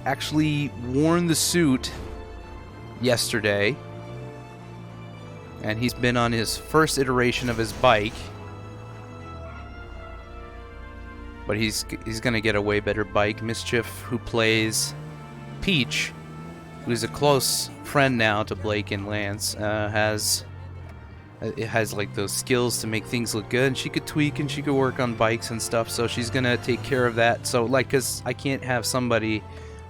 actually worn the suit yesterday, and he's been on his first iteration of his bike. But he's gonna get a way better bike. Mischief, who plays Peach, who's a close friend now to Blake and Lance, has like those skills to make things look good, and she could tweak and she could work on bikes and stuff, so she's gonna take care of that. So like, cause I can't have somebody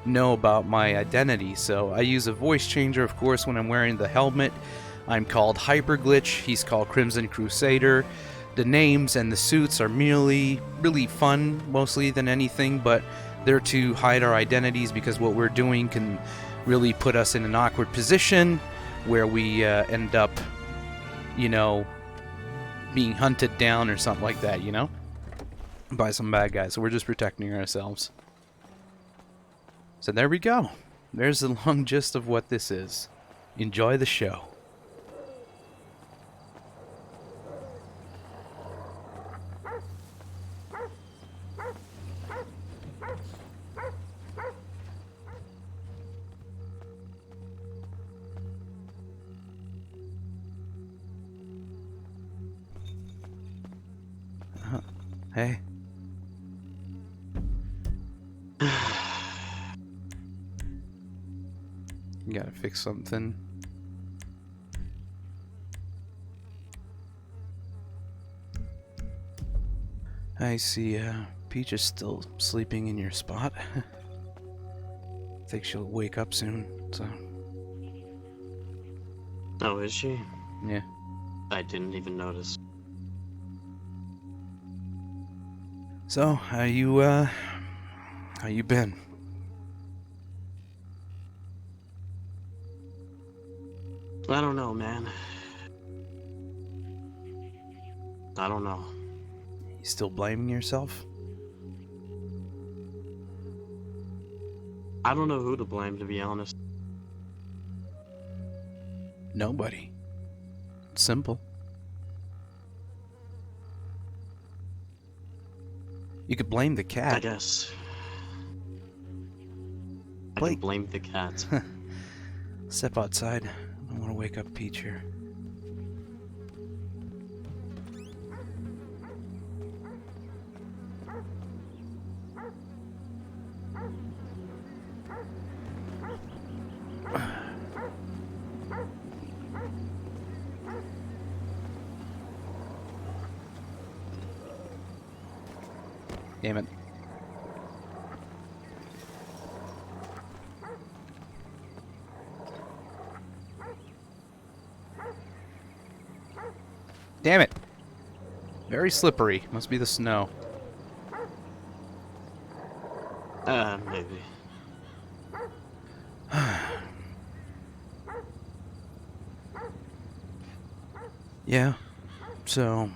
know about my identity, so I use a voice changer, of course, when I'm wearing the helmet. I'm called Hyperglitch, he's called Crimson Crusader. The names and the suits are merely really fun, mostly than anything, but they're to hide our identities, because what we're doing can really put us in an awkward position where we end up, you know, being hunted down or something like that, you know, by some bad guys. So we're just protecting ourselves. So there we go. There's the long gist of what this is. Enjoy the show. Hey. You gotta fix something. I see, Peach is still sleeping in your spot. Think she'll wake up soon, so... Oh, is she? Yeah. I didn't even notice. So, how you been? I don't know, man. I don't know. You still blaming yourself? I don't know who to blame, to be honest. Nobody. It's simple. You could blame the cat. I guess. I Blake. can blame the cat. Step outside. I don't want to wake up Peach here. Damn it. Damn it. Very slippery. Must be the snow. Maybe. Yeah. So...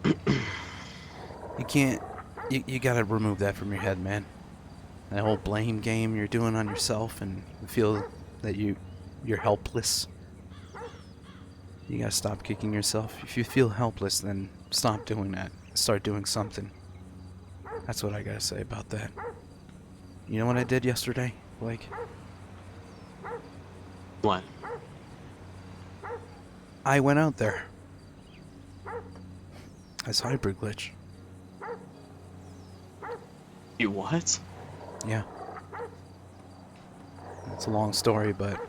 You can't... You gotta remove that from your head, man. That whole blame game you're doing on yourself and feel that you're helpless. You gotta stop kicking yourself. If you feel helpless, then stop doing that. Start doing something. That's what I gotta say about that. You know what I did yesterday, Blake? What? I went out there. As Hyperglitch. You what? Yeah. It's a long story, but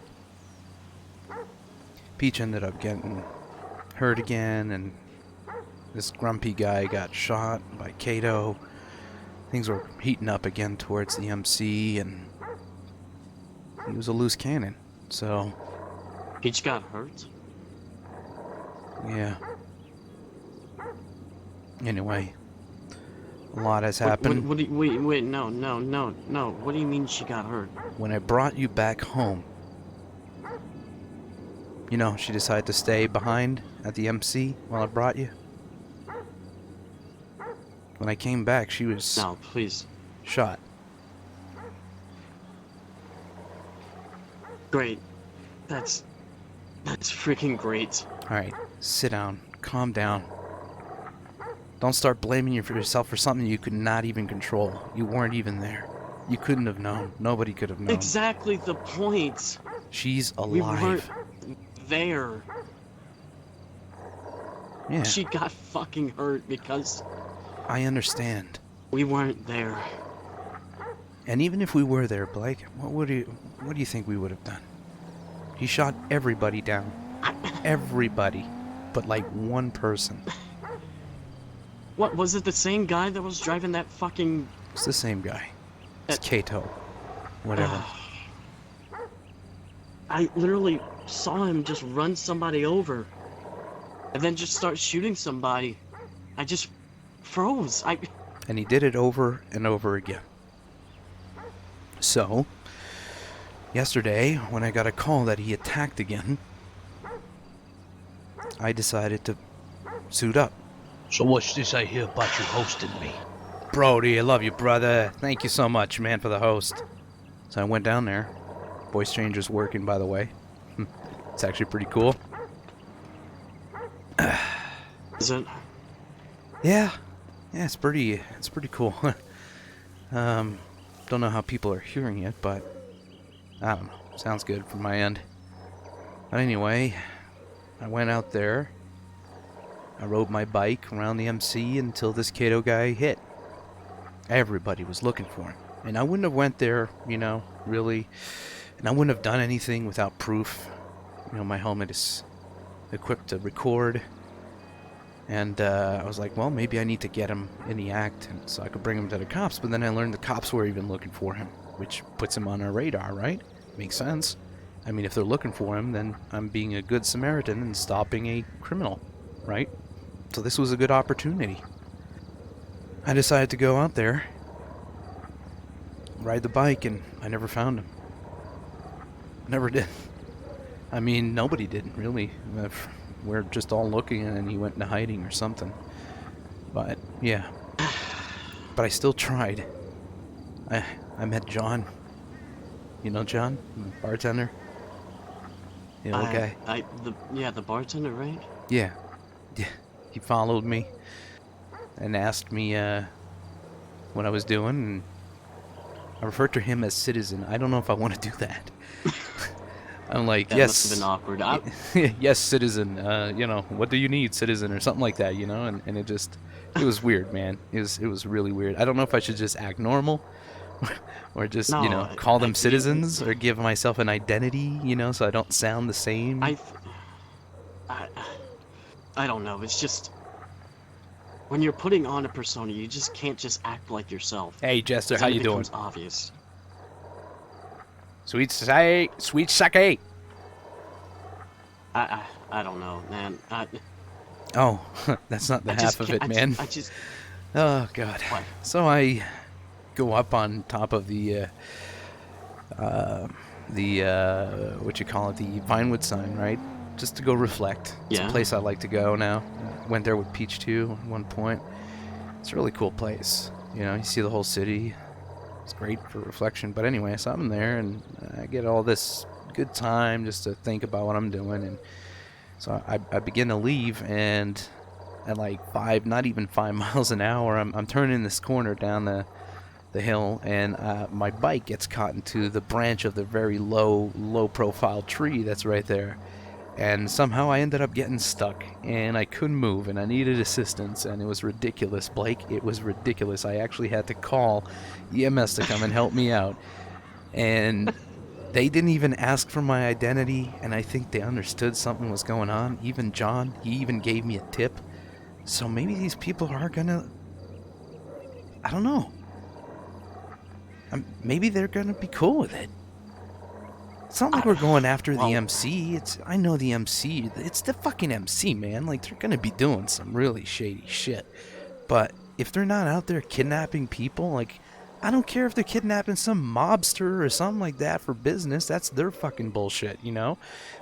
Peach ended up getting hurt again, and this grumpy guy got shot by Kato. Things were heating up again towards the MC, and he was a loose cannon, so... Peach got hurt? Yeah. Anyway, a lot has happened. Wait, no. What do you mean she got hurt? When I brought you back home, you know, she decided to stay behind at the MC while I brought you. When I came back, she was No, please. shot. Great. That's freaking great. Alright, sit down. Calm down. Don't start blaming yourself for something you could not even control. You weren't even there. You couldn't have known. Nobody could have known. Exactly the point. She's We weren't alive. there. Yeah, She got fucking hurt because I understand. we weren't there. And even if we were there, Blake, what do you think we would have done? He shot everybody down. Everybody. But like one person. What, was it the same guy that was driving that fucking... It's the same guy. It's That- Kato. Whatever. I literally saw him just run somebody over. And then just start shooting somebody. I just froze. And he did it over and over again. So, yesterday, when I got a call that he attacked again, I decided to suit up. So what's this I hear about you hosting me? Brody, I love you, brother. Thank you so much, man, for the host. So I went down there. Voice changer's working, by the way. It's actually pretty cool. Is it? Yeah, it's pretty cool. Don't know how people are hearing it, but I don't know. Sounds good from my end. But anyway, I went out there. I rode my bike around the MC until this Kato guy hit. Everybody was looking for him. And I wouldn't have went there, really. And I wouldn't have done anything without proof. My helmet is equipped to record. And I was like, well, maybe I need to get him in the act so I could bring him to the cops. But then I learned the cops were even looking for him, which puts him on our radar, right? Makes sense. I mean, if they're looking for him, then I'm being a good Samaritan and stopping a criminal, right? So this was a good opportunity. I decided to go out there, ride the bike, and I never found him. Never did. I mean, nobody did, really. We're just all looking, and he went into hiding or something. But, yeah. But I still tried. I met John. You know John? The bartender? The old guy? The bartender, right? Yeah. He followed me and asked me what I was doing, and I referred to him as Citizen. I don't know if I want to do that. I'm like, That yes. must have been awkward. Yes, Citizen. What do you need, Citizen, or something like that, and it was weird, man. It was really weird. I don't know if I should just act normal, or just No, call them I- citizens, or give myself an identity, so I don't sound the same. I don't know. It's just when you're putting on a persona, you just can't just act like yourself. Hey, Jester, 'Cause how then you it doing? becomes obvious. Sweet sake. I don't know, man. Oh, that's not the I half just of can't- it, man. I just Oh God. What? So I go up on top of the what you call it, the Vinewood sign, right? Just to go reflect. It's Yeah. a place I like to go now. Went there with Peach too at one point. It's a really cool place. You see the whole city. It's great for reflection. But anyway, so I'm there and I get all this good time just to think about what I'm doing. And so I begin to leave, and at like not even 5 miles an hour, I'm turning this corner down the hill, and my bike gets caught into the branch of the very low profile tree that's right there. And somehow I ended up getting stuck, and I couldn't move, and I needed assistance, and it was ridiculous, Blake. It was ridiculous. I actually had to call EMS to come and help me out. And they didn't even ask for my identity, and I think they understood something was going on. Even John, he even gave me a tip. So maybe these people are gonna... I don't know. Maybe they're gonna be cool with it. It's not like we're going after the MC. I know the MC. It's the fucking MC, man. Like, they're gonna be doing some really shady shit. But if they're not out there kidnapping people, like, I don't care if they're kidnapping some mobster or something like that for business. That's their fucking bullshit,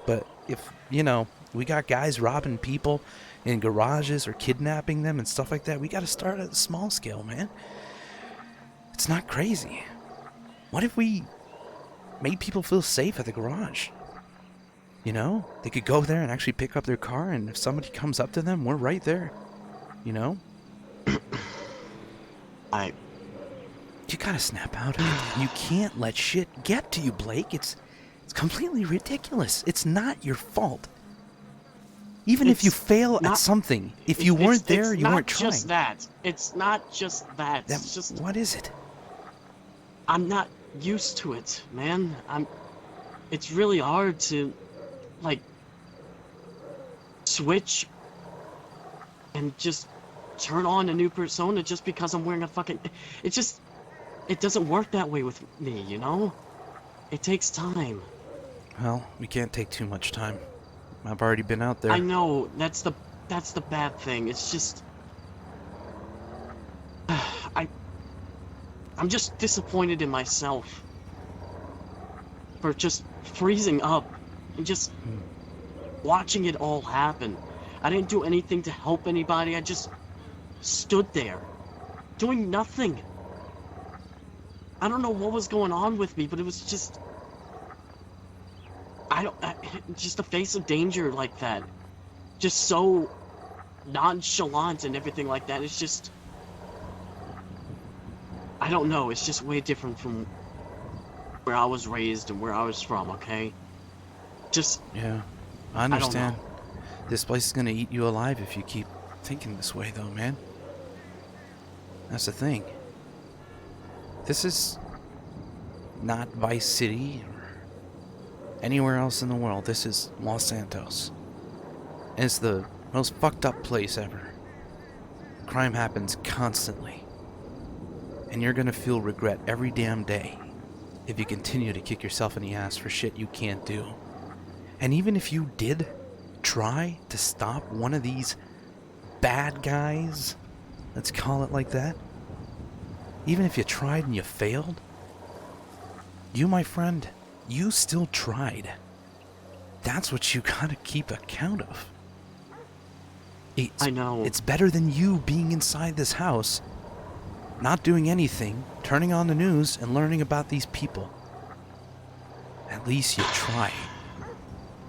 But if, we got guys robbing people in garages or kidnapping them and stuff like that, we gotta start at a small scale, man. It's not crazy. What if we made people feel safe at the garage? They could go there and actually pick up their car, and if somebody comes up to them, we're right there. You gotta snap out of it. You can't let shit get to you, Blake. It's completely ridiculous. It's not your fault. Even if you fail at something, if you weren't there, you weren't trying. It's not just that. It's not just that. It's just... What is it? I'm not used to it, man. It's really hard to, like, switch and just turn on a new persona just because I'm wearing a fucking... It doesn't work that way with me, you know? It takes time. Well, we can't take too much time. I've already been out there. I know, that's the bad thing. It's just... I'm just disappointed in myself for just freezing up and just watching it all happen. I didn't do anything to help anybody. I just stood there, doing nothing. I don't know what was going on with me, but it was just... just a face of danger like that. Just so nonchalant and everything like that. It's just... I don't know, it's just way different from where I was raised and where I was from, okay? Just... Yeah, I understand. This place is gonna eat you alive if you keep thinking this way, though, man. That's the thing. This is not Vice City or anywhere else in the world. This is Los Santos. And it's the most fucked up place ever. Crime happens constantly. And you're gonna feel regret every damn day if you continue to kick yourself in the ass for shit you can't do. And even if you did try to stop one of these bad guys, let's call it like that, even if you tried and you failed, you, my friend, you still tried. That's what you gotta keep account of. I know. It's better than you being inside this house, not doing anything, turning on the news, and learning about these people. At least you tried.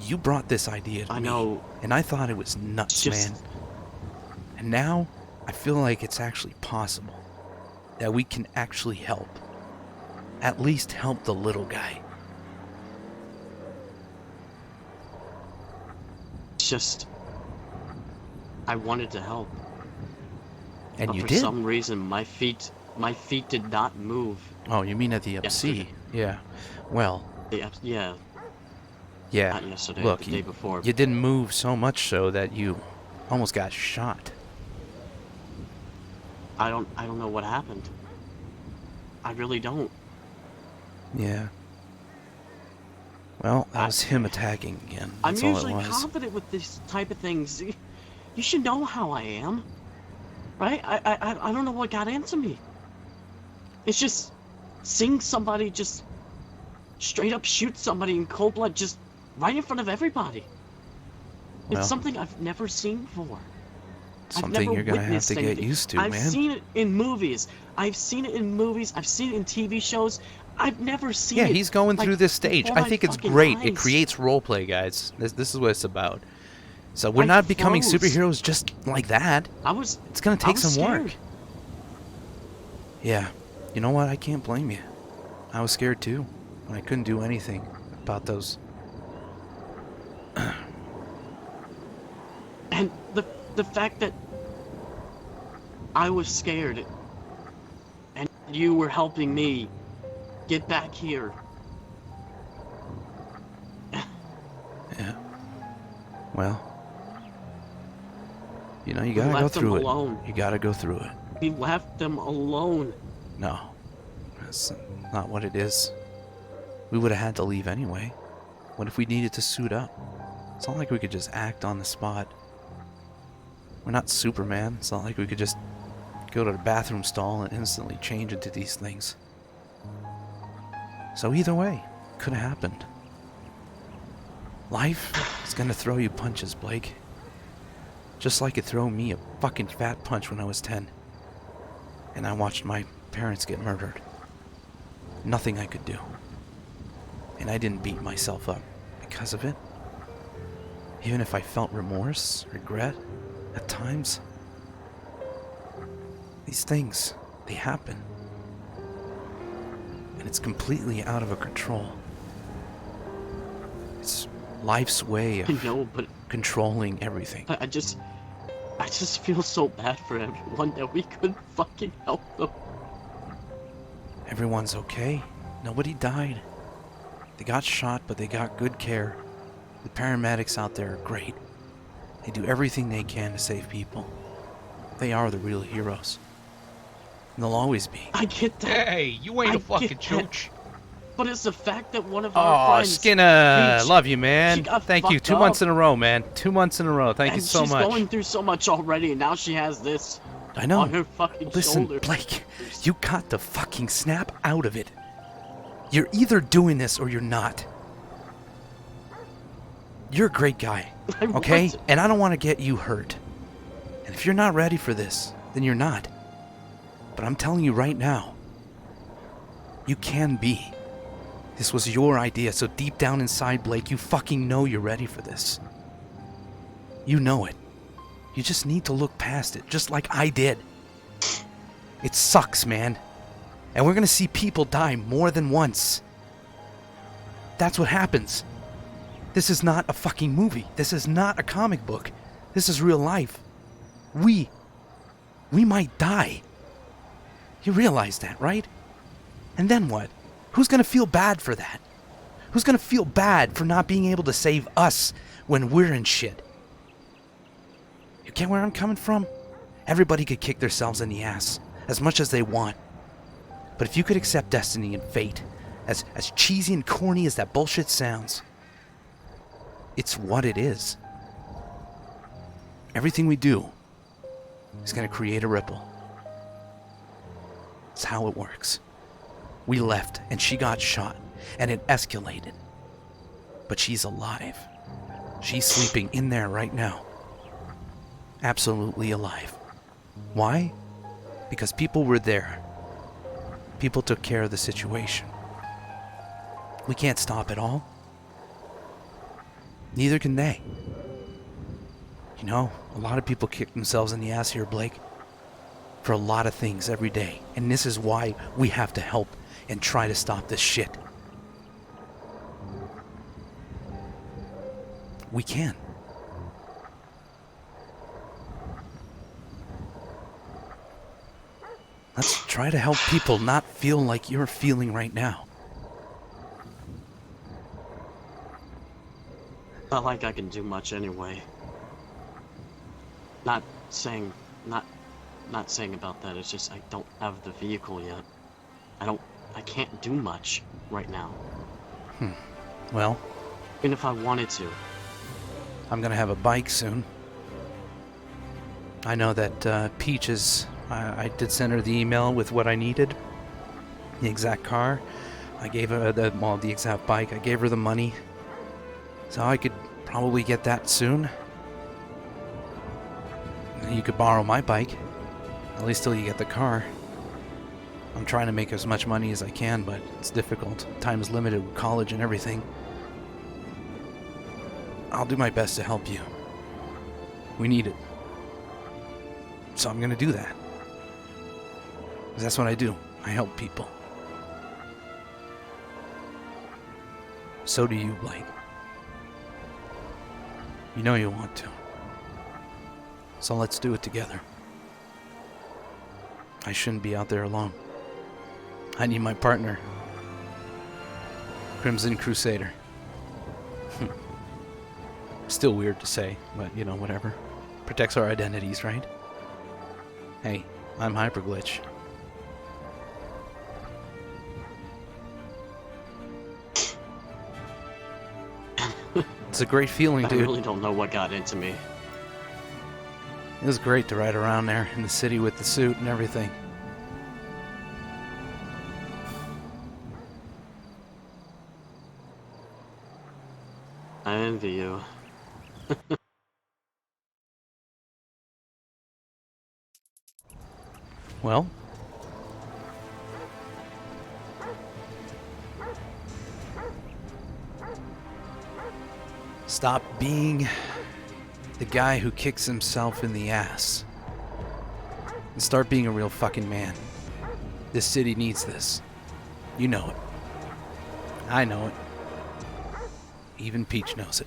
You brought this idea to me. I know. And I thought it was nuts, man. And now, I feel like it's actually possible. That we can actually help. At least help the little guy. Just... I wanted to help. And you did? For some reason, my feet did not move. Oh, you mean at the FC? Yeah. Well. Yeah. Yeah. Not yesterday, look, the day before. You didn't move so much so that you almost got shot. I don't know what happened. I really don't. Yeah. Well, that was him attacking again. That's I'm all it usually was. confident with this type of things. You should know how I am. Right? I don't know what got into me. It's just seeing somebody just straight up shoot somebody in cold blood just right in front of everybody. Well, it's something I've never seen before. Something you're gonna have to get used to, man. I've seen it in movies. I've seen it in TV shows. I've never seen it. Yeah, he's going through this stage. I think it's great. It creates roleplay, guys. This is what it's about. So we're not becoming superheroes just like that. It's gonna take some work. Yeah. You know what? I can't blame you. I was scared too. And I couldn't do anything about those. And the fact that I was scared and you were helping me get back here. Yeah. Well, you know, you gotta go through it. You gotta go through it. We left them alone. No, that's not what it is. We would have had to leave anyway. What if we needed to suit up? It's not like we could just act on the spot. We're not Superman. It's not like we could just go to the bathroom stall and instantly change into these things. So either way, could have happened. Life is gonna throw you punches, Blake. Just like it threw me a fucking fat punch when I was 10. And I watched my parents get murdered. Nothing I could do. And I didn't beat myself up because of it. Even if I felt remorse, regret, at times. These things, they happen. it's completely out of our control. It's life's way I of know, but controlling everything. I just feel so bad for everyone that we couldn't fucking help them. Everyone's okay. Nobody died. They got shot, but they got good care. The paramedics out there are great. They do everything they can to save people. They are the real heroes. And they'll always be. I get that. Hey, you ain't I a fucking get that. chooch. But it's the fact that one of our Oh, friends... Skinner! Peach, Love you, she man. got Thank you. fucked 2 months up. in a row, man. 2 months in a row. Thank you and so she's much. going through so much already, and now she has this I know. on her fucking Listen, shoulder. Blake, you got to fucking snap out of it. You're either doing this or you're not. You're a great guy, I okay? wasn't. And I don't want to get you hurt. And if you're not ready for this, then you're not. But I'm telling you right now, you can be. This was your idea, so deep down inside, Blake, you fucking know you're ready for this. You know it. You just need to look past it, just like I did. It sucks, man. And we're gonna see people die more than once. That's what happens. This is not a fucking movie. This is not a comic book. This is real life. We might die. You realize that, right? And then what? Who's gonna feel bad for that? Who's gonna feel bad for not being able to save us when we're in shit? You get where I'm coming from? Everybody could kick themselves in the ass as much as they want. But if you could accept destiny and fate, as cheesy and corny as that bullshit sounds, it's what it is. Everything we do is gonna create a ripple. It's how it works. We left, and she got shot, and it escalated. But she's alive. She's sleeping in there right now. Absolutely alive. Why? Because people were there. People took care of the situation. We can't stop it all. Neither can they. You know, a lot of people kick themselves in the ass here, Blake, for a lot of things every day. And this is why we have to help and try to stop this shit. We can. Let's try to help people not feel like you're feeling right now. Not like I can do much anyway. Not saying about that. It's just I don't have the vehicle yet. I can't do much right now. Well, Even if I wanted to. I'm gonna have a bike soon. I know that Peach is... I did send her the email with what I needed. The exact car. I gave her the exact bike. I gave her the money. So I could probably get that soon. You could borrow my bike. At least till you get the car. I'm trying to make as much money as I can, but it's difficult. Time is limited with college and everything. I'll do my best to help you. We need it. So I'm gonna do that. 'Cause that's what I do. I help people. So do you, Blake. You know you want to. So let's do it together. I shouldn't be out there alone. I need my partner. Crimson Crusader. Still weird to say, but you know, whatever. Protects our identities, right? Hey, I'm Hyperglitch. It's a great feeling, I dude. really don't know what got into me. It was great to ride around there in the city with the suit and everything. I envy you. Well, stop being the guy who kicks himself in the ass and start being a real fucking man. This city needs this. You know it. I know it. Even Peach knows it.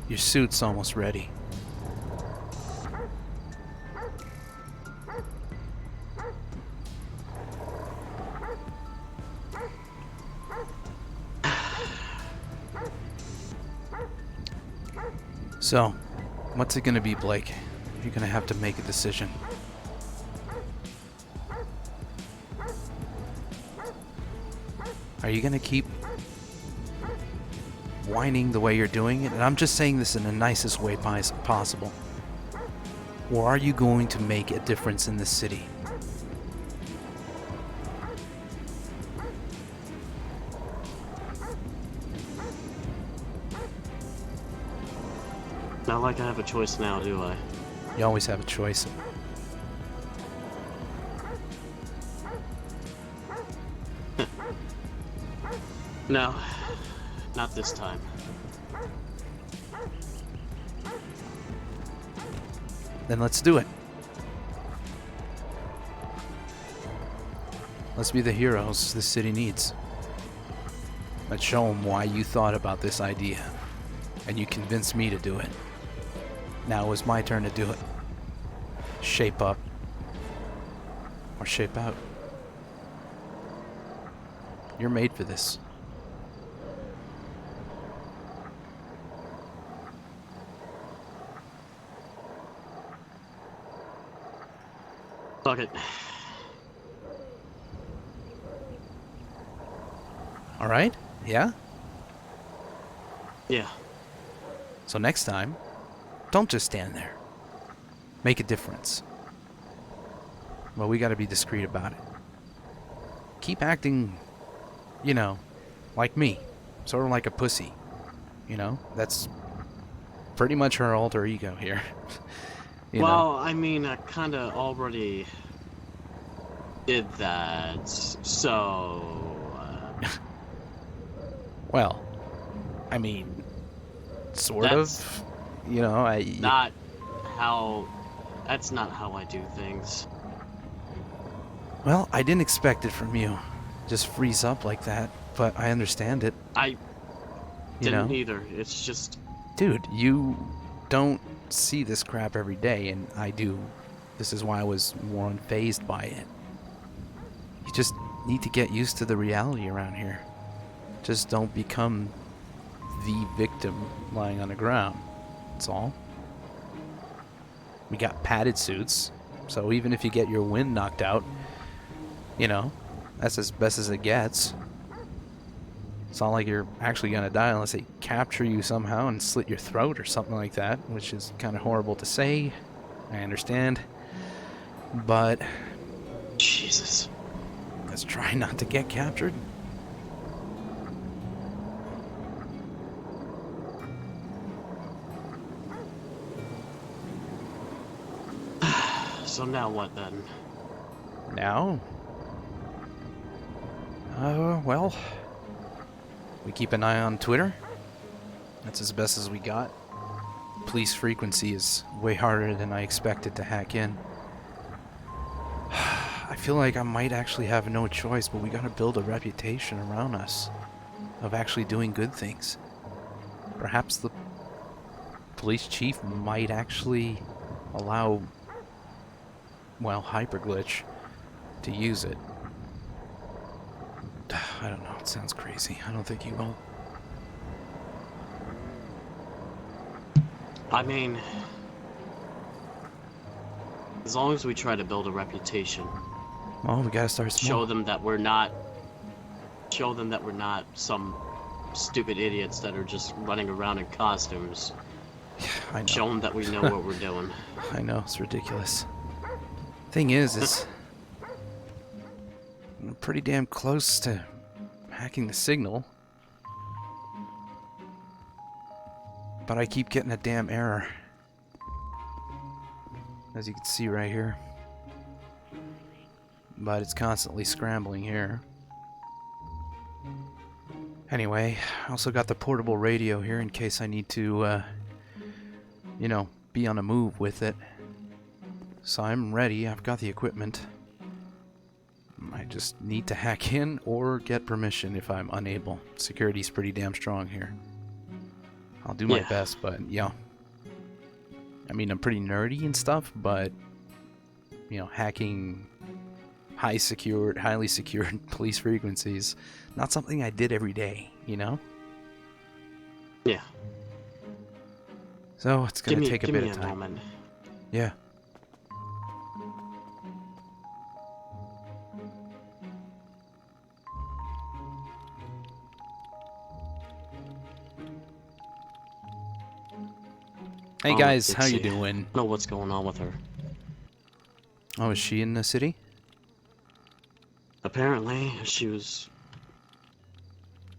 Your suit's almost ready. So, what's it gonna be, Blake? You're gonna have to make a decision. Are you gonna keep whining the way you're doing it? And I'm just saying this in the nicest way possible. Or are you going to make a difference in this city? Not like I have a choice now, do I? You always have a choice. No, not this time. Then let's do it. Let's be the heroes this city needs. Let's show them why you thought about this idea. And you convinced me to do it. Now it was my turn to do it. Shape up. Or shape out. You're made for this. Fuck it. Alright? Yeah? Yeah. So next time, don't just stand there. Make a difference. Well, we gotta be discreet about it. Keep acting, you know, like me. Sort of like a pussy. You know? That's pretty much her alter ego here. You Well, know? I mean, I kinda already did that, so... Well, I mean, sort That's of. You know, Not how... That's not how I do things. Well, I didn't expect it from you. Just freeze up like that, but I understand it. I You didn't know? either. It's just... Dude, you don't see this crap every day, and I do. This is why I was more unfazed by it. You just need to get used to the reality around here. Just don't become the victim lying on the ground. That's all. We got padded suits, so even if you get your wind knocked out, you know, that's as best as it gets. It's not like you're actually gonna die unless they capture you somehow and slit your throat or something like that, which is kind of horrible to say. I understand. But Jesus. let's try not to get captured. So now what then? Now? Well, we keep an eye on Twitter. That's as best as we got. Police frequency is way harder than I expected to hack in. I feel like I might actually have no choice, but we gotta build a reputation around us of actually doing good things. Perhaps the police chief might actually allow, well, Hyperglitch to use it. I don't know, it sounds crazy. I don't think he will. I mean... As long as we try to build a reputation, Well, we gotta start small. show them that we're not some stupid idiots that are just running around in costumes. I know. Show them that we know what we're doing. I know, it's ridiculous. Thing is I'm pretty damn close to hacking the signal. But I keep getting a damn error. As you can see right here. But it's constantly scrambling here. Anyway, I also got the portable radio here in case I need to, you know, be on a move with it. So I'm ready, I've got the equipment. I just need to hack in or get permission if I'm unable. Security's pretty damn strong here. I'll do my Yeah. best, but yeah. I mean, I'm pretty nerdy and stuff, but you know, hacking highly secured police frequencies, not something I did every day, you know? Yeah. So it's gonna take a give bit me of a time. moment. Yeah. Hey guys, how you Dixie. doing? I don't know what's going on with her. Oh, is she in the city? Apparently, she was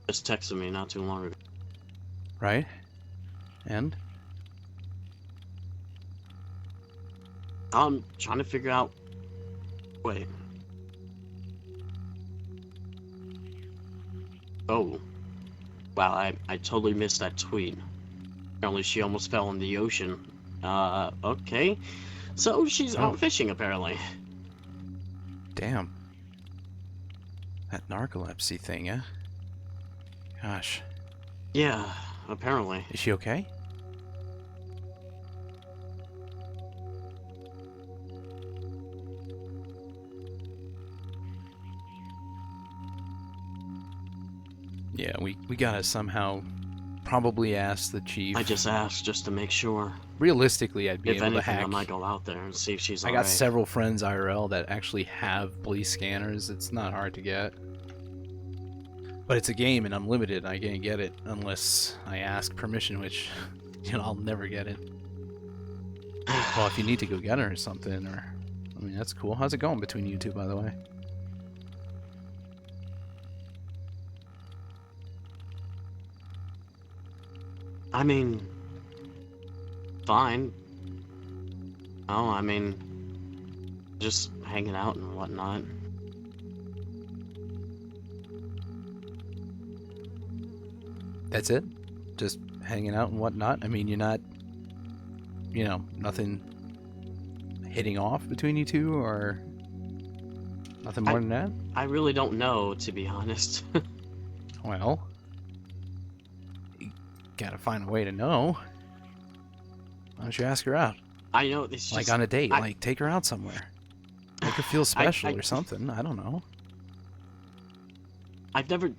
just texting me not too long ago. Right? And? I'm trying to figure out. Wait. Oh. Wow, I totally missed that tweet. Apparently, she almost fell in the ocean. Okay. So she's out fishing, apparently. Damn. That narcolepsy thing, eh? Gosh. Yeah, apparently. Is she okay? Yeah, we gotta somehow probably ask the chief. I just asked just to make sure. Realistically, I'd be If able to anything, I hack. might go out there and see if she's I alright. got several friends IRL that actually have police scanners. It's not hard to get. But it's a game and I'm limited. I can't get it unless I ask permission, which, you know, I'll never get it. Well, if you need to go get her or something, or... I mean, that's cool. How's it going between you two, by the way? I mean, fine. Oh, I mean, just hanging out and whatnot. That's it? Just hanging out and whatnot? I mean, you're not... You know, nothing hitting off between you two, or... Nothing more than that? I really don't know, to be honest. Well... You gotta find a way to know. Why don't you ask her out? I know it's just Like on a date, I- like take her out somewhere. Make her feel special or something. I don't know. I've never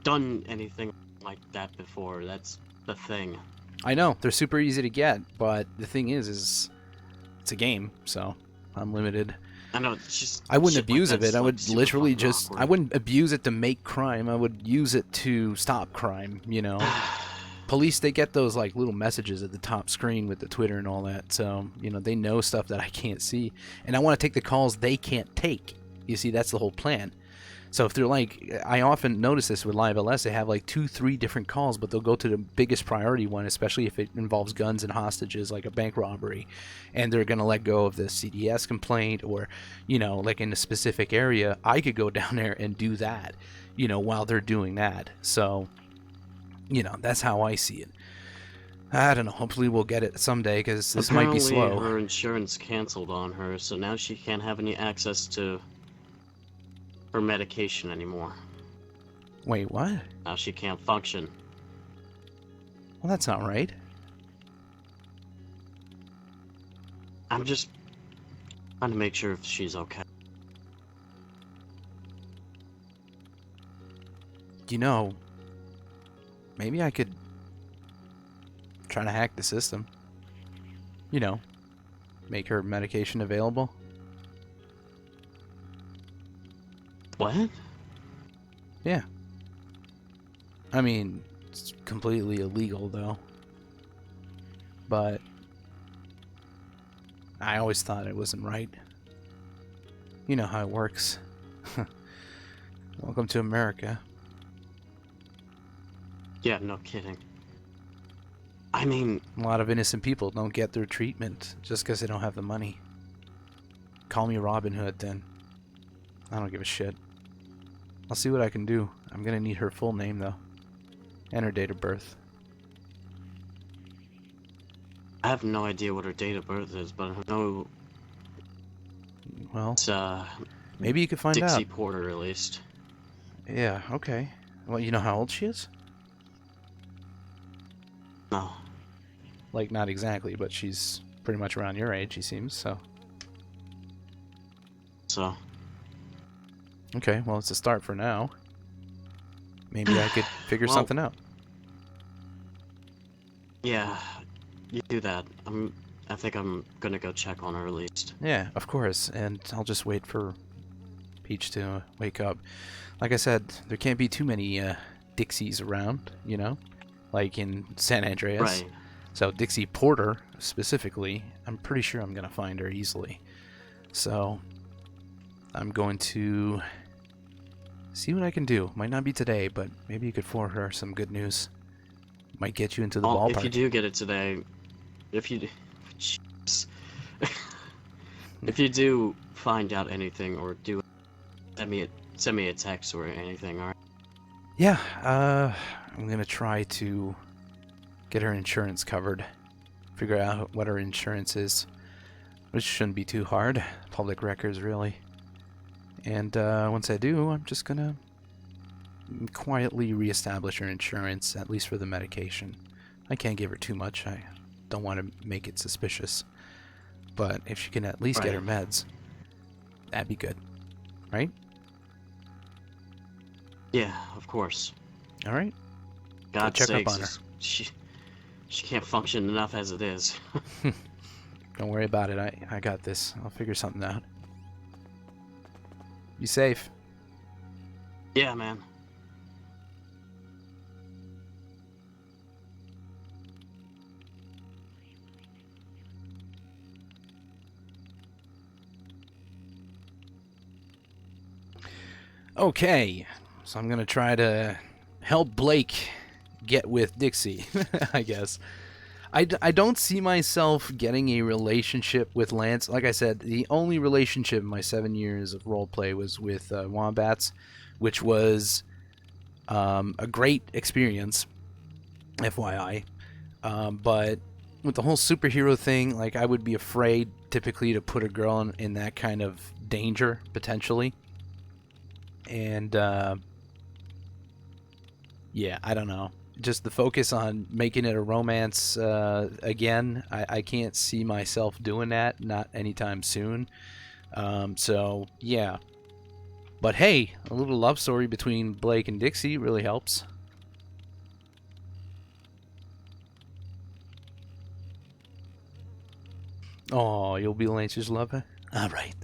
done anything like that before. That's the thing. I know they're super easy to get, but the thing is it's a game, so I'm limited. I know it's just. I wouldn't shit like abuse of that's, it. I like, would super literally fucking just. I awkward. wouldn't abuse it to make crime. I would use it to stop crime. You know, police, they get those like little messages at the top screen with the Twitter and all that, so you know they know stuff that I can't see, and I want to take the calls they can't take. You see, that's the whole plan. So if they're like, I often notice this with Live LS, they have like 2-3 different calls, but they'll go to the biggest priority one, especially if it involves guns and hostages, like a bank robbery, and they're gonna let go of the CDS complaint, or you know, like in a specific area, I could go down there and do that, you know, while they're doing that. So, you know, that's how I see it. I don't know. Hopefully we'll get it someday, because this might be Apparently, slow. her insurance canceled on her, so now she can't have any access to her medication anymore. Wait, what? Now she can't function. Well, that's not right. I'm just trying to make sure if she's okay. You know, maybe I could try to hack the system. You know, make her medication available. What? Yeah. I mean, it's completely illegal, though. But I always thought it wasn't right. You know how it works. Welcome to America. Yeah, no kidding. I mean, A lot of innocent people don't get their treatment just because they don't have the money. Call me Robin Hood, then. I don't give a shit. I'll see what I can do. I'm gonna need her full name, though. And her date of birth. I have no idea what her date of birth is, but I know Well, it's, Maybe you could find Dixie out. Porter, at least. Yeah, okay. Well, you know how old she is? No. Like, not exactly, but she's pretty much around your age, she seems, so. So. Okay, well, it's a start for now. Maybe I could figure Well, something out. Yeah, you do that. I think I'm gonna go check on her at least. Yeah, of course, and I'll just wait for Peach to wake up. Like I said, there can't be too many Dixies around, you know? Like in San Andreas. Right. So Dixie Porter, specifically, I'm pretty sure I'm going to find her easily. So I'm going to see what I can do. Might not be today, but maybe you could forward her some good news. Might get you into the ballpark. If you do get it today, jeez. If you do find out anything or do send me a text or anything, alright? Yeah, I'm going to try to get her insurance covered. Figure out what her insurance is. Which shouldn't be too hard. Public records, really. And once I do, I'm just going to quietly reestablish her insurance, at least for the medication. I can't give her too much. I don't want to make it suspicious. But if she can at least get her meds, that'd be good. Right? Yeah, of course. All right. God's check sakes, up on her. She can't function enough as it is. Don't worry about it. I got this. I'll figure something out. Be safe. Yeah, man. Okay, so I'm going to try to help Blake get with Dixie, I guess. I don't see myself getting a relationship with Lance. Like I said, the only relationship in my 7 years of roleplay was with Wombats, which was a great experience, FYI. But with the whole superhero thing, like, I would be afraid typically to put a girl in that kind of danger, potentially. And yeah, I don't know. Just the focus on making it a romance again, I can't see myself doing that, not anytime soon. So yeah, but hey, a little love story between Blake and Dixie really helps. Oh, you'll be Lance's lover? All right,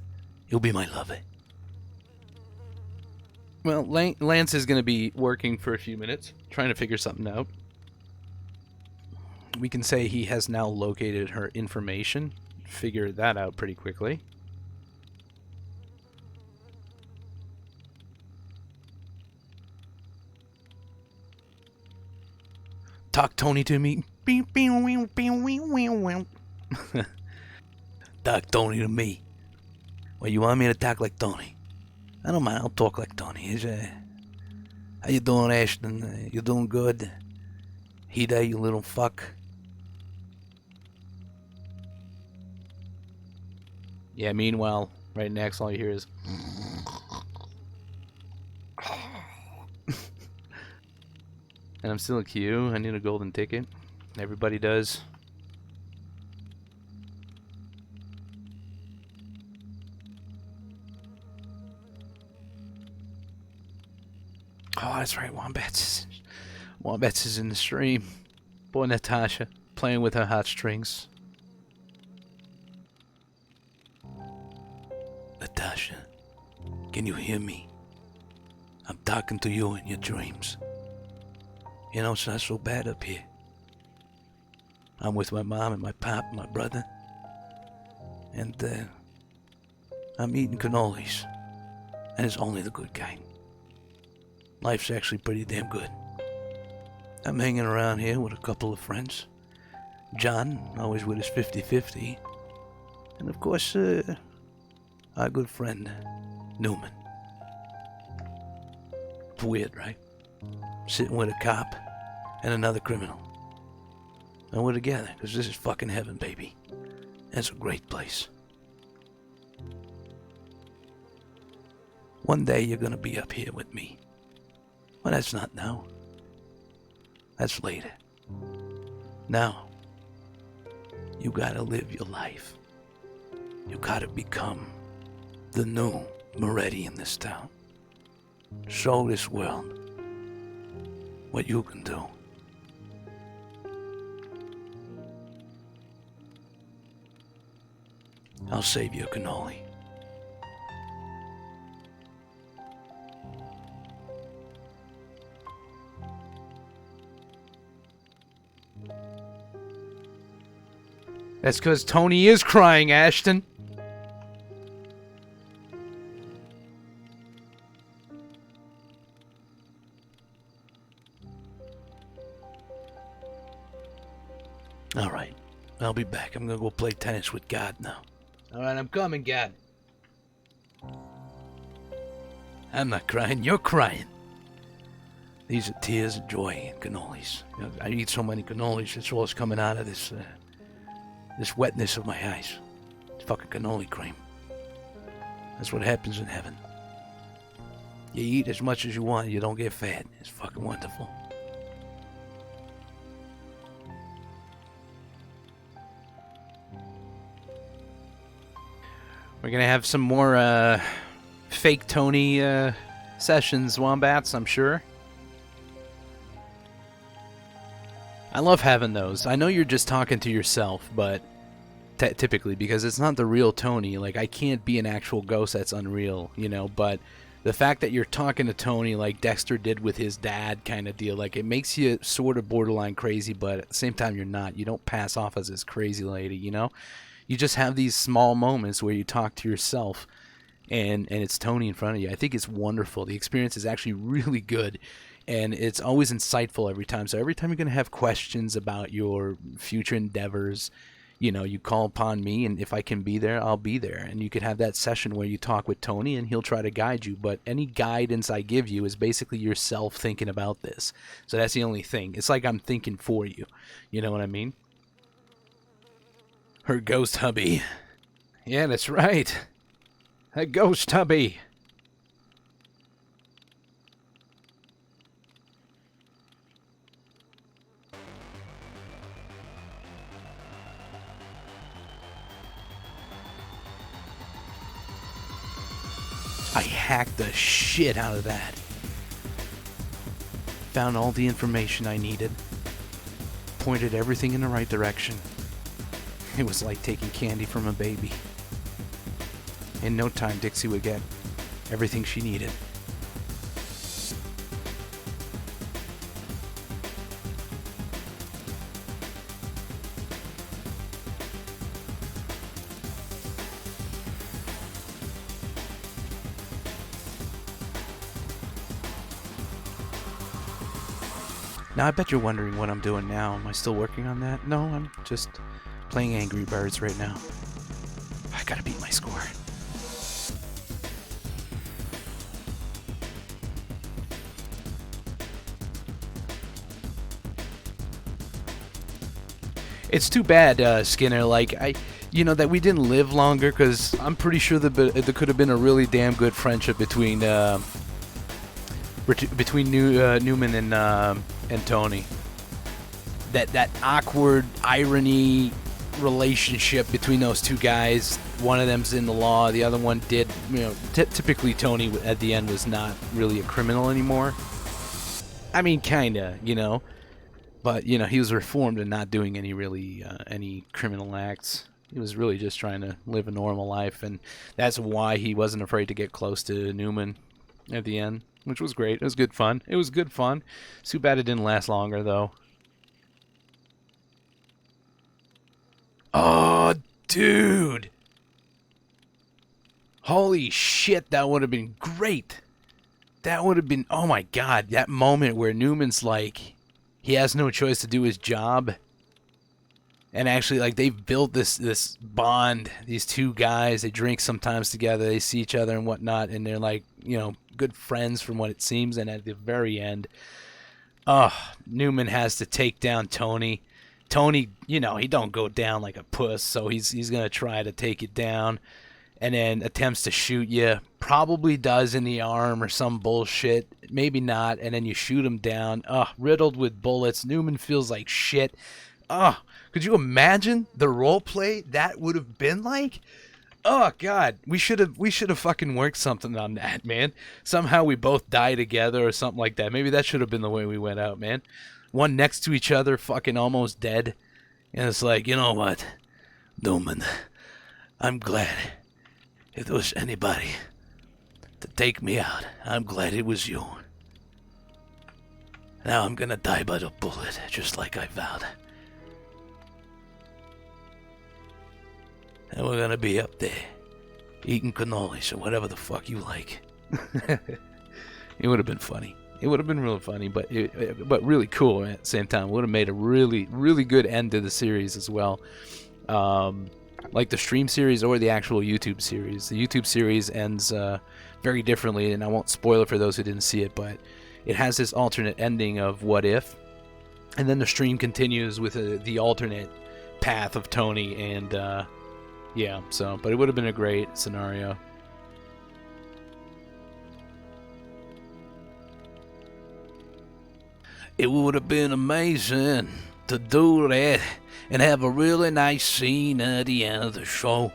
you'll be my lover. Well, Lance is going to be working for a few minutes, trying to figure something out. We can say he has now located her information. Figured that out pretty quickly. Talk Tony to me. Talk Tony to me. Well, you want me to talk like Tony? I don't mind. I'll talk like Tony. How you doing, Ashton? You doing good? He there, you little fuck. Yeah, meanwhile, right next, all you hear is... And I'm still a queue. I need a golden ticket. Everybody does. Oh, that's right, Wombats is in the stream. Boy, Natasha, playing with her heartstrings. Natasha, can you hear me? I'm talking to you in your dreams. You know, it's not so bad up here. I'm with my mom and my pop and my brother. And, I'm eating cannolis. And it's only the good kind. Life's actually pretty damn good. I'm hanging around here with a couple of friends. John, always with his 50-50. And of course, our good friend, Newman. It's weird, right? Sitting with a cop and another criminal. And we're together, because this is fucking heaven, baby. It's a great place. One day you're gonna be up here with me. Well, that's not now. That's later. Now, you gotta live your life. You gotta become the new Moretti in this town. Show this world what you can do. I'll save you a cannoli. That's because Tony is crying, Ashton. All right, I'll be back. I'm gonna go play tennis with God now. All right, I'm coming, God. I'm not crying, you're crying. These are tears of joy and cannolis. You know, I eat so many cannolis, it's what's coming out of this wetness of my eyes. It's fucking cannoli cream. That's what happens in heaven. You eat as much as you want, you don't get fat. It's fucking wonderful. We're gonna have some more fake Tony sessions, Wombats, I'm sure. I love having those. I know you're just talking to yourself, but typically, because it's not the real Tony. Like, I can't be an actual ghost, that's unreal, you know, but the fact that you're talking to Tony like Dexter did with his dad kind of deal, like, it makes you sort of borderline crazy, but at the same time you're not. You don't pass off as this crazy lady, you know? You just have these small moments where you talk to yourself and it's Tony in front of you. I think it's wonderful. The experience is actually really good, and it's always insightful every time. So every time you're going to have questions about your future endeavors, you know, you call upon me, and if I can be there, I'll be there. And you could have that session where you talk with Tony and he'll try to guide you. But any guidance I give you is basically yourself thinking about this. So that's the only thing. It's like I'm thinking for you. You know what I mean? Her ghost hubby. Yeah, that's right. A ghost hubby. I hacked the shit out of that. Found all the information I needed. Pointed everything in the right direction. It was like taking candy from a baby. In no time, Dixie would get everything she needed. Now, I bet you're wondering what I'm doing now. Am I still working on that? No, I'm just playing Angry Birds right now. I gotta beat my score. It's too bad, Skinner, like, that we didn't live longer, because I'm pretty sure that there could have been a really damn good friendship between Newman and Tony. That awkward irony relationship between those two guys. One of them's in the law, the other one did, typically Tony at the end was not really a criminal anymore. I mean, kinda, but, he was reformed and not doing any criminal acts. He was really just trying to live a normal life, and that's why he wasn't afraid to get close to Newman at the end, which was great. It was good fun. It's too bad it didn't last longer, though. Oh, dude. Holy shit, that would have been great. That would have been, oh my God, that moment where Newman's like, he has no choice to do his job. And actually, like, they've built this bond, these two guys, they drink sometimes together, they see each other and whatnot, and they're like, good friends from what it seems, and at the very end, Newman has to take down Tony. Tony, he don't go down like a puss, so he's going to try to take it down. and then attempts to shoot you. Probably does in the arm or some bullshit. Maybe not. And then you shoot him down. Riddled with bullets. Newman feels like shit. Could you imagine the role play that would have been like? Oh God, we should have fucking worked something on that, man. Somehow we both die together or something like that. Maybe that should have been the way we went out, man. One next to each other, fucking almost dead. And it's like, you know what, Newman, I'm glad if there was anybody to take me out, I'm glad it was you. Now I'm gonna die by the bullet, just like I vowed. And we're gonna be up there, eating cannolis or whatever the fuck you like. It would have been funny. It would have been really funny, but really cool at the same time. Would have made a really, really good end to the series as well. Like the stream series or the actual YouTube series. The YouTube series ends very differently, and I won't spoil it for those who didn't see it, but it has this alternate ending of what if, and then the stream continues with the alternate path of Tony, and yeah, so, but it would have been a great scenario. It would have been amazing to do that and have a really nice scene at the end of the show.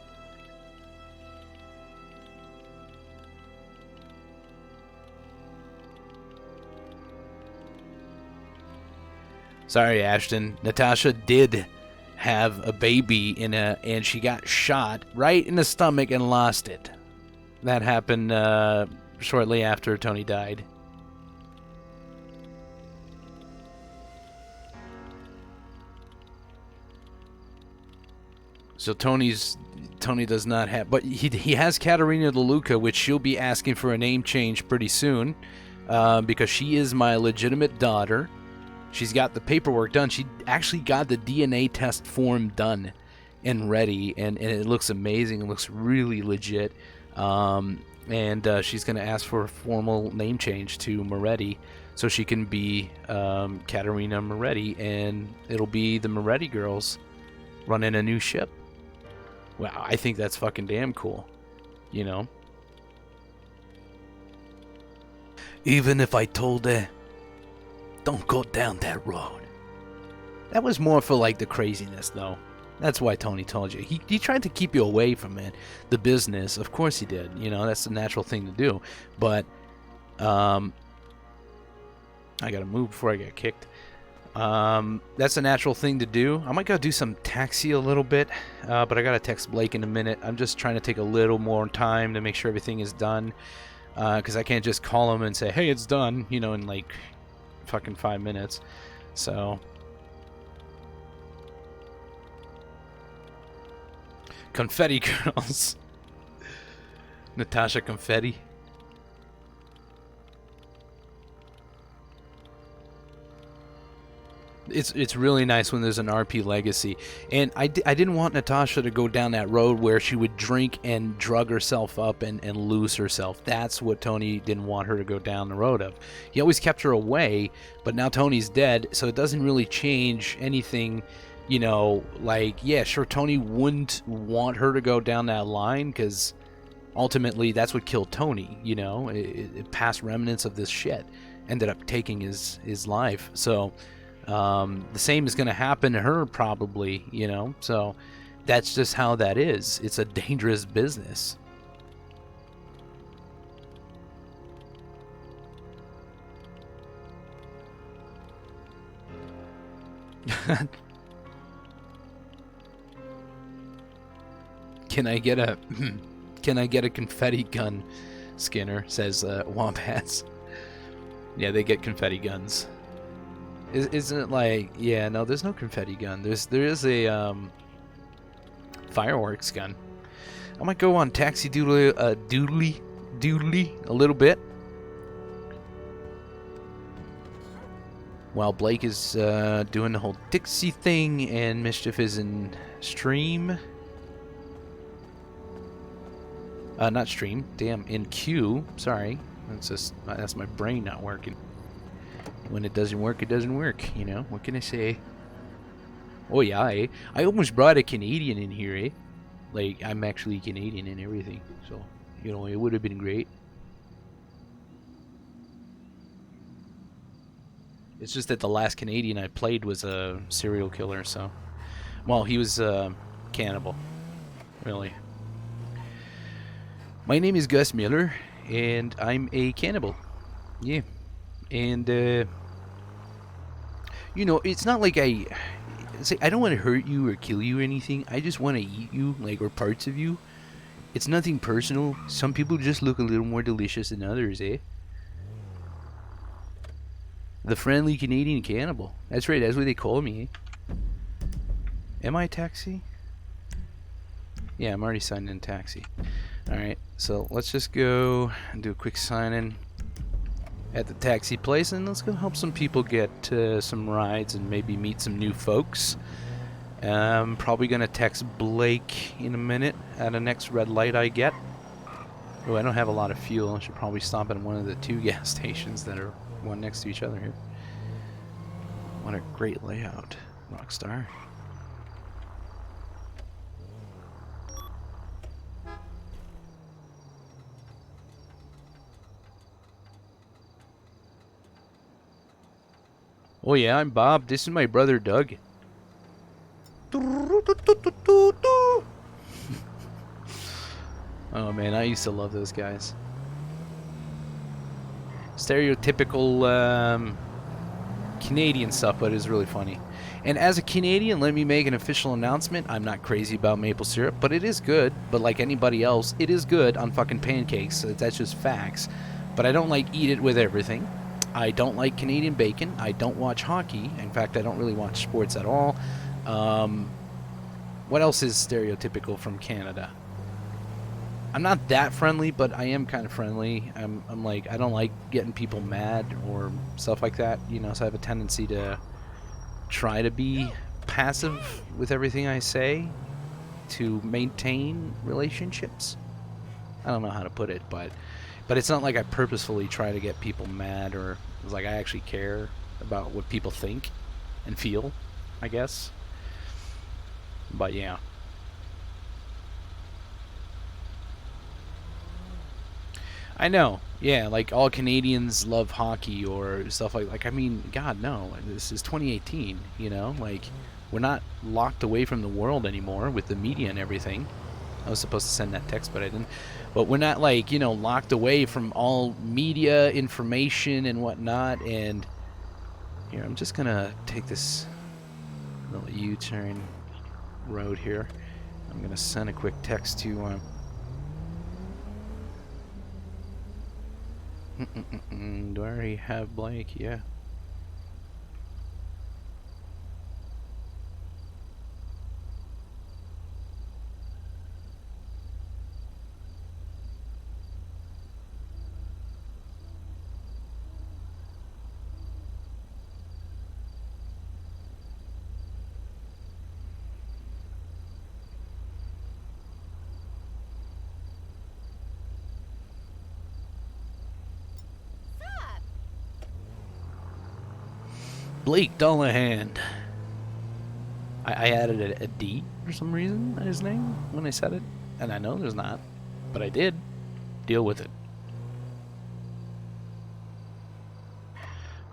Sorry, Ashton. Natasha did have a baby and she got shot right in the stomach and lost it. That happened shortly after Tony died. So Tony does not have, but he has Katerina DeLuca, which she'll be asking for a name change pretty soon, because she is my legitimate daughter. She's got the paperwork done. She actually got the DNA test form done and ready, and it looks amazing. It looks really legit. And she's going to ask for a formal name change to Moretti so she can be Katerina Moretti, and it'll be the Moretti girls running a new ship. Wow, I think that's fucking damn cool, you know? Even if I told her, don't go down that road. That was more for, like, the craziness, though. That's why Tony told you. He tried to keep you away from it, the business. Of course he did. You know, that's the natural thing to do. But, I gotta move before I get kicked. That's a natural thing to do. I might go do some taxi a little bit, but I gotta text Blake in a minute. I'm just trying to take a little more time to make sure everything is done, because I can't just call him and say, hey, it's done, you know, in like fucking 5 minutes. So Confetti Girls. Natasha Confetti. It's really nice when there's an RP legacy. And I didn't want Natasha to go down that road where she would drink and drug herself up and lose herself. That's what Tony didn't want her to go down the road of. He always kept her away, but now Tony's dead, so it doesn't really change anything, you know, like, yeah, sure, Tony wouldn't want her to go down that line, because ultimately that's what killed Tony, you know? It past remnants of this shit ended up taking his life, so... the same is going to happen to her probably, you know, so that's just how that is. It's a dangerous business. Can I get a confetti gun, Skinner, says Wombats. Yeah, they get confetti guns. Isn't it like, yeah, no, there's no confetti gun. There is a fireworks gun. I might go on taxi doodly a little bit while Blake is doing the whole Dixie thing and Mischief is in stream. Not stream. Damn, in queue. Sorry, that's my brain not working. When it doesn't work, it doesn't work, you know? What can I say? Oh, yeah, eh? I almost brought a Canadian in here, eh? Like, I'm actually Canadian and everything, so, you know, it would have been great. It's just that the last Canadian I played was a serial killer, so... Well, he was a cannibal, really. My name is Gus Miller, and I'm a cannibal. Yeah. And, you know, it's not like I don't want to hurt you or kill you or anything. I just want to eat you, like, or parts of you. It's nothing personal. Some people just look a little more delicious than others, eh? The friendly Canadian cannibal. That's right, that's what they call me, eh? Am I a taxi? Yeah, I'm already signed in taxi. Alright, so let's just go and do a quick sign-in at the taxi place, and let's go help some people get some rides and maybe meet some new folks. Probably gonna text Blake in a minute at the next red light I get. Oh, I don't have a lot of fuel. I should probably stop at one of the 2 gas stations that are one next to each other here. What a great layout, Rockstar. Oh yeah, I'm Bob. This is my brother Doug. Oh man, I used to love those guys. Stereotypical Canadian stuff, but it was really funny. And as a Canadian, let me make an official announcement. I'm not crazy about maple syrup, but it is good. But like anybody else, it is good on fucking pancakes. So that's just facts. But I don't like eat it with everything. I don't like Canadian bacon. I don't watch hockey. In fact, I don't really watch sports at all. What else is stereotypical from Canada? I'm not that friendly, but I am kind of friendly. I'm like, I don't like getting people mad or stuff like that, you know, so I have a tendency to try to be passive with everything I say to maintain relationships. I don't know how to put it, but it's not like I purposefully try to get people mad, or it's like I actually care about what people think and feel, I guess. But yeah. I know, yeah, like all Canadians love hockey or stuff like I mean, God, no, this is 2018, you know, like, we're not locked away from the world anymore with the media and everything. I was supposed to send that text, but I didn't. But we're not, like, you know, locked away from all media information and whatnot. And here, I'm just gonna take this little U-turn road here. I'm gonna send a quick text to do I already have Blake? Yeah. Blake Dullahan. I added a D for some reason in his name when I said it. And I know there's not. But I did. Deal with it.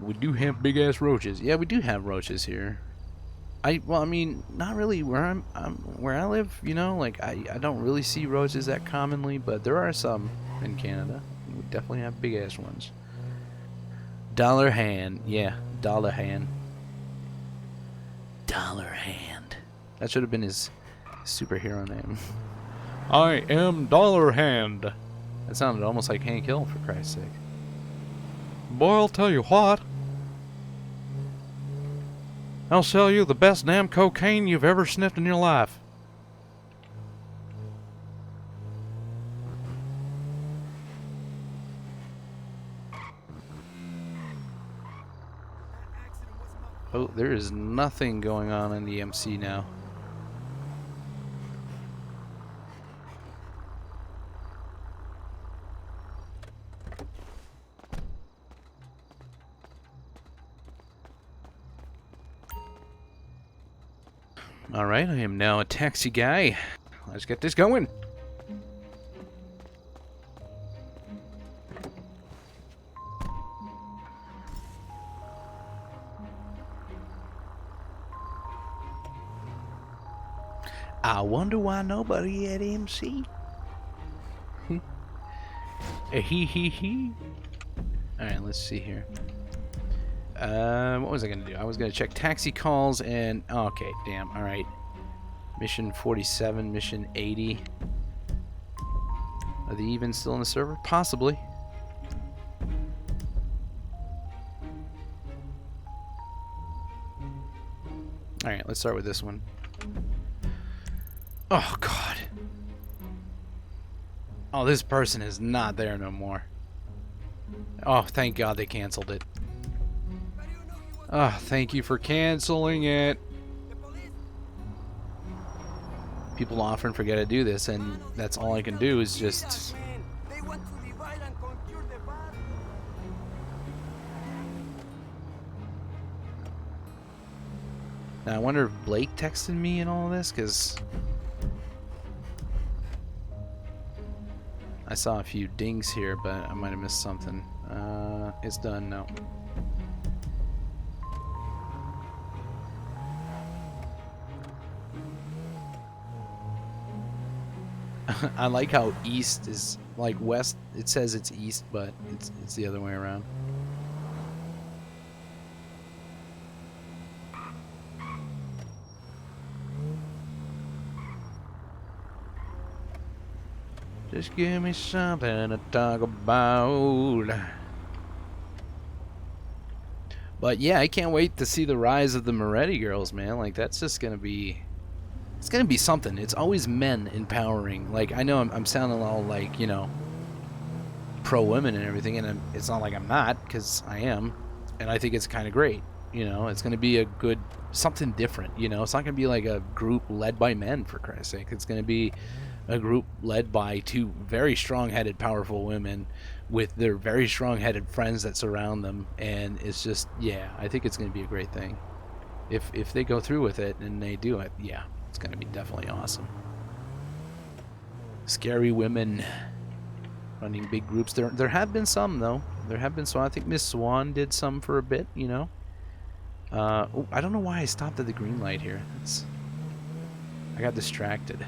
We do have big ass roaches. Yeah, we do have roaches here. Well, I mean, not really where where I live, you know, like I don't really see roaches that commonly, but there are some in Canada. We definitely have big ass ones. Dollar Hand, yeah, Dollar Hand. Dollar Hand. That should have been his superhero name. I am Dollar Hand. That sounded almost like Hank Hill, for Christ's sake. Boy, I'll tell you what. I'll sell you the best damn cocaine you've ever sniffed in your life. Oh, there is nothing going on in the MC now. Alright, I am now a taxi guy. Let's get this going. I wonder why nobody at MC. Hee. Alright, let's see here. What was I gonna do? I was gonna check taxi calls and... okay, damn, alright. Mission 47, mission 80. Are they even still in the server? Possibly. Alright, let's start with this one. Oh, God. Oh, this person is not there no more. Oh, thank God they canceled it. Oh, thank you for canceling it. People often forget to do this, and that's all I can do is just... Now, I wonder if Blake texted me and all this, because... I saw a few dings here, but I might have missed something. It's done, no. I like how east is like west. It says it's east, but it's the other way around. Just give me something to talk about. But yeah, I can't wait to see the rise of the Moretti girls, man. Like, that's just gonna be... It's gonna be something. It's always men empowering. Like, I know I'm sounding all like, you know, pro-women and everything, and it's not like I'm not, because I am. And I think it's kind of great. You know, it's gonna be a good... something different, you know? It's not gonna be like a group led by men, for Christ's sake. It's gonna be a group led by two very strong-headed, powerful women with their very strong-headed friends that surround them, and it's just, yeah, I think it's going to be a great thing. If they go through with it and they do it, yeah, it's going to be definitely awesome. Scary women running big groups. There have been some, though. There have been some. I think Miss Swan did some for a bit, you know. Oh, I don't know why I stopped at the green light here. I got distracted.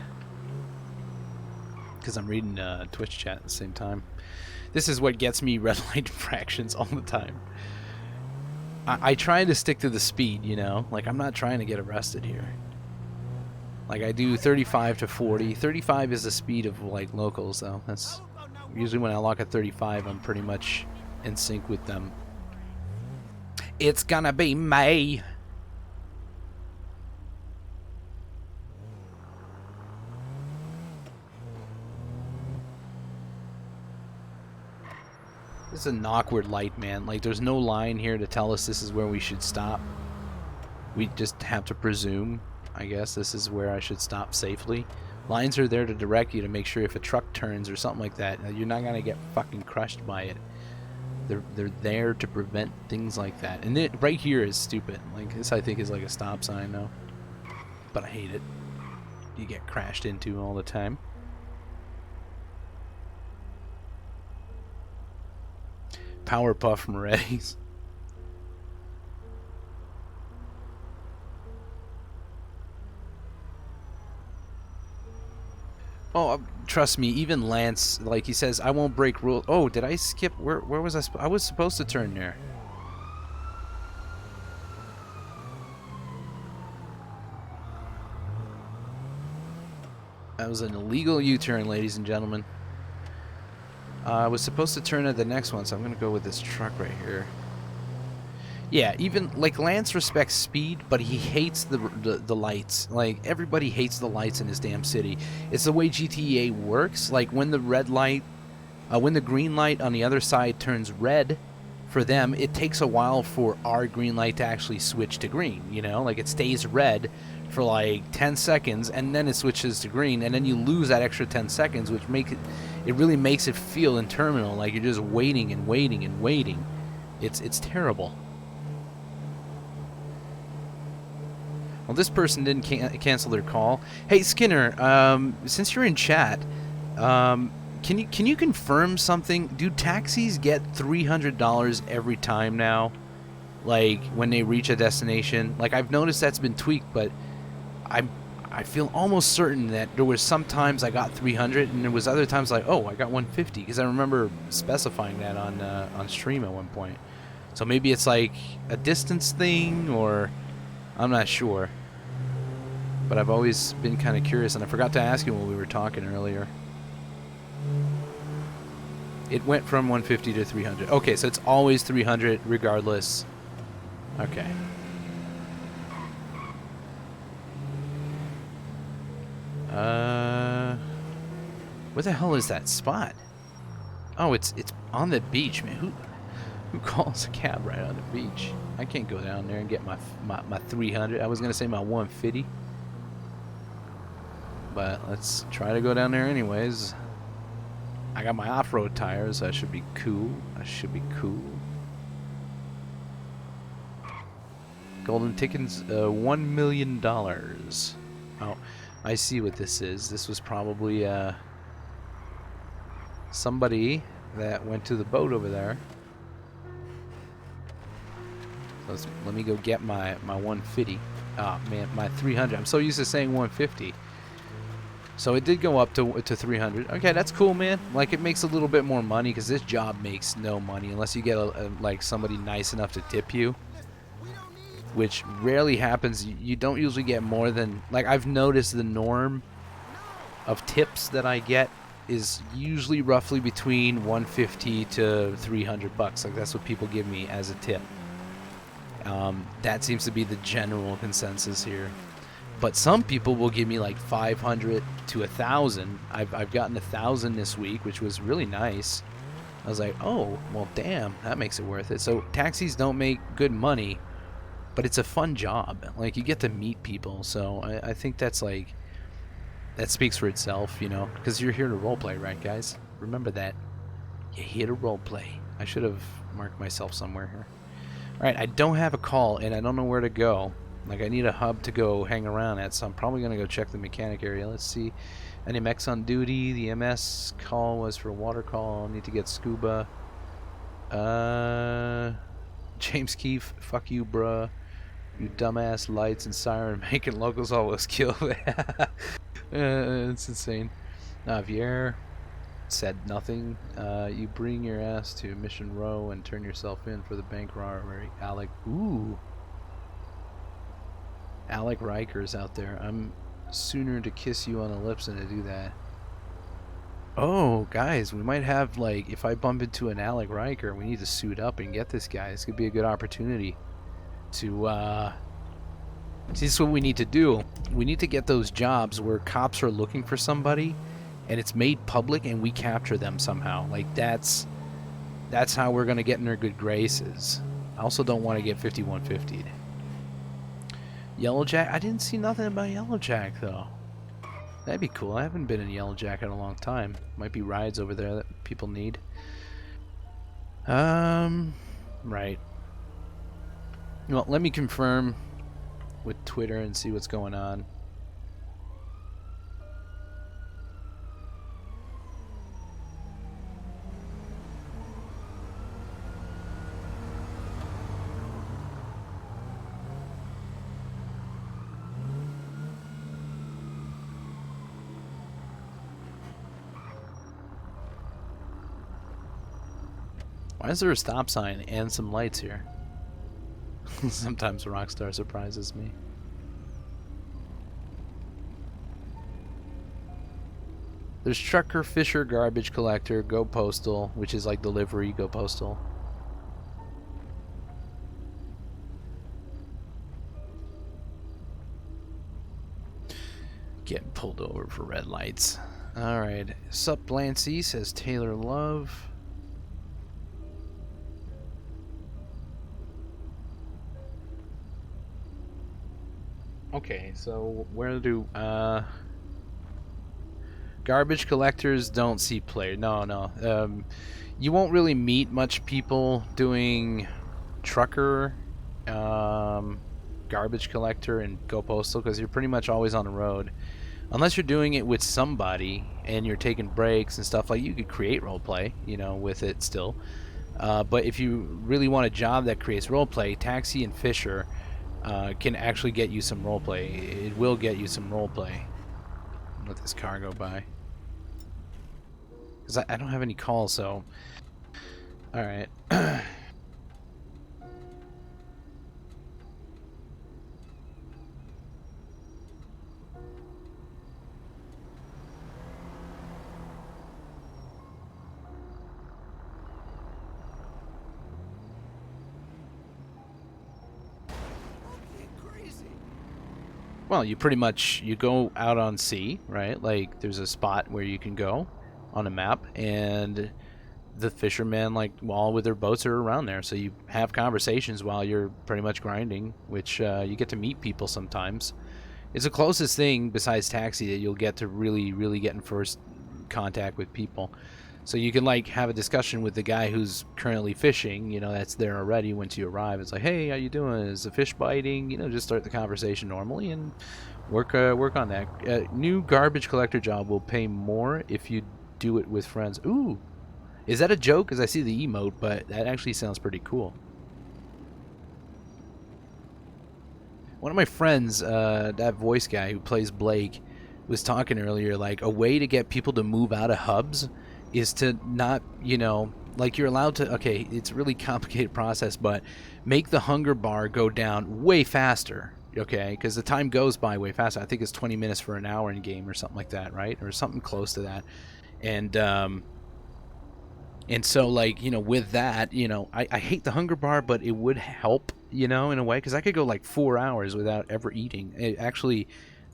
Because I'm reading Twitch chat at the same time. This is what gets me red light infractions all the time. I try to stick to the speed, you know? Like, I'm not trying to get arrested here. Like, I do 35 to 40. 35 is the speed of, like, locals, though. That's usually when I lock at 35, I'm pretty much in sync with them. It's gonna be May. This is an awkward light, man. Like, there's no line here to tell us this is where we should stop. We just have to presume, I guess, this is where I should stop safely. Lines are there to direct you to make sure if a truck turns or something like that, you're not going to get fucking crushed by it. They're there to prevent things like that. And it right here is stupid. Like, this I think is like a stop sign, though. But I hate it. You get crashed into all the time. Powerpuff Moretti's. Oh, trust me, even Lance, like he says, I won't break rules. Oh, did I skip? Where was I? I was supposed to turn there. That was an illegal U-turn, ladies and gentlemen. I was supposed to turn at the next one, so I'm going to go with this truck right here. Yeah, even, like, Lance respects speed, but he hates the lights. Like, everybody hates the lights in this damn city. It's the way GTA works. Like, when the red light, when the green light on the other side turns red for them, it takes a while for our green light to actually switch to green, you know? Like, it stays red for, like, 10 seconds, and then it switches to green, and then you lose that extra 10 seconds, which makes it... It really makes it feel interminable, like you're just waiting and waiting and waiting. It's terrible. Well, this person didn't cancel their call. Hey, Skinner, since you're in chat, can you confirm something? Do taxis get $300 every time now? Like, when they reach a destination? Like, I've noticed that's been tweaked, but I feel almost certain that there was some times I got 300, and there was other times like, oh, I got 150, because I remember specifying that on stream at one point. So maybe it's like a distance thing, or I'm not sure. But I've always been kind of curious, and I forgot to ask you when we were talking earlier. It went from 150 to 300. Okay, so it's always 300 regardless. Okay. Where the hell is that spot? Oh, it's on the beach, man. Who calls a cab right on the beach? I can't go down there and get my 300. I was gonna say my 150. But let's try to go down there anyways. I got my off-road tires, so I should be cool. Golden tickets, $1 million. Oh, I see what this is. This was probably somebody that went to the boat over there. So let me go get my 150. Oh man, my 300. I'm so used to saying 150. So it did go up to 300. Okay, that's cool, man. Like, it makes a little bit more money, because this job makes no money unless you get like somebody nice enough to tip you, which rarely happens. You don't usually get more than, like, I've noticed the norm of tips that I get is usually roughly between 150 to 300 bucks. Like, that's what people give me as a tip. That seems to be the general consensus here. But some people will give me like 500 to 1,000. I've gotten 1,000 this week, which was really nice. I was like, oh, well, damn, that makes it worth it. So taxis don't make good money, but it's a fun job. Like, you get to meet people. So I think that's like, that speaks for itself, you know, because you're here to roleplay, right, guys? Remember that. You're here to roleplay. I should have marked myself somewhere here. All right, I don't have a call, and I don't know where to go. Like, I need a hub to go hang around at, so I'm probably going to go check the mechanic area. Let's see. Any mechs on duty? The MS call was for water call. Need to get scuba. James Keefe, fuck you, bruh. You dumbass lights and siren making locals always kill. It's insane. Javier said nothing. You bring your ass to Mission Row and turn yourself in for the bank robbery. Alec. Ooh. Alec Riker's out there. I'm sooner to kiss you on the lips than to do that. Oh, guys, we might have, like, if I bump into an Alec Riker, we need to suit up and get this guy. This could be a good opportunity to, see, this is what we need to do. We need to get those jobs where cops are looking for somebody, and it's made public, and we capture them somehow. Like, that's how we're going to get in their good graces. I also don't want to get 5150'd. Yellowjack? I didn't see nothing about Yellowjack, though. That'd be cool. I haven't been in Yellowjack in a long time. Might be rides over there that people need. Right. Well, let me confirm with Twitter and see what's going on. Why is there a stop sign and some lights here? Sometimes Rockstar surprises me. There's Trucker, Fisher, Garbage Collector, Go Postal, which is like delivery, Go Postal. Getting pulled over for red lights. Alright. Sup, Blancy, says Taylor Love. Okay, so where do garbage collectors don't see player? No. You won't really meet much people doing trucker. garbage collector and Go Postal, because you're pretty much always on the road. Unless you're doing it with somebody and you're taking breaks and stuff, like you could create roleplay, with it still. But if you really want a job that creates roleplay, Taxi and Fisher can actually get you some roleplay. It will get you some roleplay. Let this car go by. Because I don't have any calls, so... Alright. Well, you pretty much, you go out on sea, right? Like, there's a spot where you can go on a map, and the fishermen, like, all with their boats are around there. So you have conversations while you're pretty much grinding, which you get to meet people sometimes. It's the closest thing, besides Taxi, that you'll get to really, really get in first contact with people. So you can, like, have a discussion with the guy who's currently fishing, that's there already once you arrive. It's like, hey, how you doing? Is the fish biting? Just start the conversation normally and work on that. New garbage collector job will pay more if you do it with friends. Ooh, is that a joke? Because I see the emote, but that actually sounds pretty cool. One of my friends, that voice guy who plays Blake, was talking earlier, like, a way to get people to move out of hubs is to not, like, you're allowed to, okay, it's a really complicated process, but make the hunger bar go down way faster, okay, because the time goes by way faster. I think it's 20 minutes for an hour in game or something like that, right, or something close to that. And so, like, with that, I hate the hunger bar, but it would help, in a way, because I could go like 4 hours without ever eating.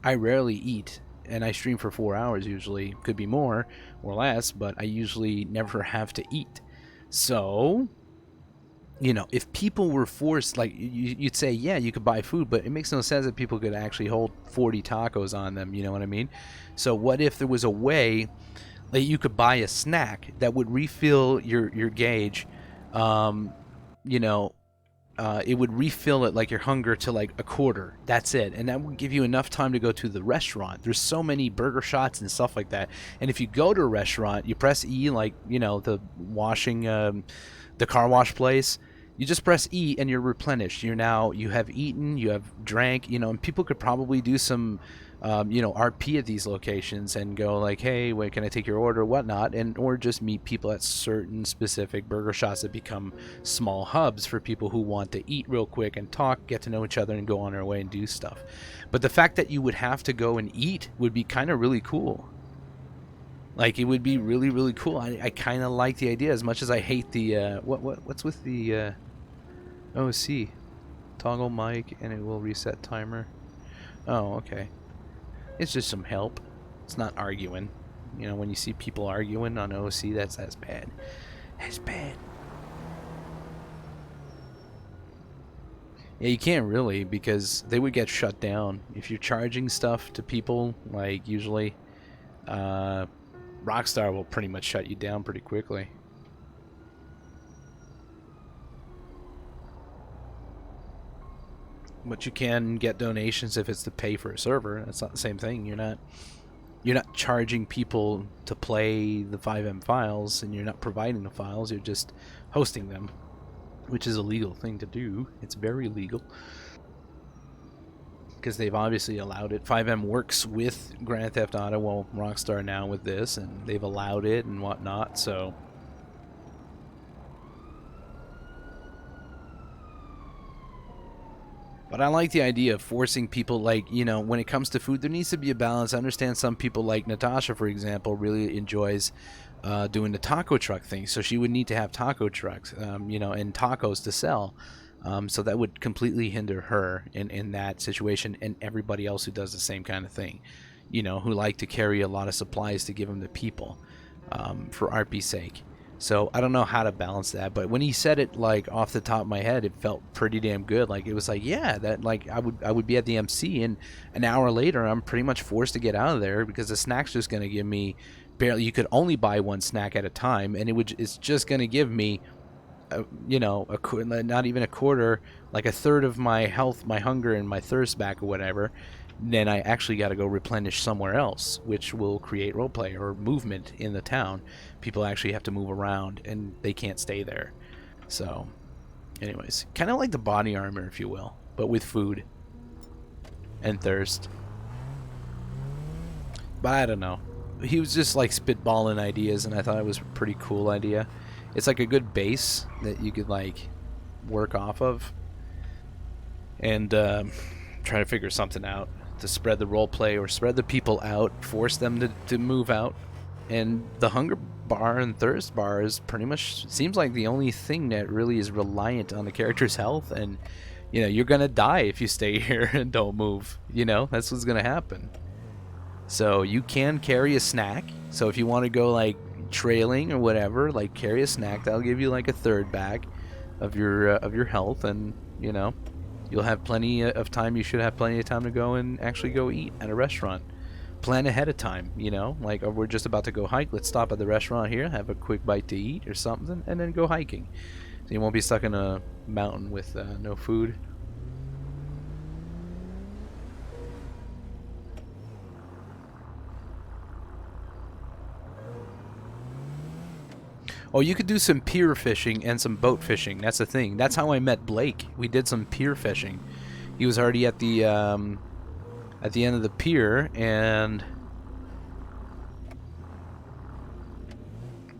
I rarely eat, and I stream for 4 hours usually. Could be more or less, but I usually never have to eat. So, if people were forced, like, you'd say, yeah, you could buy food, but it makes no sense that people could actually hold 40 tacos on them, you know what I mean? So what if there was a way that you could buy a snack that would refill your gauge, it would refill it, like, your hunger to like a quarter. That's it. And that would give you enough time to go to the restaurant. There's so many burger shots and stuff like that. And if you go to a restaurant, you press E, like, the washing, the car wash place. You just press E and you're replenished. You have eaten, you have drank, and people could probably do some, RP at these locations and go like, hey, wait, can I take your order, whatnot, or just meet people at certain specific burger shops that become small hubs for people who want to eat real quick and talk, get to know each other, and go on their way and do stuff. But the fact that you would have to go and eat would be kind of really cool. Like, it would be really, really cool. I kind of like the idea, as much as I hate the what's with the OC toggle mic and it will reset timer. Oh, okay. It's just some help. It's not arguing. When you see people arguing on OC, that's bad. That's bad. Yeah, you can't really, because they would get shut down if you're charging stuff to people. Like, usually, Rockstar will pretty much shut you down pretty quickly. But you can get donations if it's to pay for a server. That's not the same thing. You're not charging people to play the FiveM files, and you're not providing the files. You're just hosting them, which is a legal thing to do. It's very legal, because they've obviously allowed it. FiveM works with Grand Theft Auto, well, Rockstar now with this, and they've allowed it and whatnot, so... But I like the idea of forcing people, like, when it comes to food, there needs to be a balance. I understand some people, like Natasha, for example, really enjoys doing the taco truck thing, so she would need to have taco trucks, and tacos to sell. So that would completely hinder her in that situation, and everybody else who does the same kind of thing, who like to carry a lot of supplies to give them to people for RP's sake. So I don't know how to balance that, but when he said it, like, off the top of my head, it felt pretty damn good. Like, it was like, yeah, that, like, I would be at the MC, and an hour later I'm pretty much forced to get out of there, because the snack's just going to give me barely, you could only buy one snack at a time, and it's just going to give me you know, not even a quarter, like a third of my health, my hunger, and my thirst back or whatever, then I actually got to go replenish somewhere else, which will create roleplay or movement in the town. People actually have to move around, and they can't stay there. So, anyways, kind of like the body armor, if you will, but with food and thirst. But I don't know. He was just like spitballing ideas, and I thought it was a pretty cool idea. It's like a good base that you could like work off of, and try to figure something out to spread the role play or spread the people out, force them to move out. And the hunger bar and thirst bar is pretty much, seems like the only thing that really is reliant on the character's health. And you know, you're gonna die if you stay here and don't move. You know, that's what's gonna happen. So you can carry a snack. So if you want to go like trailing or whatever, like carry a snack, that'll give you like a third bag of your health, and you know, you'll have plenty of time. You should have plenty of time to go and actually go eat at a restaurant. Plan ahead of time, you know, like, oh, we're just about to go hike, let's stop at the restaurant here, have a quick bite to eat or something, and then go hiking. So you won't be stuck in a mountain with no food. Oh, you could do some pier fishing and some boat fishing. That's the thing. That's how I met Blake. We did some pier fishing. He was already at the end of the pier, and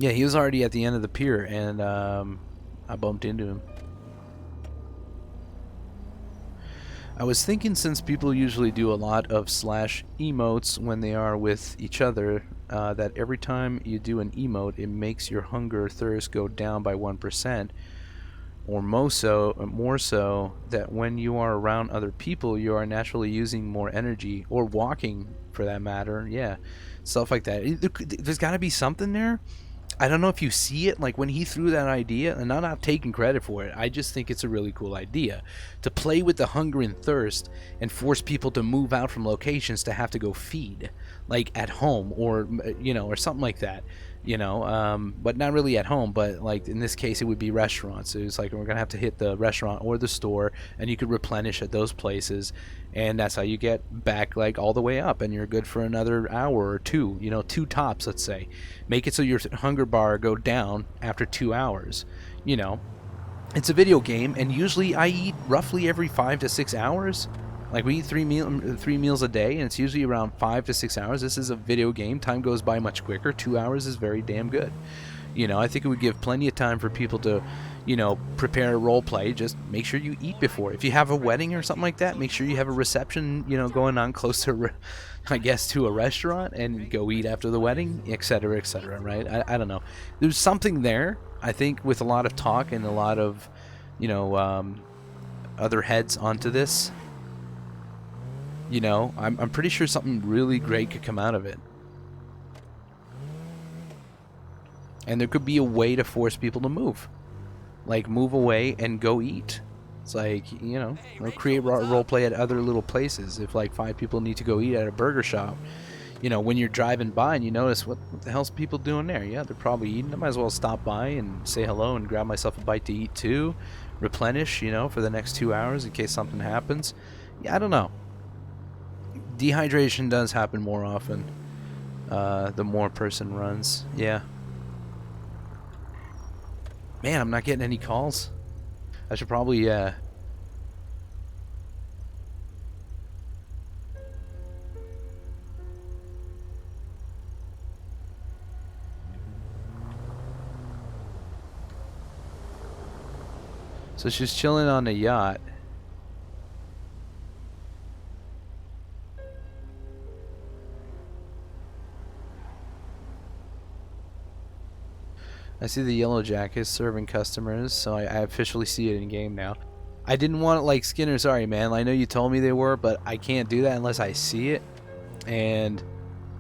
yeah, he was already at the end of the pier, and I bumped into him. I was thinking, since people usually do a lot of slash emotes when they are with each other, that every time you do an emote, it makes your hunger or thirst go down by 1%, or more so that when you are around other people, you are naturally using more energy, or walking for that matter. Yeah, stuff like that. There's got to be something there. I don't know if you see it, like when he threw that idea, and I'm not taking credit for it, I just think it's a really cool idea to play with the hunger and thirst and force people to move out from locations to have to go feed, like at home, or you know, or something like that, you know, but not really at home, but like in this case it would be restaurants. It's like we're gonna have to hit the restaurant or the store, and you could replenish at those places, and that's how you get back like all the way up, and you're good for another hour or two, you know, 2 tops, let's say. Make it so your hunger bar go down after 2 hours. You know, it's a video game, and usually I eat roughly every 5 to 6 hours. Like, we eat 3 meals a day, and it's usually around 5 to 6 hours. This is a video game. Time goes by much quicker. 2 hours is very damn good. You know, I think it would give plenty of time for people to, you know, prepare a role play. Just make sure you eat before. If you have a wedding or something like that, make sure you have a reception, you know, going on close to, I guess, to a restaurant, and go eat after the wedding, etc., etc., right? I don't know. There's something there, I think, with a lot of talk and a lot of, you know, other heads onto this. You know, I'm pretty sure something really great could come out of it. And there could be a way to force people to move. Like, move away and go eat. It's like, you know, or create role play at other little places. If like 5 people need to go eat at a burger shop, you know, when you're driving by and you notice, what the hell's people doing there? Yeah, they're probably eating. I might as well stop by and say hello and grab myself a bite to eat too. Replenish, you know, for the next 2 hours in case something happens. Yeah, I don't know. Dehydration does happen more often the more a person runs. Yeah. Man, I'm not getting any calls. I should probably So she's chilling on the yacht. I see the Yellow Jackets serving customers, so I officially see it in game now. I didn't want it like Skinner, sorry man. I know you told me they were, but I can't do that unless I see it. And,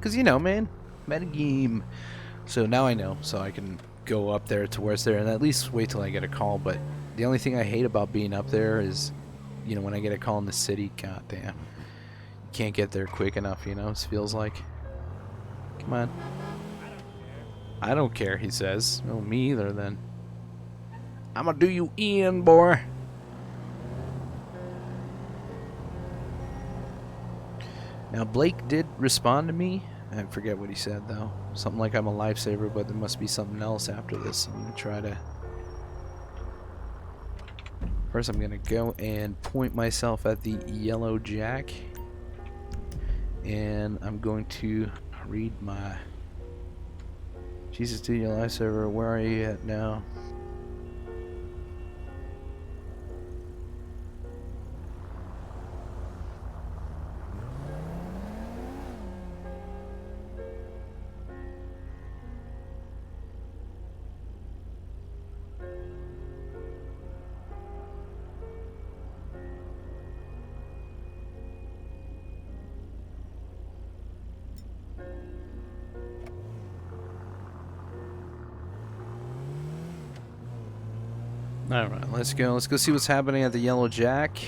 cause you know, man, metagame. So now I know, so I can go up there to where it's there and at least wait till I get a call. But the only thing I hate about being up there is, you know, when I get a call in the city, goddamn, you can't get there quick enough, you know, it feels like. Come on. I don't care, he says. No, me either, then. I'm gonna do you in, boy. Now, Blake did respond to me. I forget what he said, though. Something like, I'm a lifesaver, but there must be something else after this. I'm gonna try to... First, I'm gonna go and point myself at the yellow jack. And I'm going to read my... Jesus, dude, your lifesaver, where are you at now? Alright, let's go. Let's go see what's happening at the Yellow Jack.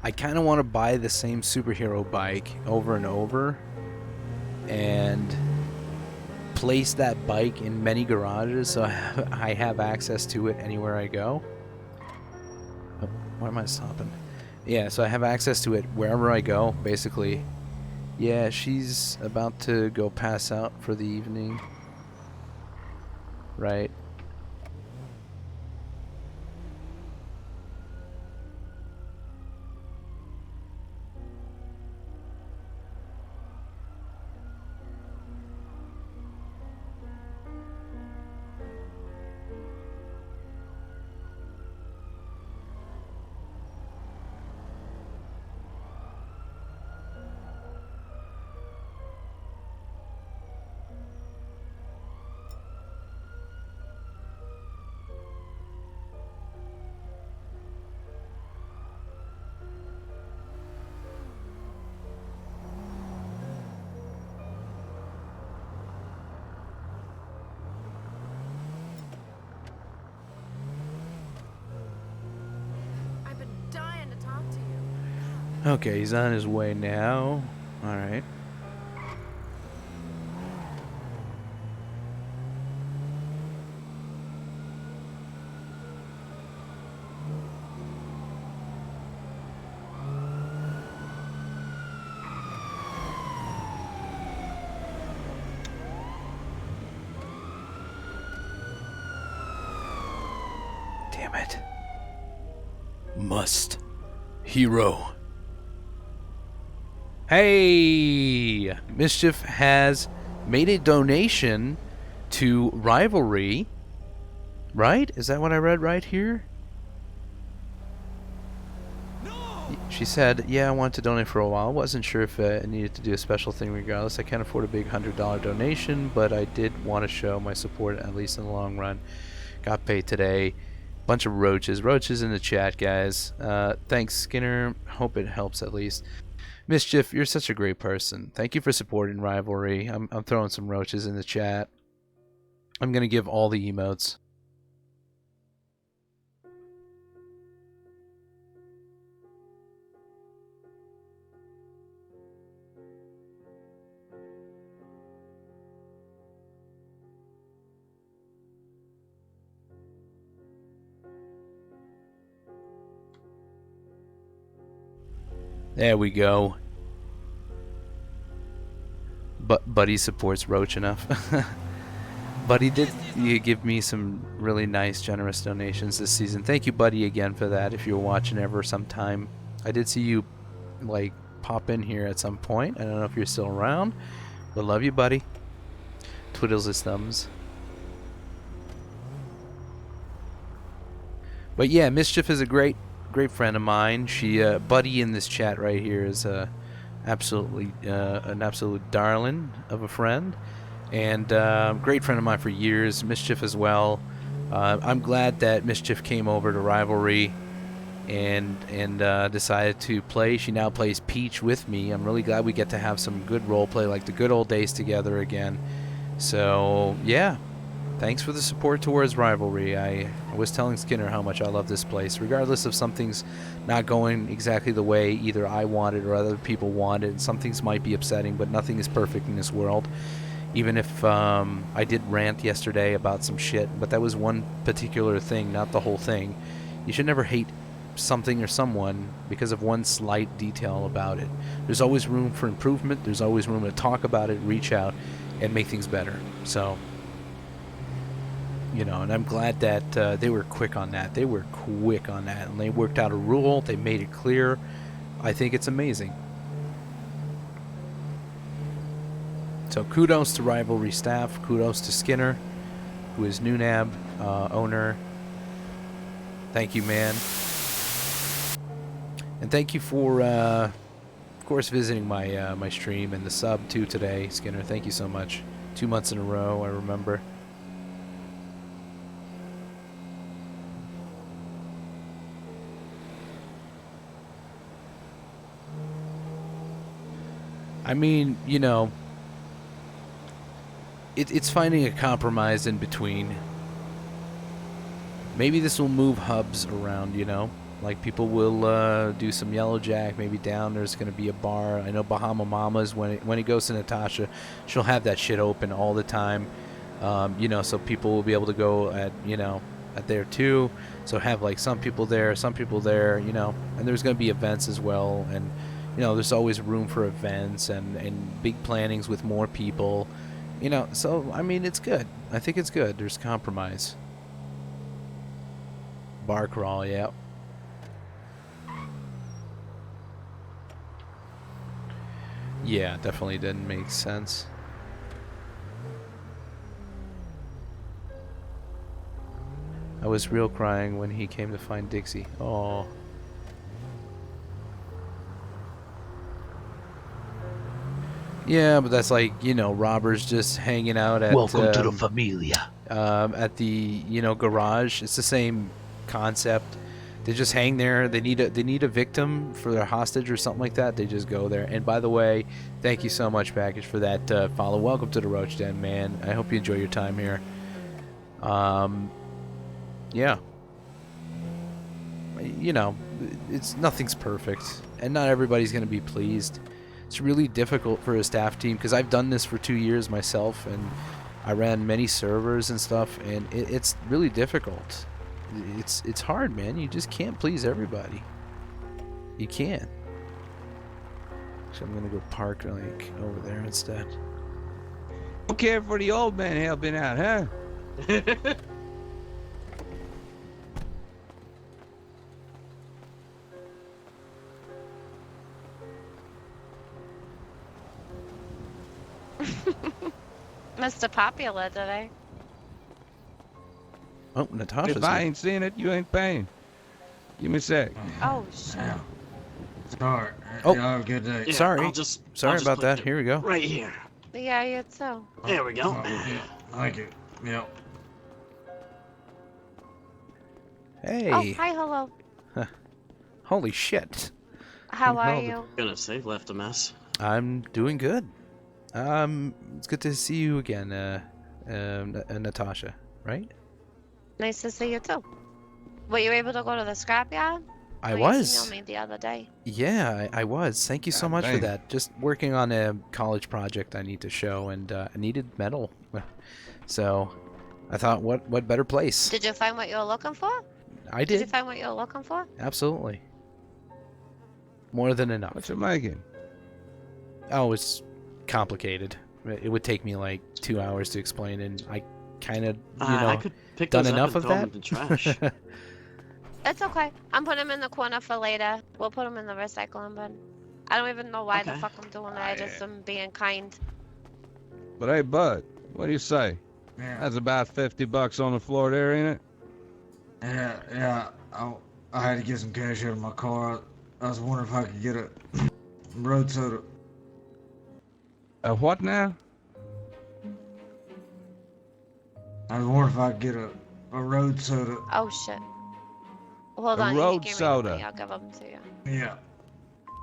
I kind of want to buy the same superhero bike over and over and place that bike in many garages so I have access to it anywhere I go. Oh, why am I stopping? Yeah, so I have access to it wherever I go, basically. Yeah, she's about to go pass out for the evening. Right. Okay, he's on his way now. Alright. Damn it. Must. Hero. Hey! Mischief has made a donation to Rivalry. Right? Is that what I read right here? No! She said, yeah, I wanted to donate for a while. Wasn't sure if I needed to do a special thing regardless. I can't afford a big $100 donation, but I did want to show my support, at least in the long run. Got paid today. Bunch of roaches. Roaches in the chat, guys. Thanks, Skinner. Hope it helps at least. Mischief, you're such a great person. Thank you for supporting Rivalry. I'm throwing some roaches in the chat. I'm going to give all the emotes. There we go. But Buddy supports Roach enough. Buddy did give me some really nice, generous donations this season. Thank you, Buddy, again for that. If you're watching ever sometime, I did see you like pop in here at some point. I don't know if you're still around, but love you, Buddy. Twiddles his thumbs. But yeah, Mischief is a great friend of mine. She Buddy in this chat right here is absolutely an absolute darling of a friend, and great friend of mine for years. Mischief as well. I'm glad that Mischief came over to Rivalry and decided to play. She now plays Peach with me. I'm really glad we get to have some good role play, like the good old days together again. So yeah, thanks for the support towards Rivalry. I was telling Skinner how much I love this place, regardless of something's not going exactly the way either I wanted or other people wanted. Some things might be upsetting, but nothing is perfect in this world. Even if I did rant yesterday about some shit, but that was one particular thing, not the whole thing. You should never hate something or someone because of one slight detail about it. There's always room for improvement. There's always room to talk about it, reach out, and make things better. So, and I'm glad that they were quick on that. They were quick on that, and they worked out a rule. They made it clear. I think it's amazing. So kudos to Rivalry staff. Kudos to Skinner, who is Nunab owner. Thank you, man. And thank you for, of course, visiting my stream and the sub too today, Skinner. Thank you so much. 2 months in a row, I remember. I mean, it's finding a compromise in between. Maybe this will move hubs around, Like, people will do some Yellow Jack, maybe down there's going to be a bar. I know Bahama Mamas, when it goes to Natasha, she'll have that shit open all the time. So people will be able to go at there too. So have, like, some people there, and there's going to be events as well. And, there's always room for events and big plannings with more people. So, I mean, it's good. I think it's good. There's compromise. Bar crawl, yeah. Yeah, definitely didn't make sense. I was real crying when he came to find Dixie. Oh. Yeah, but that's like, robbers just hanging out at Welcome to the familia. At the, garage. It's the same concept. They just hang there. They need a victim for their hostage or something like that. They just go there. And by the way, thank you so much, Package, for that follow. Welcome to the Roach Den, man. I hope you enjoy your time here. Yeah. Nothing's perfect, and not everybody's gonna be pleased. It's really difficult for a staff team because I've done this for 2 years myself, and I ran many servers and stuff, and it's really difficult. It's hard, man. You just can't please everybody. You can't. So I'm gonna go park like over there instead. Don't care for the old man helping out, huh? Mr. Popular today. Oh, Natasha's If I here. ain't seen it, you ain't paying. Give me a sec. Oh, shit. Yeah. Alright. Oh. Y'all have a good day. Yeah, Sorry. I'll just about put that. it Here we go. Right here. Yeah, you too. There we go. Yeah, thank you. Yep. Hey. Oh, hi, hello. Holy shit. How are Well, you? Gonna say left a mess. I'm doing good. It's good to see you again, Natasha, right? Nice to see you too. Were you able to go to the scrapyard? I You was. emailed me the other day. Yeah, I was. Thank you so God much for dang. that. Just working on a college project I need to show, and I needed metal. So I thought, what better place? Did you find what you were looking for? I Did you did. find what you were looking for? Absolutely. More than enough. What you making? Oh, it's complicated. It would take me like 2 hours to explain, and I kind of, I could pick done those enough up of and throw them that. in the trash. It's okay. I'm putting them in the corner for later. We'll put them in the recycling bin. I don't even know why the Okay. fuck I'm doing that. I just am being kind. But hey, Bud, what do you say? Yeah. That's about $50 on the floor there, ain't it? Yeah. I had to get some cash out of my car. I was wondering if I could get a road soda. What now? I was wondering if I could get a road soda. Oh, shit. Hold A on. road you give me the soda. money, I'll give them to you. Yeah.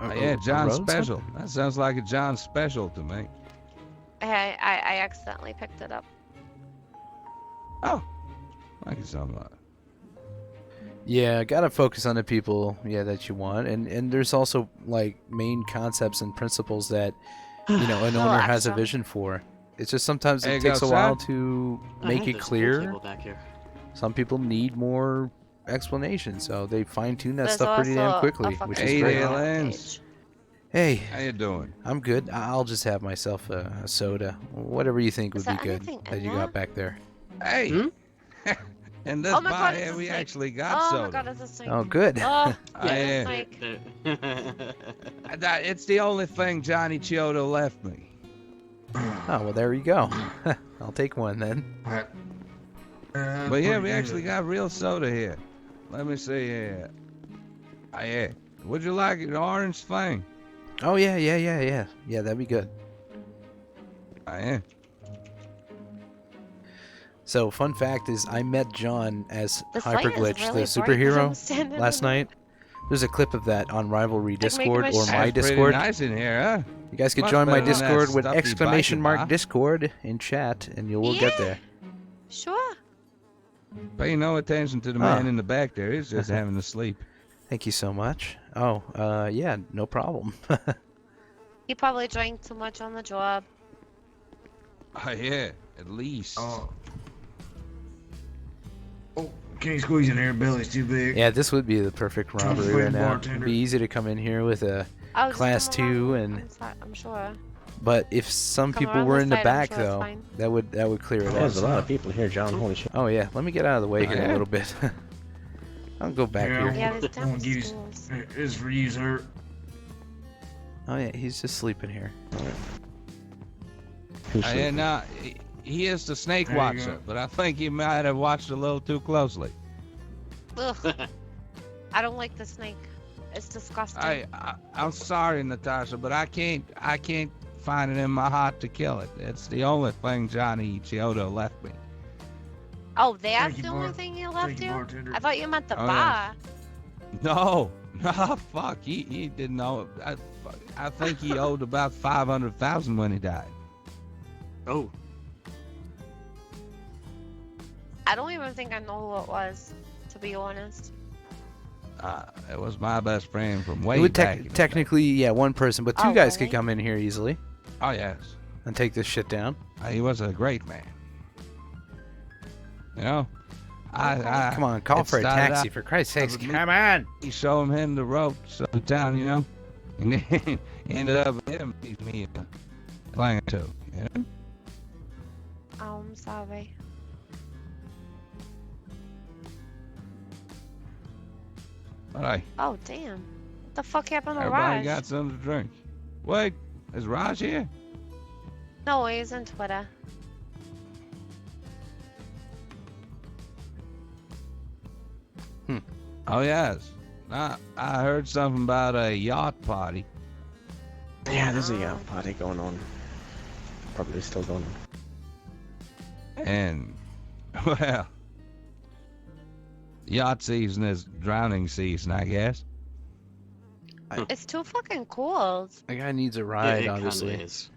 Oh, yeah, John road Special. That sounds like a John Special to me. Hey, I accidentally picked it up. Oh, thank you so much. Yeah, gotta focus on the people, that you want, and there's also like main concepts and principles that an Little owner has a extra. vision for. It's just sometimes There it you takes go, a while son. to Oh, make hey, it there's a pool clear. table back here. Some people need more explanation, so they fine tune that There's stuff pretty damn also quickly, a fucking which is Hey great. there, squirrel on the Lance. page. Hey, How you doing? I'm good. I'll just have myself a soda, whatever you think Is would be there good anything that in you there? got back there. Hey. Hmm? In this Oh my bar god, here, it's a we snake. actually got Oh soda. my god, it's a snake. Oh, good. Oh, Yeah. snake. It's the only thing Johnny Chiodo left me. Oh, well, there you go. I'll take one then. But But yeah, we actually got real soda here. Let me see here. Yeah. Would you like an orange thing? Oh, yeah. Yeah, that'd be good. Yeah. So, fun fact is, I met John as This light is Hyperglitch, really the bright when I'm superhero, standing last in it. night. There's a clip of that on Rivalry Like making Discord my or sh- my That's pretty Discord. nice in here, huh? You guys could Much join my better than that Discord with stuffy exclamation biker mark bar. Discord in chat, and you will get Yeah. there. Sure. Pay no attention to the man in the back there. He's just having to sleep. Thank you so much. Oh, yeah, no problem. He probably drank too much on the job. Oh, yeah. At least. Oh, can you squeeze in here? Billy's too big. Yeah, this would be the perfect robbery Wait, right now. It'd bartender. be easy to come in here with a. Oh, just Class come around. 2 and- I'm sure. But if some Come people around were this in the side, I'm back sure it's though, fine. that would clear it There's up. a lot of people here, John. Holy shit. Oh yeah, let me get out of the way here Yeah. a little bit. I'll go back Yeah. here. Yeah, there's I definitely won't give you- schools. It's for you, sir. Oh yeah, he's just sleeping here. Who's Yeah, sleeping? now, he is the snake There you watcher, go. but I think he might have watched a little too closely. Ugh. I don't like the snake. It's disgusting. I'm sorry, Natasha, but I can't find it in my heart to kill it. It's the only thing Johnny Chiodo left me. Oh, that's Thank you, the only bar- thing you Thank left you, you? bartender. I thought you meant the Oh, bar. No, fuck. He didn't know. I think he owed about 500,000 when he died. Oh, I don't even think I know who it was, to be honest. It was my best friend from It way would back. in the day. technically, yeah, one person, but two Oh, guys could really? come in here easily Oh yes, and take this shit down. he was a great man. You know, I Come on, call it for a started taxi out- for Christ's sakes. with me. Come on. He showed him the ropes of the town, you know, and then ended up him beating me playing too. You know? Oh, I'm sorry. But hey, Oh, damn. What the fuck happened to everybody Raj? got something to drink. Wait, is Raj here? No, he's on Twitter. Oh yes. I heard something about a yacht party. Yeah, there's a yacht party going on. Probably still going on. And, well, yacht season is drowning season, I guess. It's too fucking cold. That guy needs a it, ride, it kinda obviously. is.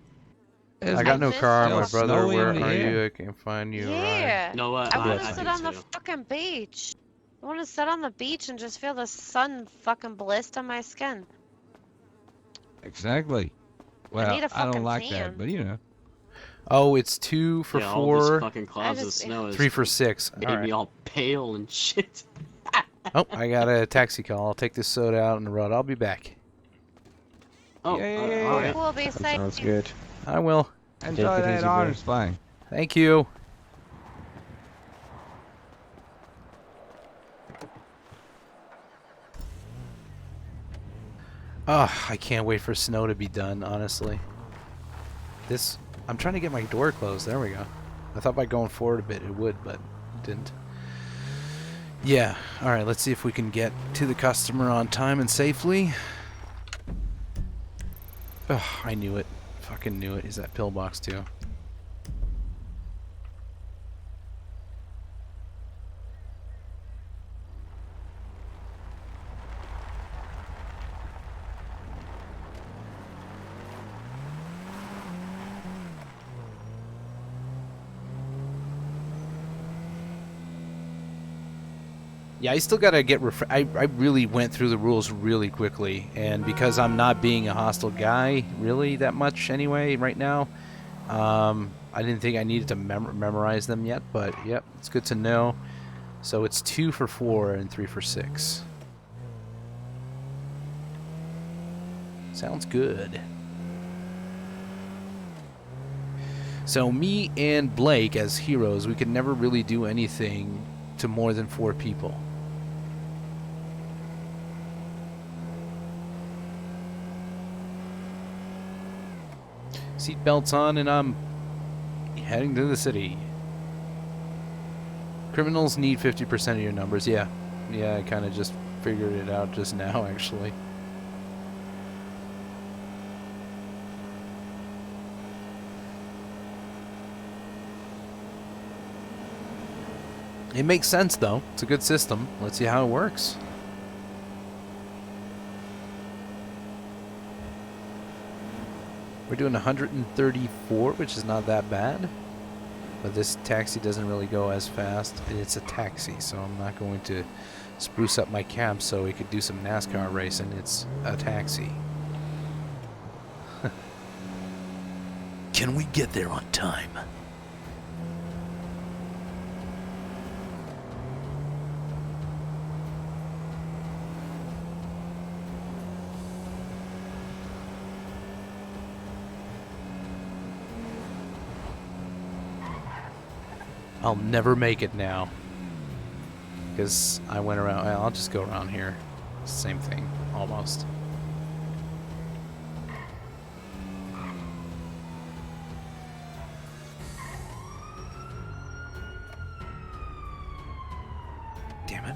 Isn't I got it no miss car, you. my Still brother. snowy Where in the are air. you? I can find you a ride. Yeah. You know what? I want I to sit do on the too. fucking beach. I want to sit on the beach and just feel the sun fucking blister my skin. Exactly. Well, need a I don't fucking like tan. that, but you know. Oh, it's 2 for Yeah, all this 4, fucking clouds of just- snow is 3 for 6. made me all pale and shit. Oh, I got a taxi call. I'll take this soda out on the road. I'll be back. Oh, Yeah. alright. Cool, be That safe. sounds good. I will. Enjoy it that easy, boy. orange thing. Thank you. Oh, I can't wait for snow to be done, honestly. I'm trying to get my door closed. There we go. I thought by going forward a bit it would, but it didn't. Yeah, alright, let's see if we can get to the customer on time and safely. Oh, I knew it. Fucking knew it. Is that pillbox too? Yeah, I still gotta get I really went through the rules really quickly, and because I'm not being a hostile guy really that much anyway right now, I didn't think I needed to memorize them yet, but yep, it's good to know. So it's 2 for 4 and 3 for 6. Sounds good. So me and Blake as heroes, we could never really do anything to more than 4 people. Seatbelts on, and I'm heading to the city. Criminals need 50% of your numbers. Yeah, I kind of just figured it out just now, actually. It makes sense, though. It's a good system. Let's see how it works. We're doing 134, which is not that bad. But this taxi doesn't really go as fast. It's a taxi, so I'm not going to spruce up my cab so we could do some NASCAR racing. It's a taxi. Can we get there on time? I'll never make it now. Because I went around. I'll just go around here. Same thing, almost. Damn it.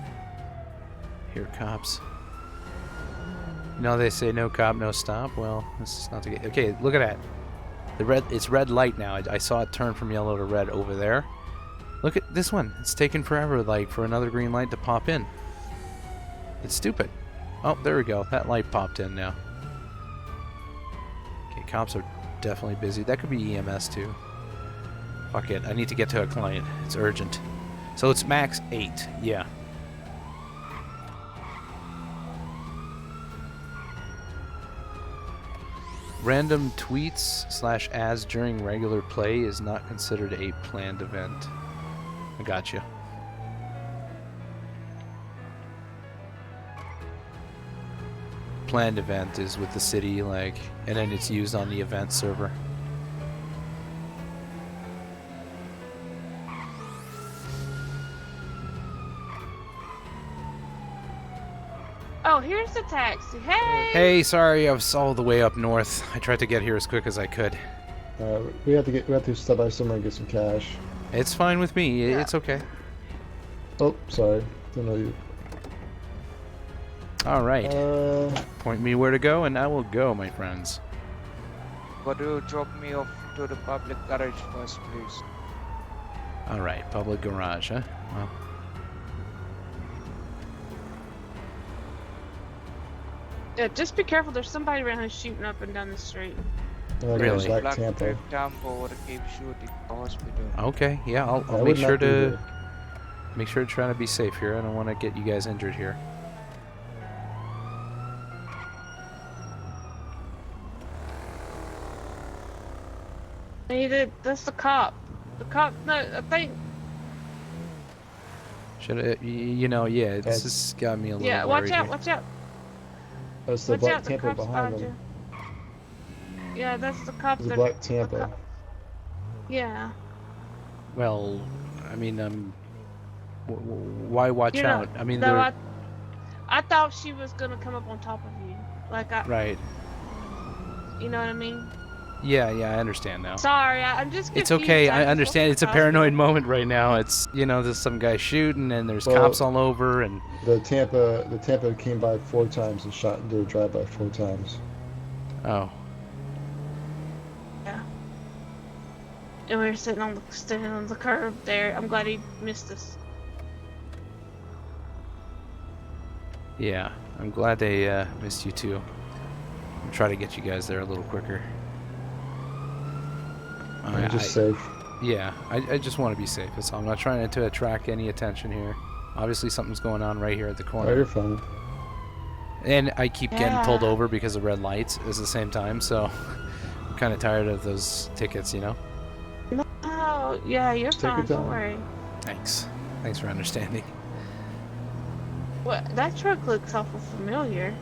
Here, cops. You know, they say no cop, no stop. Well, this is not the case. Okay, look at that. The red. It's red light now. I saw it turn from yellow to red over there. Look at this one. It's taken forever, like, for another green light to pop in. It's stupid. Oh, there we go. That light popped in now. Okay, cops are definitely busy. That could be EMS, too. Fuck it. I need to get to a client. It's urgent. So it's max 8. Yeah. Random tweets / ads during regular play is not considered a planned event. I got you. Planned event is with the city, like, and then it's used on the event server. Oh, here's the taxi. Hey! Hey, sorry, I was all the way up north. I tried to get here as quick as I could. We have to stop by somewhere and get some cash. It's fine with me. It's okay. Oh, sorry. Don't know you. All right. Point me where to go, and I will go, my friends. Could you drop me off to the public garage first, please? All right, public garage, huh? Well. Yeah, just be careful. There's somebody around here shooting up and down the street. Really? Black Tampa. Tampa keep shooting the hospital. Okay, yeah, I'll make sure to try to be safe here. I don't want to get you guys injured here. That's the cop. The cop. No, I think. Should I, you know, yeah, this has got me a little Yeah, worried watch out! here. Watch out! That's the Watch Black out! The Tampa cop's behind behind them. you. Yeah, that's the cop. There's a Black Tampa. Yeah. Well, I mean, why watch You know, out? I mean, no, they're I thought she was gonna come up on top of you. Like right. You know what I mean? Yeah, I understand now. Sorry, I'm just confused. It's okay. I just understand. wasn't It's a possible. paranoid moment right now. It's, you know, there's some guy shooting and there's Well, cops all over and The Tampa came by 4 times and shot into a drive-by 4 times. oh. Yeah. And we were sitting on the curb there. I'm glad he missed us. Yeah, I'm glad they missed you too. I'll try to get you guys there a little quicker. Just safe. Yeah, I just want to be safe. That's all. I'm not trying to attract any attention here. Obviously something's going on right here at the Oh, corner. you're fine. And I keep getting pulled Yeah. over because of red lights at the same time, so I'm kind of tired of those tickets, you know? Oh, yeah, you're Take your fine. Don't time. worry. Thanks. Thanks for understanding. What? That truck looks awful familiar.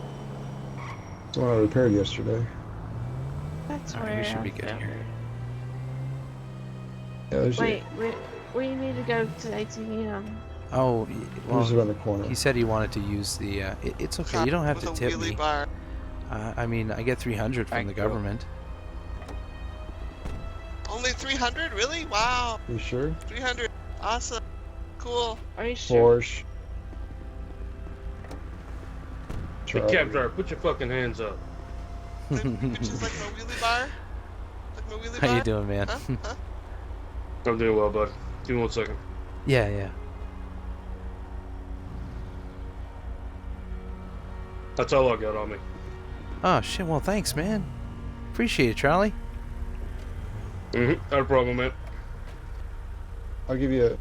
It's the one I repaired yesterday. That's Alright, where we should I be good found here. it. Yeah, there's Wait, we need to go to the ATM. Oh, Who's well, around the corner? he said he wanted to use the, it's okay, you don't have to tip me. I mean, I get 300 from Thank the you. government. Only 300? Really? Wow. You sure? 300. Awesome. Cool. Are you sure? Porsche. Hey, cab driver, put your fucking hands up. Which is like my wheelie bar? Like my wheelie bar? How you doing, man? Huh? Huh? I'm doing well, bud. Give me 1 second. Yeah. That's all I got on me. Oh, shit, well, thanks, man. Appreciate it, Charlie. Not a problem, man. I'll give you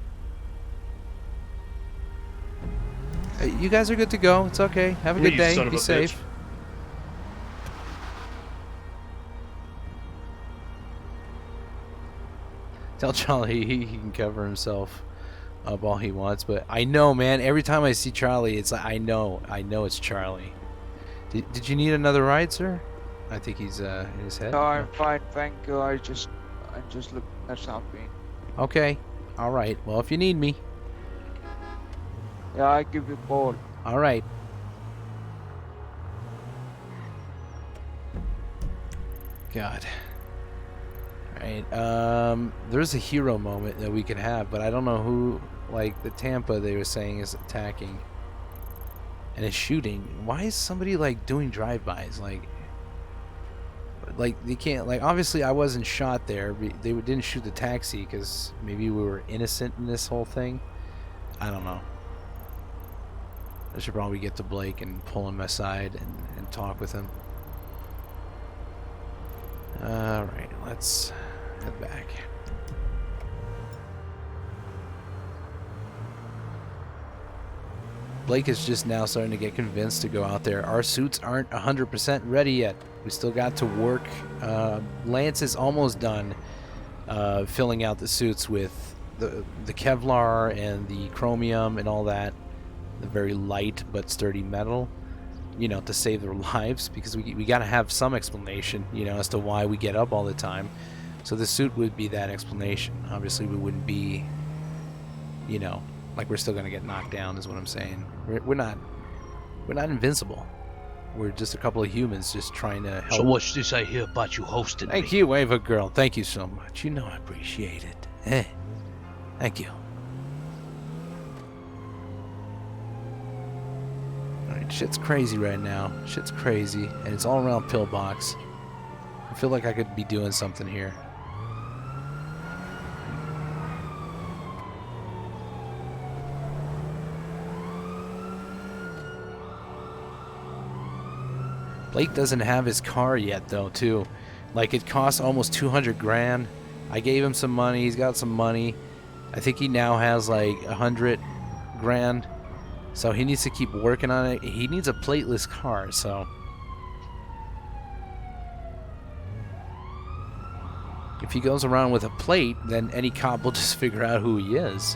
a... You guys are good to go. It's okay. Have a good You day. son of Be a safe. bitch. Tell Charlie he can cover himself up all he wants, but I know, man. Every time I see Charlie, it's like I know it's Charlie. Did you need another ride, sir? I think he's in his head. No, I'm fine, thank you. I'm just looking at something. Okay. All right. Well, if you need me. Yeah, I give you a call. All right. God. All right. There's a hero moment that we could have, but I don't know who. Like the Tampa, they were saying is attacking and is shooting. Why is somebody like doing drive-bys? Like they can't. Like obviously, I wasn't shot there. They didn't shoot the taxi because maybe we were innocent in this whole thing. I don't know. I should probably get to Blake and pull him aside and talk with him. Alright, let's head back. Blake is just now starting to get convinced to go out there. Our suits aren't 100% ready yet. We still got to work. Lance is almost done filling out the suits with the Kevlar and the chromium and all that. The very light but sturdy metal, you know, to save their lives, because we got to have some explanation, you know, as to why we get up all the time. So the suit would be that explanation. Obviously, we wouldn't be, you know, like we're still gonna get knocked down, is what I'm saying. We're not invincible. We're just a couple of humans just trying to help. So what's this I hear about you hosting Thank me? you, Ava girl. Thank you so much. You know I appreciate it. Thank you. Alright, shit's crazy right now. Shit's crazy, and it's all around Pillbox. I feel like I could be doing something here. Blake doesn't have his car yet, though, too. Like, it costs almost 200 grand. I gave him some money. He's got some money. I think he now has, like, 100 grand. So he needs to keep working on it. He needs a plateless car, so... if he goes around with a plate, then any cop will just figure out who he is.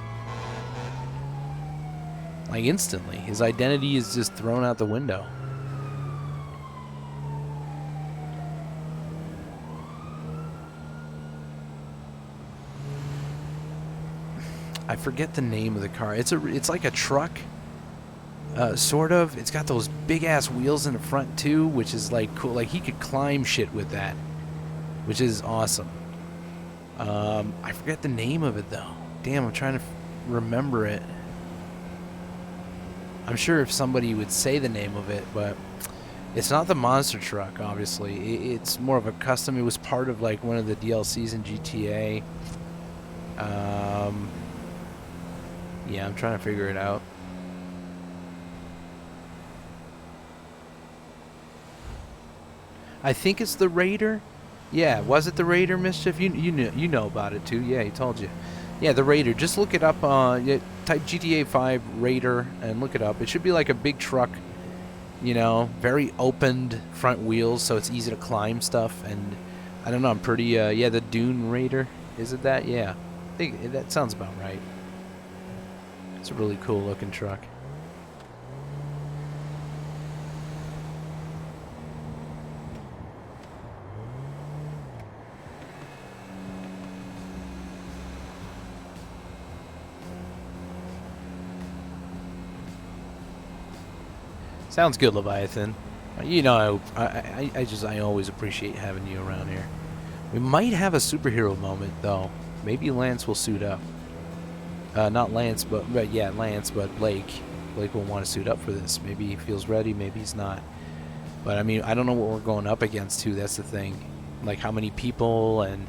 Like, instantly. His identity is just thrown out the window. I forget the name of the car. It's like a truck, sort of. It's got those big ass wheels in the front too, which is like cool. Like he could climb shit with that, which is awesome. I forget the name of it though. Damn, I'm trying to remember it. I'm sure if somebody would say the name of it, but it's not the monster truck. Obviously, it's more of a custom. It was part of like one of the DLCs in GTA. Yeah, I'm trying to figure it out. I think it's the Raider. Yeah, was it the Raider, Mischief? You know about it too. Yeah, he told you. Yeah, the Raider. Just look it up. Type GTA 5 Raider and look it up. It should be like a big truck, you know, very opened front wheels, so it's easy to climb stuff. And I don't know. I'm pretty. Yeah, the Dune Raider. Is it that? Yeah, I think that sounds about right. It's a really cool looking truck. Sounds good, Leviathan. You know, I always appreciate having you around here. We might have a superhero moment, though. Maybe Lance will suit up. Not Lance, but yeah, Lance, but Blake. Blake will want to suit up for this. Maybe he feels ready, maybe he's not. But, I mean, I don't know what we're going up against, too. That's the thing. Like, how many people, and,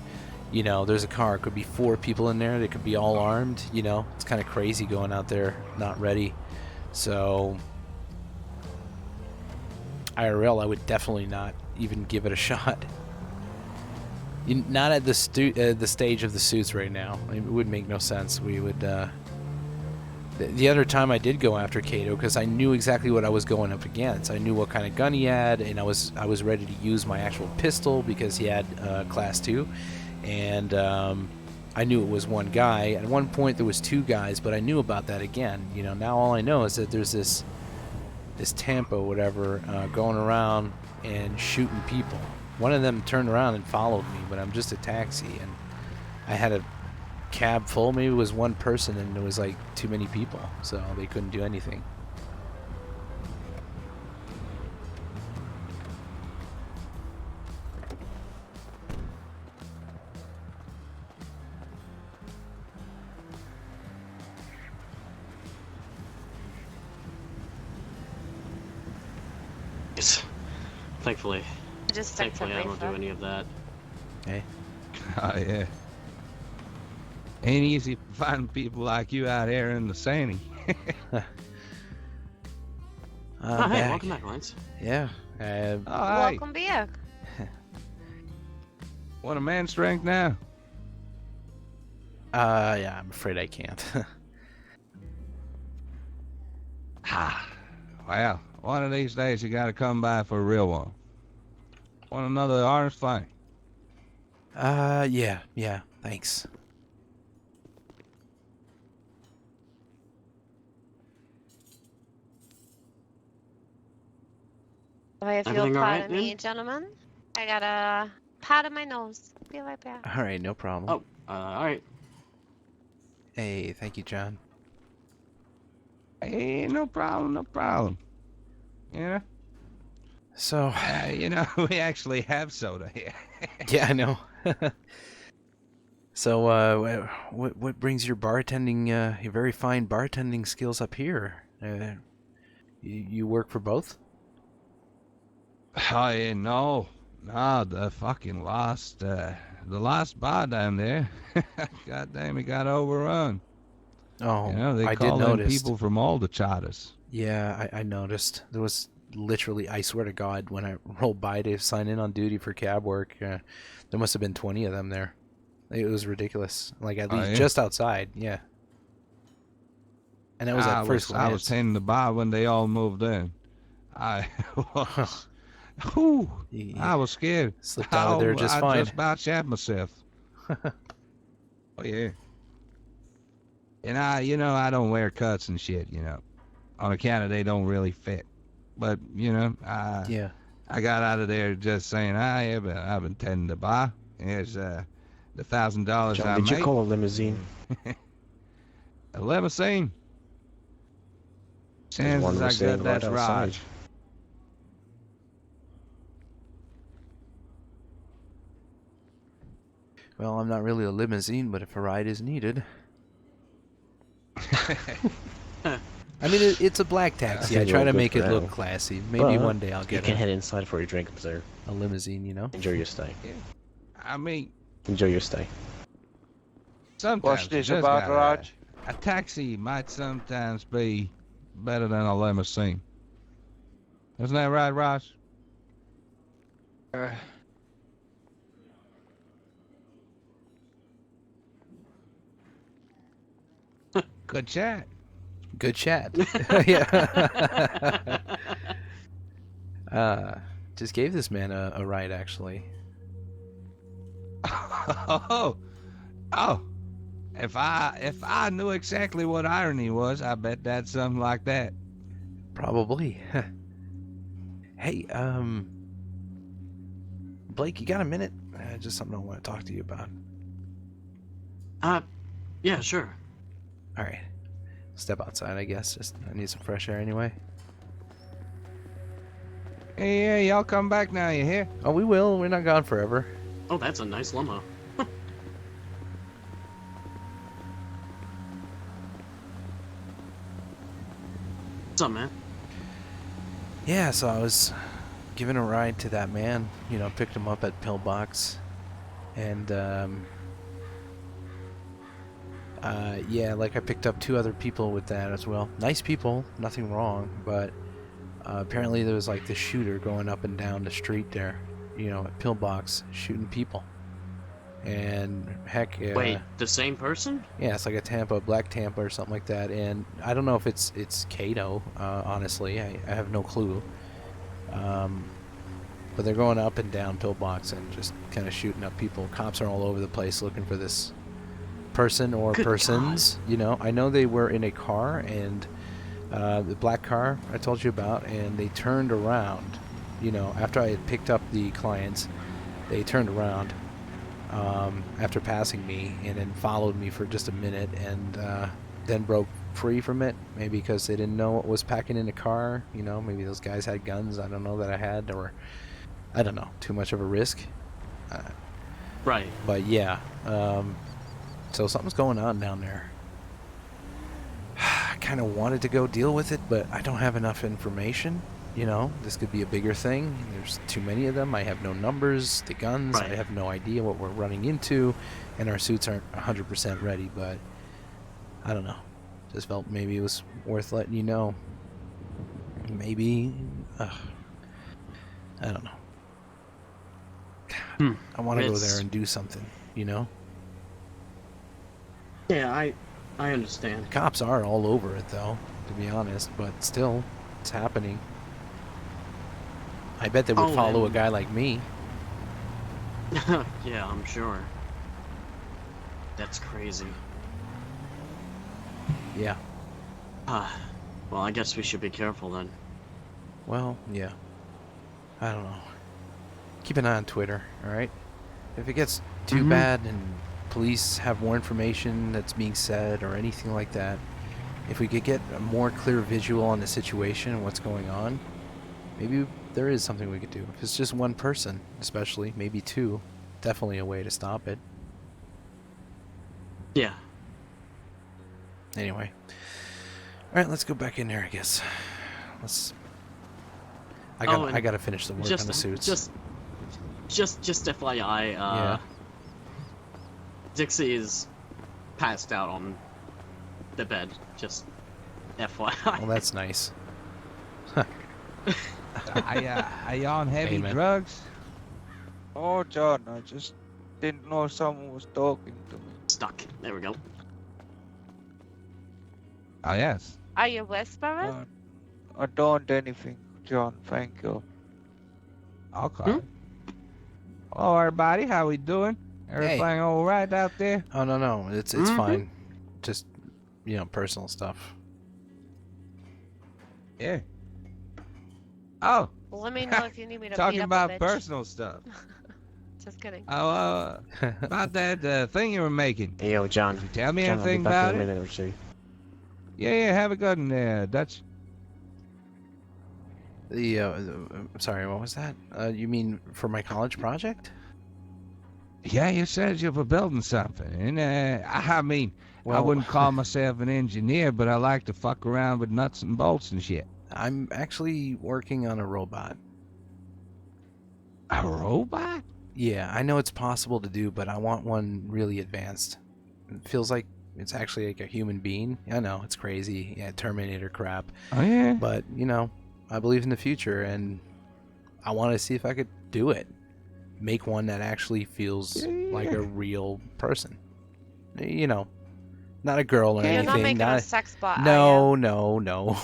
you know, there's a car. It could be 4 people in there. They could be all armed, you know. It's kind of crazy going out there not ready. So... IRL, I would definitely not even give it a shot. Not at the stage of the suits right now. It would make no sense. We would. The other time I did go after Kato because I knew exactly what I was going up against. I knew what kind of gun he had, and I was ready to use my actual pistol because he had class 2, and I knew it was one guy. At one point there was 2 guys, but I knew about that again. You know, now all I know is that there's this Tampa, whatever, going around and shooting people. One of them turned around and followed me, but I'm just a taxi, and I had a cab full. Maybe it was one person, and there was like too many people, so they couldn't do anything. Thankfully. Just Thankfully, I don't do any of that. Hey. Oh, yeah. Ain't easy finding people like you out here in the Sandy. Hey, welcome back, Lance. Yeah. Welcome back. Want a man's strength now? Yeah, I'm afraid I can't. Well, one of these days you gotta come by for a real one. Want another orange thing? Yeah, thanks. If you'll Everything all right, pardon me, man? gentlemen, I got a pot in my nose. Be right back. All right, no problem. Oh, all right. Hey, thank you, John. Hey, no problem. Yeah. So, you know, we actually have soda here. yeah, I know. So, what brings your bartending, your very fine bartending skills up here? You work for both? Oh, yeah, no, the fucking the last bar down there. God damn, it got overrun. Oh, You know, they I call did in notice. people from all the charters. Yeah, I noticed. There was literally, I swear to God, when I rolled by to sign in on duty for cab work, there must have been 20 of them there. It was ridiculous. Like, at least yeah? just outside, yeah. And that was at first glance. I was tending the bar when they all moved in. I was... Whew, I was scared. Slipped out of there just fine. I just about shat myself. Oh, yeah. And I don't wear cuts and shit, on account of they don't really fit. But, Yeah. I got out of there just saying, I've been tending the bar. Here's the $1,000 John, I did you made. call a limousine? A limousine? There's one Chances I sitting got that's right right. outside. Well, I'm not really a limousine, but if a ride is needed. I mean, it's a black taxi. I think try you're to good make for it look now. classy. Maybe But one day I'll You get can head inside for your drink up there. a limousine, Enjoy your stay. I mean, Enjoy your stay. sometimes What's you this just about, gotta- Raj? A taxi might sometimes be better than a limousine. Isn't that right, Raj? Good chat. Good chat. Yeah. Just gave this man a ride, actually. Oh, if I knew exactly what irony was, I bet that's something like that. Probably. Hey, Blake, you got a minute? Just something I want to talk to you about. Yeah, sure. All right. Step outside, I guess. Just I need some fresh air anyway. Hey, y'all come back now, you hear? Oh, we will. We're not gone forever. Oh, that's a nice limo. What's up, man? Yeah, so I was giving a ride to that man. You know, picked him up at Pillbox. And, yeah, like I picked up 2 other people with that as well. Nice people, nothing wrong, but apparently there was like the shooter going up and down the street there, you know, at Pillbox, shooting people. And heck, Wait, the same person? yeah, it's like a Black Tampa or something like that. And I don't know if it's Kato, honestly. I have no clue. But they're going up and down Pillbox and just kind of shooting up people. Cops are all over the place looking for this person or Good persons. You know, I know they were in a car, and the black car I told you about, and they turned around. You know, after I had picked up the clients, they turned around after passing me, and then followed me for just a minute, and then broke free from it. Maybe because they didn't know what was packing in the car. You know, maybe those guys had guns. I don't know that I had, or I don't know. Too much of a risk. Right. But yeah. So something's going on down there. I kind of wanted to go deal with it, but I don't have enough information. You know, this could be a bigger thing. There's too many of them. I have no numbers, the guns. Right. I have no idea what we're running into, and our suits aren't 100% ready, but I don't know. Just felt maybe it was worth letting you know. Maybe, I don't know. I want to go there and do something, you know? Yeah, I understand. Cops are all over it, though, to be honest, but still, it's happening. I bet they would follow a guy like me. Yeah, I'm sure. That's crazy. Yeah. Well, I guess we should be careful then. Well, yeah. I don't know. Keep an eye on Twitter, alright? If it gets too bad and police have more information that's being said or anything like that, if we could get a more clear visual on the situation and what's going on, maybe there is something we could do. If it's just one person, especially, maybe 2, definitely a way to stop it. Yeah. Anyway. Alright, let's go back in there, I guess. I gotta finish the work on the suits. Just FYI, yeah. Dixie is passed out on the bed. Just FYI. Well, that's nice. Are you on heavy Amen. drugs? Oh, John, I just didn't know someone was talking to me. Stuck. There we go. Oh, yes. Are you whispering? I don't anything, John. Thank you. Okay. Hello, everybody. How we doing? Everything all right out there? Oh, no. It's fine. Just, you know, personal stuff. Yeah. Oh. Well, let me know if you need me to Talking beat up about a bitch. personal stuff. Just kidding. Oh, about that thing you were making. Hey, yo, John. Did you tell me John, anything I'll be back about in a it? minute or two. Yeah, have a good one there, Dutch. Sorry, what was that? You mean for my college project? Yeah, you said you were building something. And, I mean, I Well- wouldn't call myself an engineer, but I like to fuck around with nuts and bolts and shit. I'm actually working on a robot. A robot? Yeah, I know it's possible to do, but I want one really advanced. It feels like it's actually like a human being. I know, it's crazy. Yeah, Terminator crap. Oh, yeah? But, you know, I believe in the future, and I want to see if I could do it. Make one that actually feels like a real person. You know, Not a girl or You're anything. not making a not sex bot, are no, no, no.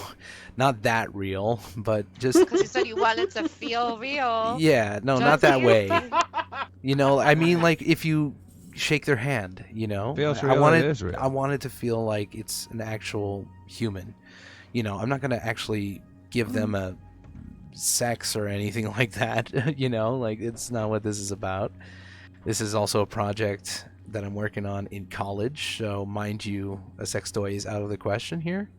Not that real, but just Because you said you wanted to feel real. yeah, no, not Just that you. way. You know, I mean, like if you shake their hand, you know, Feels I real, wanted, it is real. I wanted to feel like it's an actual human. You know, I'm not gonna actually give them a sex or anything like that. You know, like it's not what this is about. This is also a project that I'm working on in college, so mind you, a sex toy is out of the question here.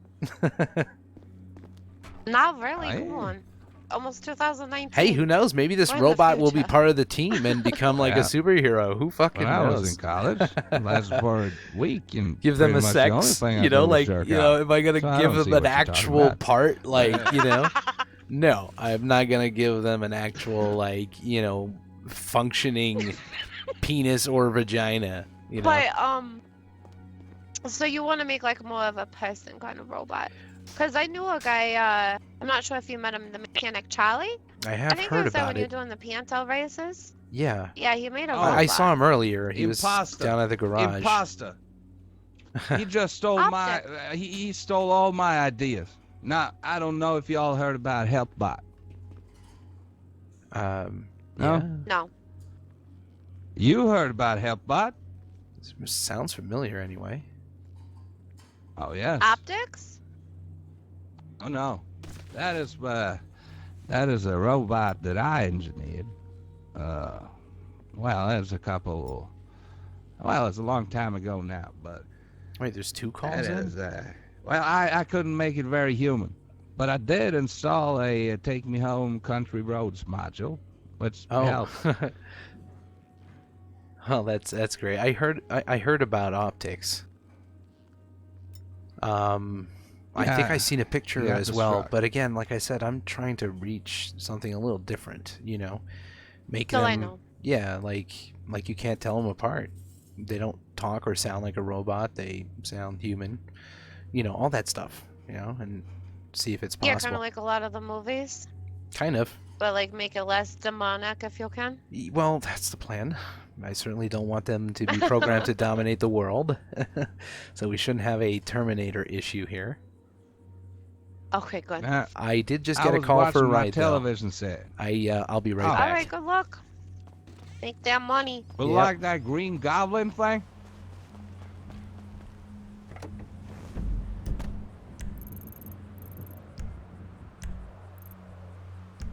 Not really. I- Come on. Almost 2019. Hey, who knows? Maybe this We're in the robot will be future. part of the team and become like a Yeah. superhero. Who fucking When I knows? was in college, it lasted for a week, and Give them a pretty much the only sex, thing I you did know, was like, jerk you know, out. am I gonna So I give don't see them an what you're talking actual about. part, like, you know? No, I'm not gonna give them an actual, like, you know, functioning penis or vagina, you know? But so you want to make like more of a person kind of robot? Because I knew a guy. I'm not sure if you met him, the mechanic Charlie. I I have think heard it was there about when you were it. doing the Pianto races. Yeah, Yeah, he made a Oh, robot. I saw him earlier. He Imposter. was down at the garage. Imposter. He just stole my. He stole all my ideas. Now I don't know if y'all heard about HelpBot. No? No? No. You heard about HelpBot? Sounds familiar anyway. Oh yes. Optics? Oh no, that is a robot that I engineered. Well, that's a couple. Well, it's a long time ago now, but Wait, there's two calls that in? is. Well, I couldn't make it very human, but I did install a Take Me Home Country Roads module, which helped. Oh, that's great. I heard about optics. I think Yeah, I seen a picture you have as to well, start. but again, like I said, I'm trying to reach something a little different. You know, make So them. I know. Yeah, like you can't tell them apart. They don't talk or sound like a robot. They sound human. You know, all that stuff. You know, and see if it's Yeah, possible. kind of like a lot of the movies, Kind of. but like make it less demonic if you can. Well, that's the plan. I certainly don't want them to be programmed to dominate the world. So we shouldn't have a Terminator issue here. Okay, good. I did just I get a was call for a watching my ride, though. television set. I'll be right Oh. back. All right, good luck. Make that money. But Yep. like that Green Goblin thing.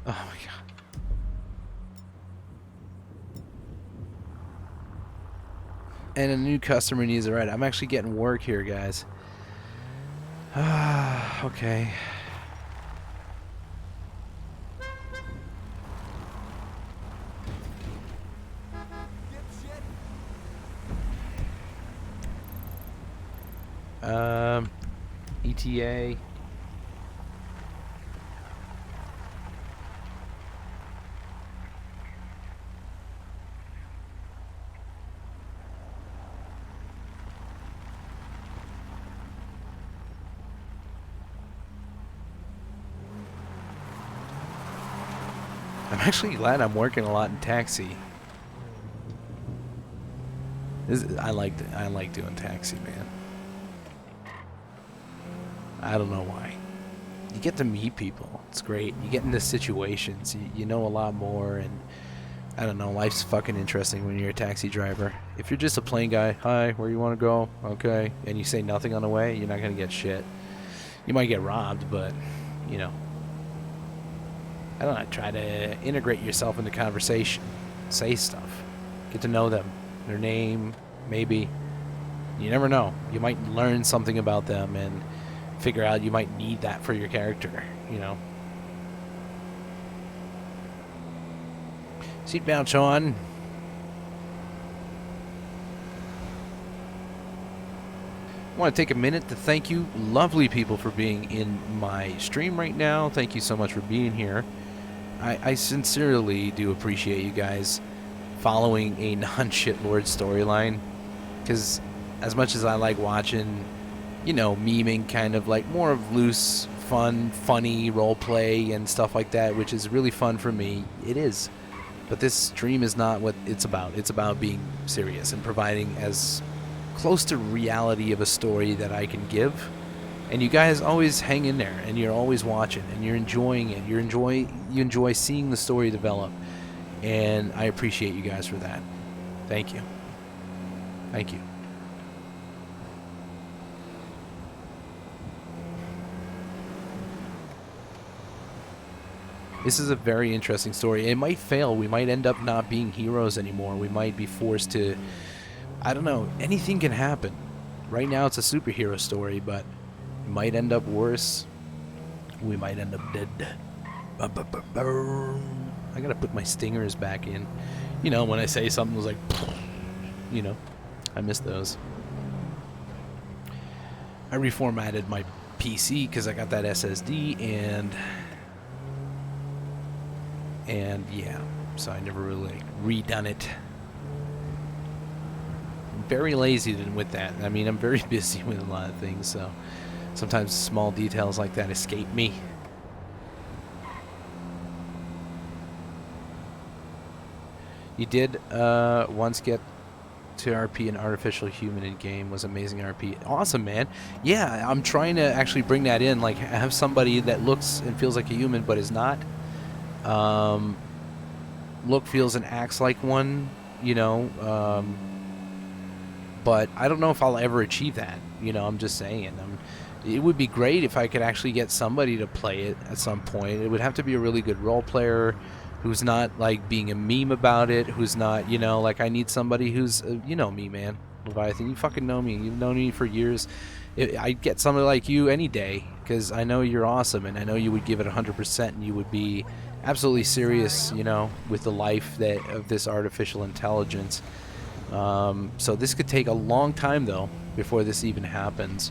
Oh my god. And a new customer needs a ride. I'm actually getting work here, guys. Okay. ETA. I'm actually glad I'm working a lot in taxi. I like doing taxi, man. I don't know why. You get to meet people. It's great. You get into situations. You know a lot more, and I don't know. Life's fucking interesting when you're a taxi driver. If you're just a plain guy, hi, where you want to go? Okay, and you say nothing on the way, you're not gonna get shit. You might get robbed, but you know. I don't know. Try to integrate yourself in the conversation. Say stuff. Get to know them. Their name, maybe. You never know. You might learn something about them and figure out you might need that for your character, you know. Seatbelt on. I want to take a minute to thank you, lovely people, for being in my stream right now. Thank you so much for being here. I sincerely do appreciate you guys following a non-shitlord storyline, because as much as I like watching, you know, memeing, kind of like more of loose, fun, funny roleplay and stuff like that, which is really fun for me, it is. But this stream is not what it's about. It's about being serious and providing as close to reality of a story that I can give. And you guys always hang in there, and you're always watching, and you're enjoying it. You enjoy seeing the story develop, and I appreciate you guys for that. Thank you. Thank you. This is a very interesting story. It might fail. We might end up not being heroes anymore. We might be forced to, I don't know, anything can happen. Right now it's a superhero story, but it might end up worse. We might end up dead. I gotta put my stingers back in. You know, when I say something was like, you know, I miss those. I reformatted my PC because I got that SSD and yeah, so I never really redone it. I'm very lazy with that. I mean, I'm very busy with a lot of things, so sometimes small details like that escape me. You did once get to RP an artificial human in game. Was amazing RP. Awesome, man. Yeah, I'm trying to actually bring that in, like have somebody that looks and feels like a human but is not. Look, feels, and acts like one, you know, but I don't know if I'll ever achieve that. You know, I'm just saying. It would be great if I could actually get somebody to play it at some point. It would have to be a really good role player who's not like being a meme about it, who's not, you know, like I need somebody who's, you know me, man, Leviathan, you fucking know me, you've known me for years. I'd get somebody like you any day, because I know you're awesome, and I know you would give it 100%, and you would be absolutely serious, you know, with the life of this artificial intelligence. So this could take a long time, though, before this even happens.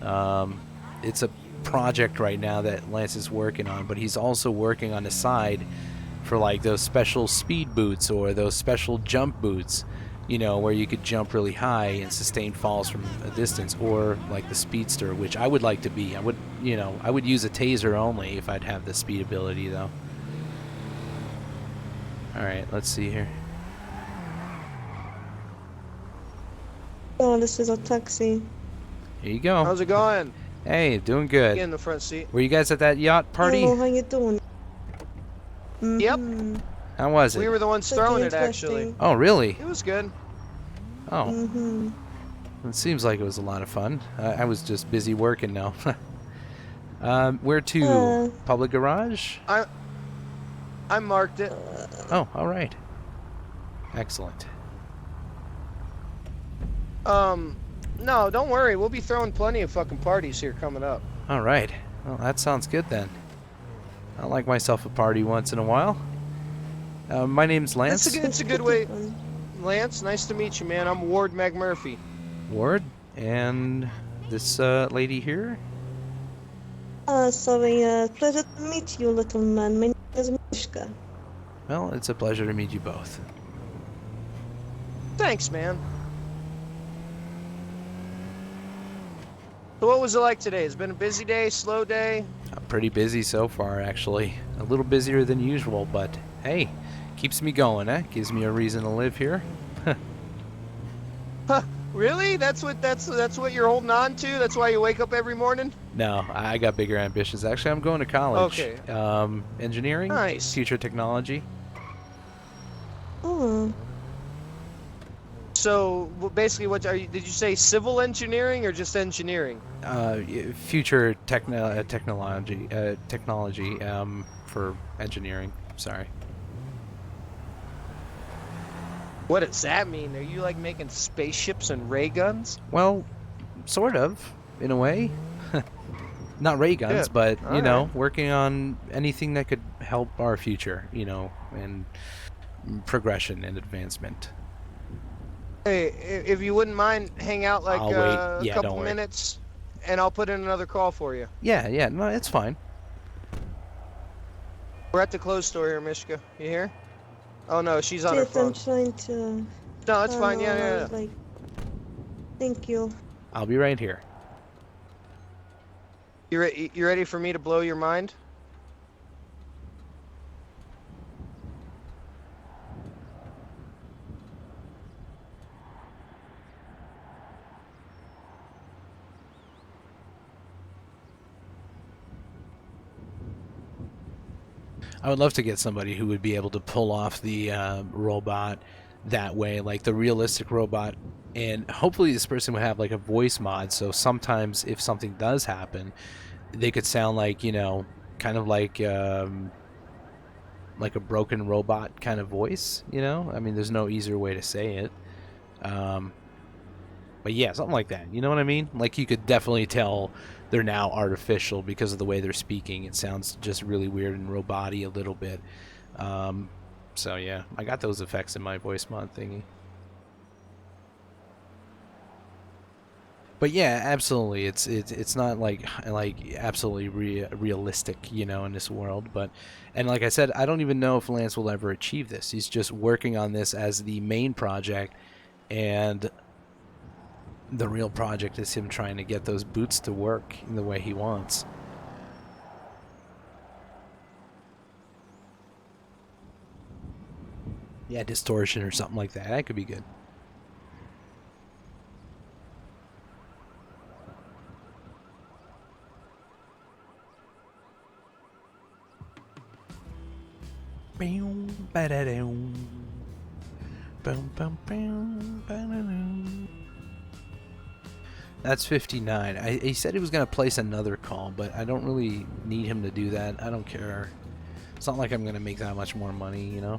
It's a project right now that Lance is working on, but he's also working on the side for like those special speed boots or those special jump boots, you know, where you could jump really high and sustain falls from a distance, or like the Speedster, which I would like to be. I would, you know, I would use a taser only if I'd have the speed ability, though. Alright, let's see here. Oh, this is a taxi. Here you go. How's it going? Hey, doing good. Get in the front seat. Were you guys at that yacht party? Hello, how you doing? Yep. How was it? We were the ones throwing it, actually. Oh, really? It was good. Oh. It seems like it was a lot of fun. I was just busy working now. Where to? Public garage? I marked it. Oh, all right. Excellent. No, don't worry. We'll be throwing plenty of fucking parties here coming up. All right. Well, that sounds good then. I like myself a party once in a while. My name's Lance. It's a good way. Lance, nice to meet you, man. I'm Ward McMurphy. Ward? And this lady here? Sorry, pleasure to meet you, little man. My name is Mishka. Well, it's a pleasure to meet you both. Thanks, man. So what was it like today? It's been a busy day, slow day? Pretty busy so far, actually. A little busier than usual, but hey, keeps me going, eh? Gives me a reason to live here. Huh, really? That's what you're holding on to? That's why you wake up every morning? No, I got bigger ambitions. Actually, I'm going to college. Okay. Engineering? Nice. Future technology. Oh. So basically, what are you? Did you say civil engineering or just engineering? Future technology for engineering. Sorry. What does that mean? Are you like making spaceships and ray guns? Well, sort of, in a way. Not ray guns, but you know, working on anything that could help our future, you know, and progression and advancement. Hey, if you wouldn't mind, hang out like a couple don't minutes, and I'll put in another call for you. Yeah, no, it's fine. We're at the clothes store here, Mishka. You here? Oh no, she's on her phone. I'm trying to... No, it's fine. Yeah. Like... Thank you. I'll be right here. You ready for me to blow your mind? I would love to get somebody who would be able to pull off the robot that way, like the realistic robot, and hopefully this person would have like a voice mod, so sometimes if something does happen, they could sound like, you know, kind of like a broken robot kind of voice, you know? I mean, there's no easier way to say it. But yeah, something like that. You know what I mean? Like, you could definitely tell they're now artificial because of the way they're speaking. It sounds just really weird and robot-y a little bit. So yeah, I got those effects in my voice mod thingy. But yeah, absolutely, it's not like absolutely realistic, you know, in this world. But, and like I said, I don't even know if Lance will ever achieve this. He's just working on this as the main project, and the real project is him trying to get those boots to work in the way he wants. Yeah, distortion or something like that. That could be good. That's 59. He said he was going to place another call, but I don't really need him to do that. I don't care. It's not like I'm going to make that much more money, you know?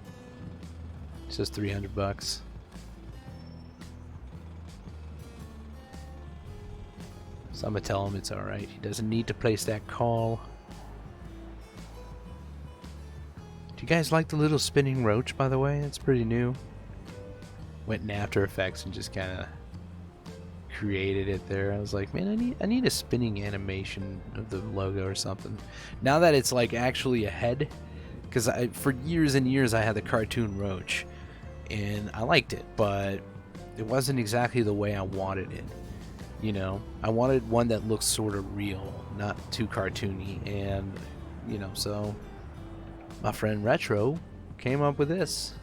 It's just $300. So I'm going to tell him it's alright. He doesn't need to place that call. Do you guys like the little spinning roach, by the way? It's pretty new. Went in After Effects and just kind of created it there. I was like, man, I need a spinning animation of the logo or something. Now that it's like actually a head, because for years and years I had the cartoon roach, and I liked it, but it wasn't exactly the way I wanted it. You know, I wanted one that looks sort of real, not too cartoony, and you know, so my friend Retro came up with this.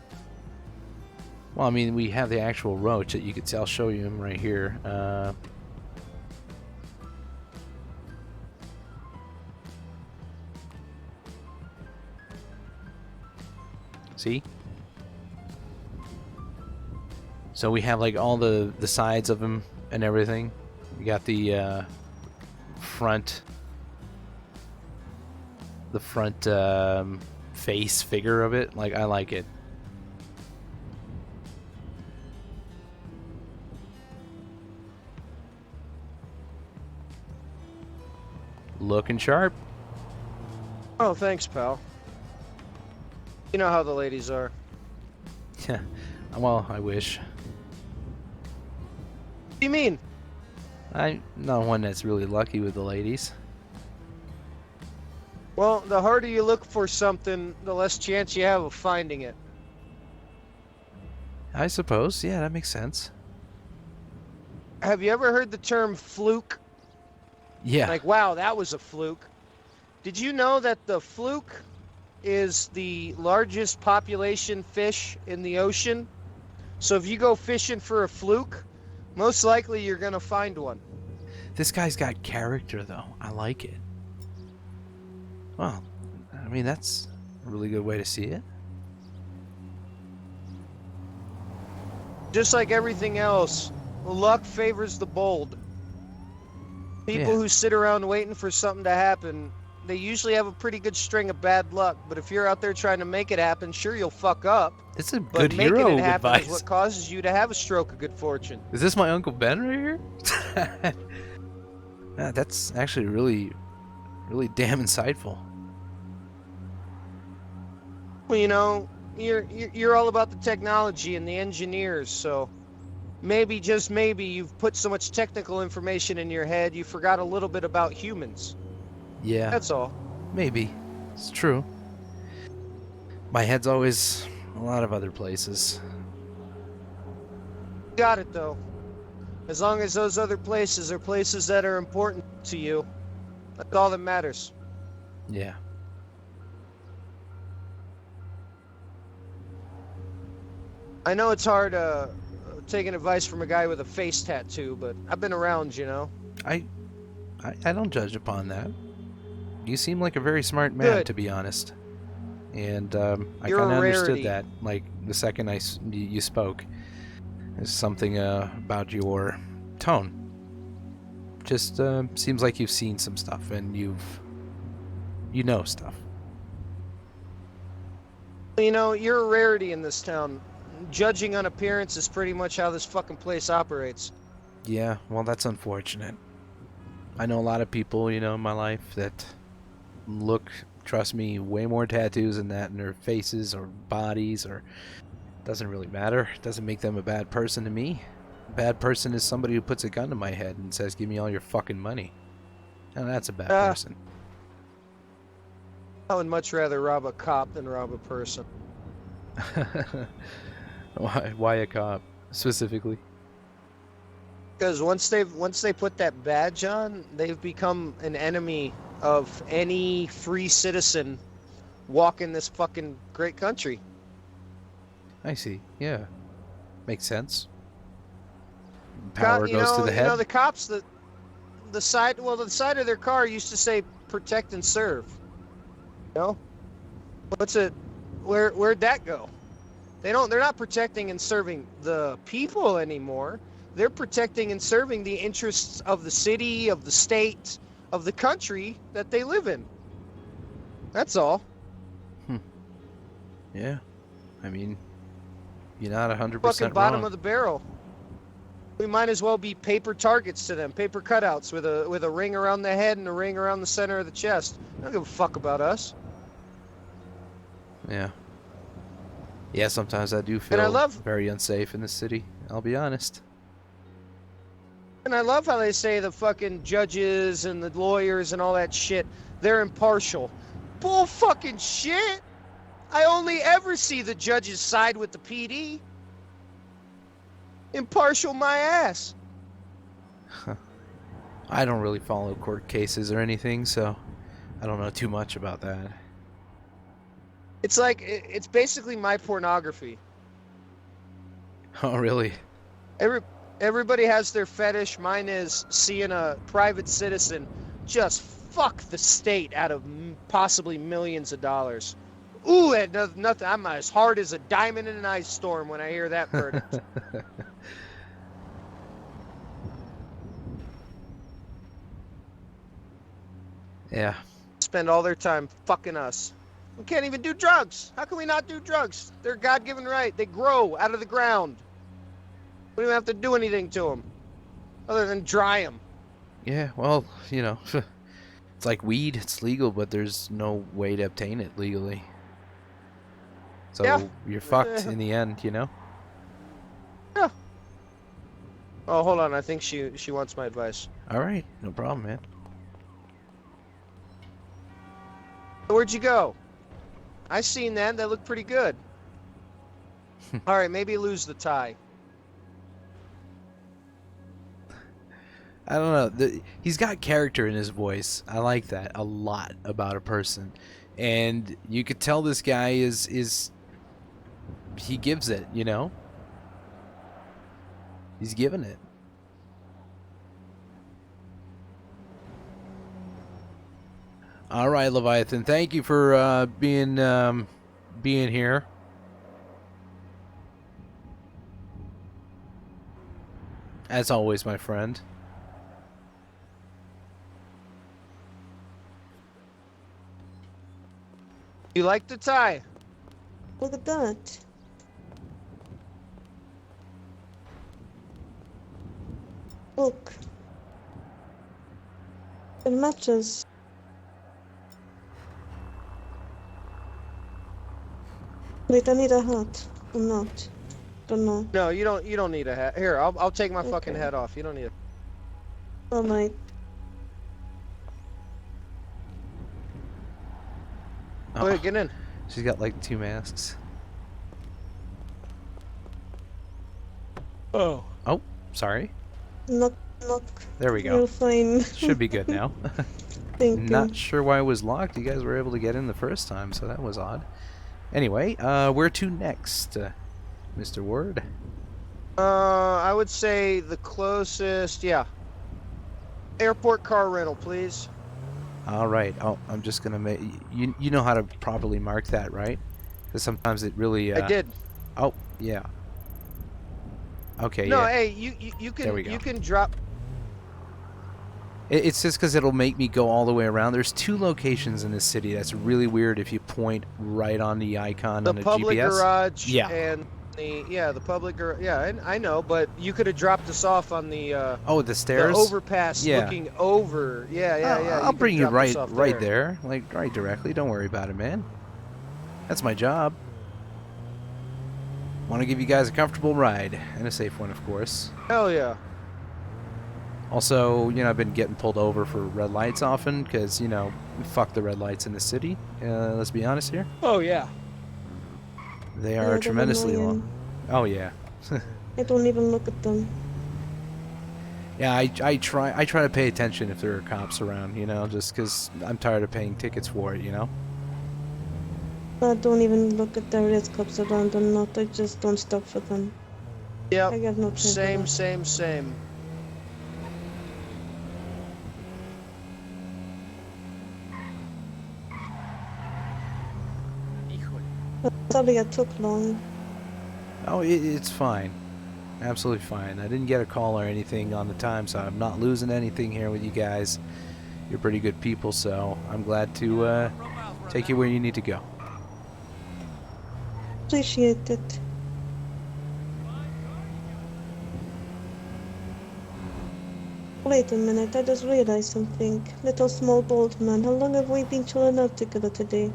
Well, I mean, we have the actual roach that you could see. I'll show you him right here. See? So we have like all the sides of him and everything. We got the front face figure of it. Like, I like it. Looking sharp. Oh, thanks, pal. You know how the ladies are. Yeah. Well, I wish. What do you mean? I'm not one that's really lucky with the ladies. Well, the harder you look for something, the less chance you have of finding it. I suppose. Yeah, that makes sense. Have you ever heard the term fluke? Yeah. Like, wow, that was a fluke. Did you know that the fluke is the largest population fish in the ocean? So if you go fishing for a fluke, most likely you're going to find one. This guy's got character, though. I like it. Well, I mean, that's a really good way to see it. Just like everything else, luck favors the bold. People who sit around waiting for something to happen, they usually have a pretty good string of bad luck. But if you're out there trying to make it happen, sure, you'll fuck up. It's a but good hero making it happen advice. is what causes you to have a stroke of good fortune. Is this my Uncle Ben right here? That's actually really damn insightful. Well, you know, you're all about the technology and the engineers, so maybe, just maybe, you've put so much technical information in your head you forgot a little bit about humans. Yeah. That's all. Maybe. It's true. My head's always a lot of other places. Got it, though. As long as those other places are places that are important to you, that's all that matters. Yeah. I know it's hard taking advice from a guy with a face tattoo, but I've been around, you know. I don't judge upon that. You seem like a very smart man, Good. to be honest. And I You're kind a of understood rarity. that, like, the second you spoke. There's something about your tone. Just seems like you've seen some stuff and you know stuff. You know, you're a rarity in this town. Judging on appearance is pretty much how this fucking place operates. Yeah, well, that's unfortunate. I know a lot of people, in my life that look, trust me, way more tattoos than that in their faces or bodies, or doesn't really matter. It doesn't make them a bad person to me. A bad person is somebody who puts a gun to my head and says, "Give me all your fucking money." And that's a bad person. I would much rather rob a cop than rob a person. Why a cop specifically? Because once they put that badge on, they've become an enemy of any free citizen walking this fucking great country. I see. Yeah, makes sense. Power You goes know, to the you head. know, the cops, the side of their car used to say "protect and serve." You know, where'd that go? They're not protecting and serving the people anymore. They're protecting and serving the interests of the city, of the state, of the country that they live in. That's all. Yeah, I mean, you're not 100% Fucking bottom wrong. of the barrel. We might as well be paper targets to them, paper cutouts with a ring around the head and a ring around the center of the chest. They don't give a fuck about us. Yeah. Yeah, sometimes I do feel I love- very unsafe in the city. I'll be honest. And I love how they say the fucking judges and the lawyers and all that shit, they're impartial. Bull fucking shit! I only ever see the judges side with the PD. Impartial my ass. I don't really follow court cases or anything, so I don't know too much about that. It's like, it's basically my pornography. Oh, really? Everybody has their fetish. Mine is seeing a private citizen just fuck the state out of possibly millions of dollars. Ooh, that does nothing. I'm as hard as a diamond in an ice storm when I hear that verdict. Yeah. Spend all their time fucking us. We can't even do drugs. How can we not do drugs? They're a God-given right. They grow out of the ground. We don't have to do anything to them other than dry them. Yeah, well, it's like weed. It's legal, but there's no way to obtain it legally. So Yeah. you're fucked in the end, Yeah. Oh, hold on. I think she wants my advice. All right, no problem, man. Where'd you go? I seen that. That looked pretty good. All right, maybe lose the tie. I don't know. He's got character in his voice. I like that a lot about a person, and you could tell this guy is he gives it. He's giving it. All right, Leviathan. Thank you for being here. As always, my friend. You like the tie? Look at that. Look. It matches. Wait, I need a hat. Or not. Don't know. No, you don't need a hat. Here, I'll take my fucking Okay. hat off. You don't need it. Alright. Go ahead, get in. She's got like 2 masks. Oh. Oh, sorry. Not. There we go. You're fine. Should be good now. Thank you. Not sure why it was locked. You guys were able to get in the first time, so that was odd. Anyway, where to next, Mr. Word? I would say the closest, yeah. Airport car rental, please. All right. Oh, I'm just gonna make you know how to properly mark that, right? Because sometimes it really. I did. Oh yeah. Okay. No, yeah. hey, you There we can go. you can drop. It's just because it'll make me go all the way around. There's 2 locations in this city. That's really weird if you point right on the icon The on the public GPS. garage Yeah. and the public garage. Yeah, I know, but you could have dropped us off on the Oh, the stairs. the overpass Yeah. looking over. Yeah. I'll could've bring you dropped us right off right there, like right directly. Don't worry about it, man. That's my job. Want to give you guys a comfortable ride and a safe one, of course. Hell yeah. Also, I've been getting pulled over for red lights often because, fuck the red lights in the city. Let's be honest here. Oh yeah. They Yeah, are they're tremendously annoying. long. Oh, yeah. I don't even look at them. Yeah, I try to pay attention if there are cops around, just because I'm tired of paying tickets for it, I don't even look at the red cops around or not. I just don't stop for them. I Yep. have no time for Same. that. Sorry I took long. Oh, it's fine. Absolutely fine. I didn't get a call or anything on the time, so I'm not losing anything here with you guys. You're pretty good people, so I'm glad to take you where you need to go. Appreciate it. Wait a minute, I just realized something. Little small bald man, how long have we been chilling out together today?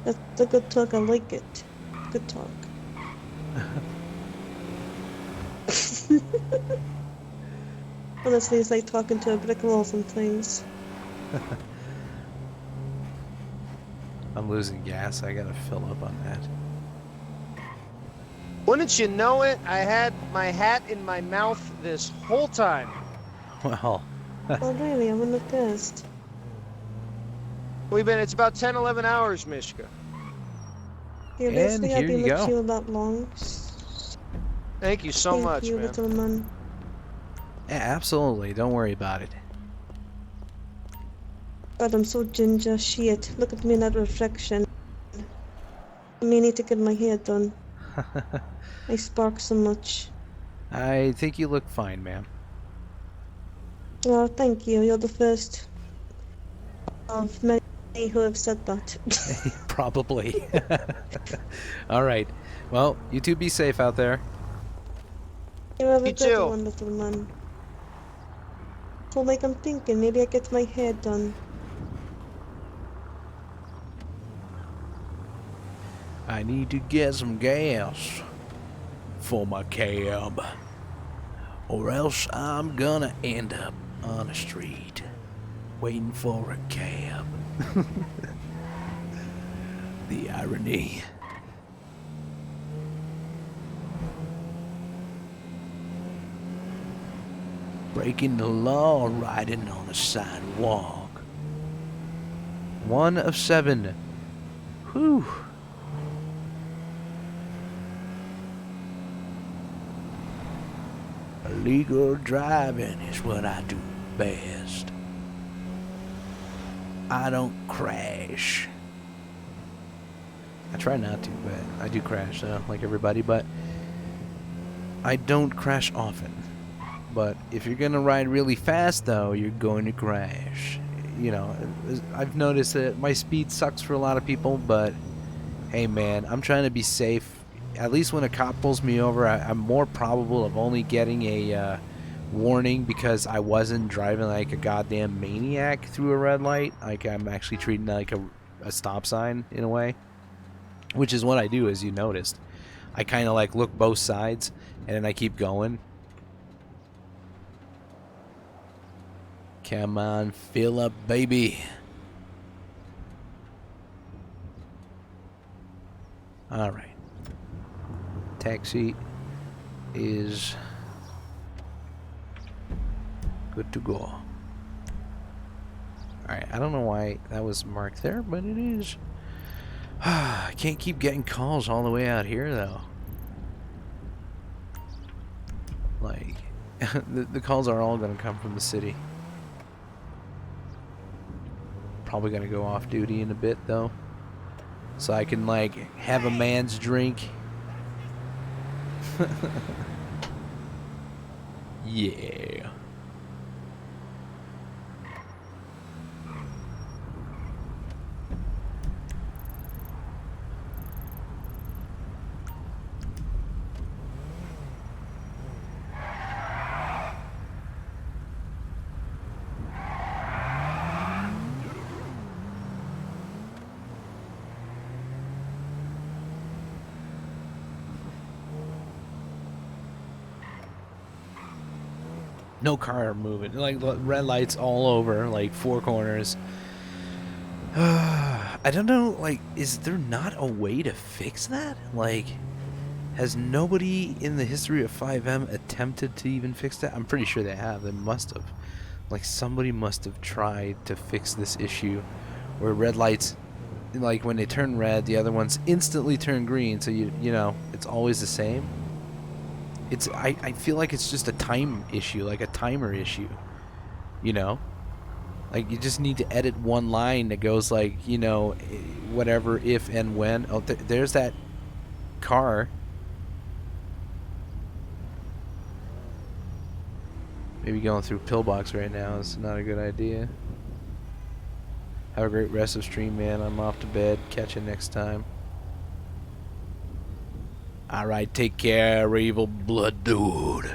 That's a good talk, I like it. Good talk. Honestly, it's like talking to a brick wall sometimes. I'm losing gas. I gotta fill up on that. Wouldn't you know it? I had my hat in my mouth this whole time. Well, Oh really, I'm gonna test. It's about 10, 11 hours, Mishka. Seriously, I've here been you with go. you that long. Thank you so Thank much, you, man. little man. yeah, absolutely. Don't worry about it. God, I'm so ginger. Shit, look at me in that reflection. I may need to get my hair done. I spark so much. I think you look fine, ma'am. Oh, thank you. You're the first of many who have said that. Probably. All right. Well, you two be safe out there. You have a Me good too. one, little man. So, like, I'm thinking maybe I get my hair done. I need to get some gas for my cab, or else I'm gonna end up on the street waiting for a cab. The irony. Breaking the law, riding on a sidewalk. 1 of 7. Whew. Illegal driving is what I do best. I don't crash. I try not to, but I do crash, like everybody, but I don't crash often. But if you're gonna ride really fast, though, you're going to crash. You know, I've noticed that my speed sucks for a lot of people, but hey, man, I'm trying to be safe. At least when a cop pulls me over, I'm more probable of only getting a warning because I wasn't driving like a goddamn maniac through a red light. Like, I'm actually treating it like a stop sign in a way, which is what I do, as you noticed. I kind of like look both sides, and then I keep going. Come on, fill up, baby. All right. Taxi is good to go. All right. I don't know why that was marked there, but it is. I can't keep getting calls all the way out here, though. Like, the calls are all gonna come from the city. Probably gonna go off duty in a bit though, so I can like have a man's drink. Yeah. No car moving. Like red lights all over, like 4 corners. I don't know, like, is there not a way to fix that? Like, has nobody in the history of 5M attempted to even fix that? I'm pretty sure they have. They must have. Like, somebody must have tried to fix this issue where red lights, like, when they turn red, the other ones instantly turn green, so you know, it's always the same. I feel like it's just a time issue, like a timer issue, you know? Like, you just need to edit one line that goes like, you know, whatever, if and when. Oh, there's that car. Maybe going through Pillbox right now is not a good idea. Have a great rest of stream, man. I'm off to bed. Catch you next time. Alright, take care, evil blood dude.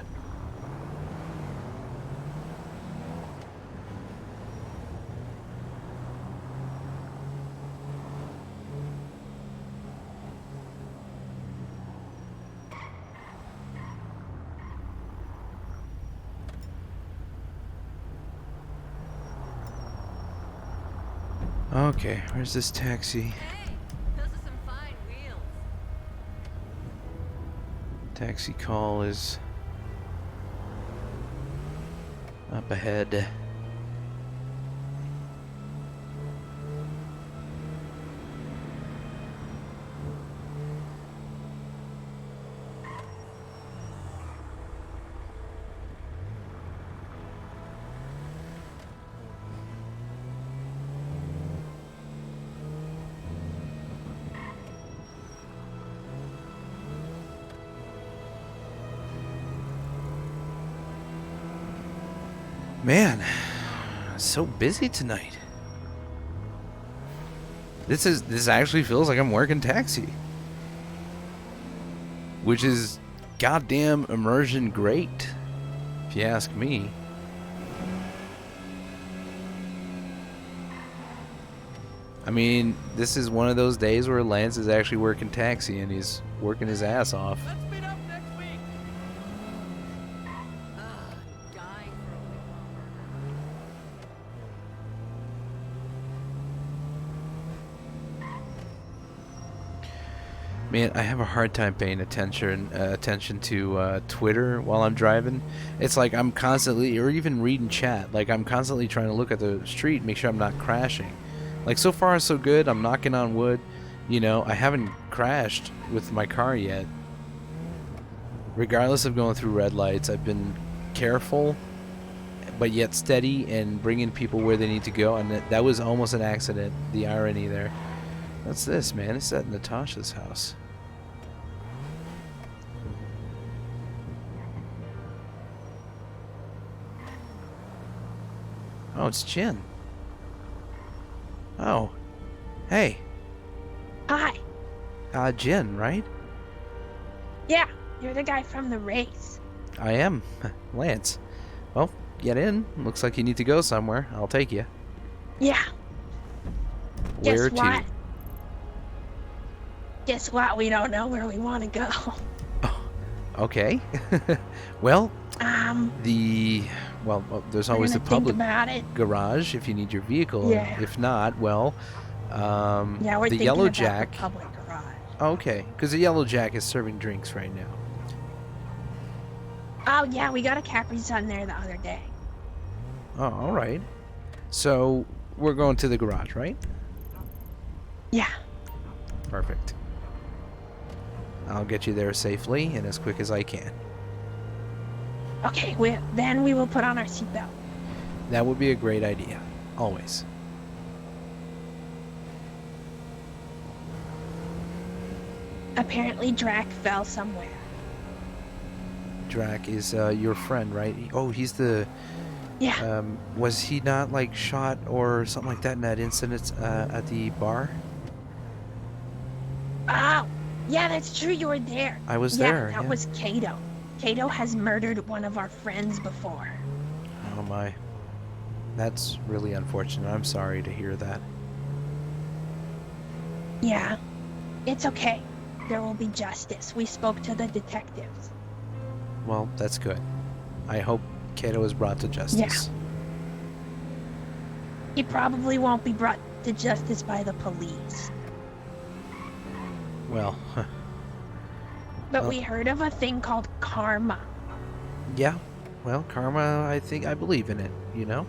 Okay, where's this taxi? Taxi call is up ahead. Man, so busy tonight. This actually feels like I'm working taxi, which is goddamn immersion great, if you ask me. I mean, this is one of those days where Lance is actually working taxi and he's working his ass off. Man, I have a hard time paying attention to Twitter while I'm driving. It's like I'm constantly, or even reading chat, like I'm constantly trying to look at the street, make sure I'm not crashing. Like, so far so good. I'm knocking on wood. You know, I haven't crashed with my car yet. Regardless of going through red lights, I've been careful, but yet steady and bringing people where they need to go. And that was almost an accident. The irony there. What's this, man? It's at Natasha's house. Oh, it's Jen. Oh. Hey. Hi. Jen, right? Yeah, you're the guy from the race. I am. Lance. Well, get in. Looks like you need to go somewhere. I'll take you. Yeah. Where Guess what? to? Guess what? We don't know where we want to go. Oh, okay. Well, there's always the public garage if you need your vehicle. Yeah. If not, well, yeah, we're the thinking Yellow about Jack. the public garage. Okay, because the Yellow Jack is serving drinks right now. Oh yeah, we got a Capri Sun there the other day. Oh, all right. So we're going to the garage, right? Yeah. Perfect. I'll get you there safely and as quick as I can. Okay, then we will put on our seatbelt. That would be a great idea. Always. Apparently Drac fell somewhere. Drac is your friend, right? Oh, he's the... Yeah. Was he not, like, shot or something like that in that incident at the bar? Oh, yeah, that's true. You were there. I was there, That yeah. was Kato. Kato has murdered one of our friends before. Oh, my. That's really unfortunate. I'm sorry to hear that. Yeah, it's okay. There will be justice. We spoke to the detectives. Well, that's good. I hope Kato is brought to justice. He probably won't be brought to justice by the police. Well, But Well- we heard of a thing called karma. yeah. Well, karma, I believe in it, you know?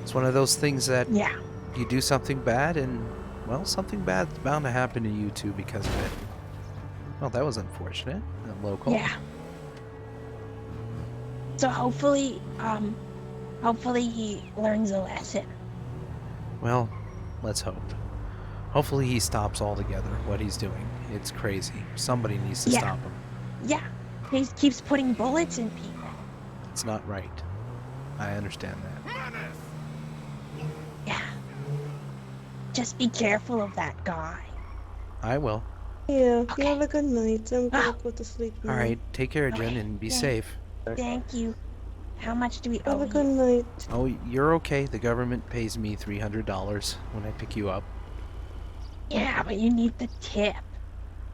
It's one of those things that Yeah. you do something bad and, well, something bad's bound to happen to you too because of it. Well, that was unfortunate. Local. Yeah. So hopefully he learns a lesson. Well, let's hope. Hopefully he stops altogether what he's doing. It's crazy. Somebody needs to Yeah. stop him. Yeah. He keeps putting bullets in people. It's not right. I understand that. Yeah. Just be careful of that guy. I will. Yeah, you Okay. have a good night. I'm gonna Oh. go to sleep now. All right. Take care, Jen, Okay, and be yeah. safe. Thank you. How much do we Have owe a you? good night. Oh, you're okay. The government pays me $300 when I pick you up. Yeah, but you need the tip.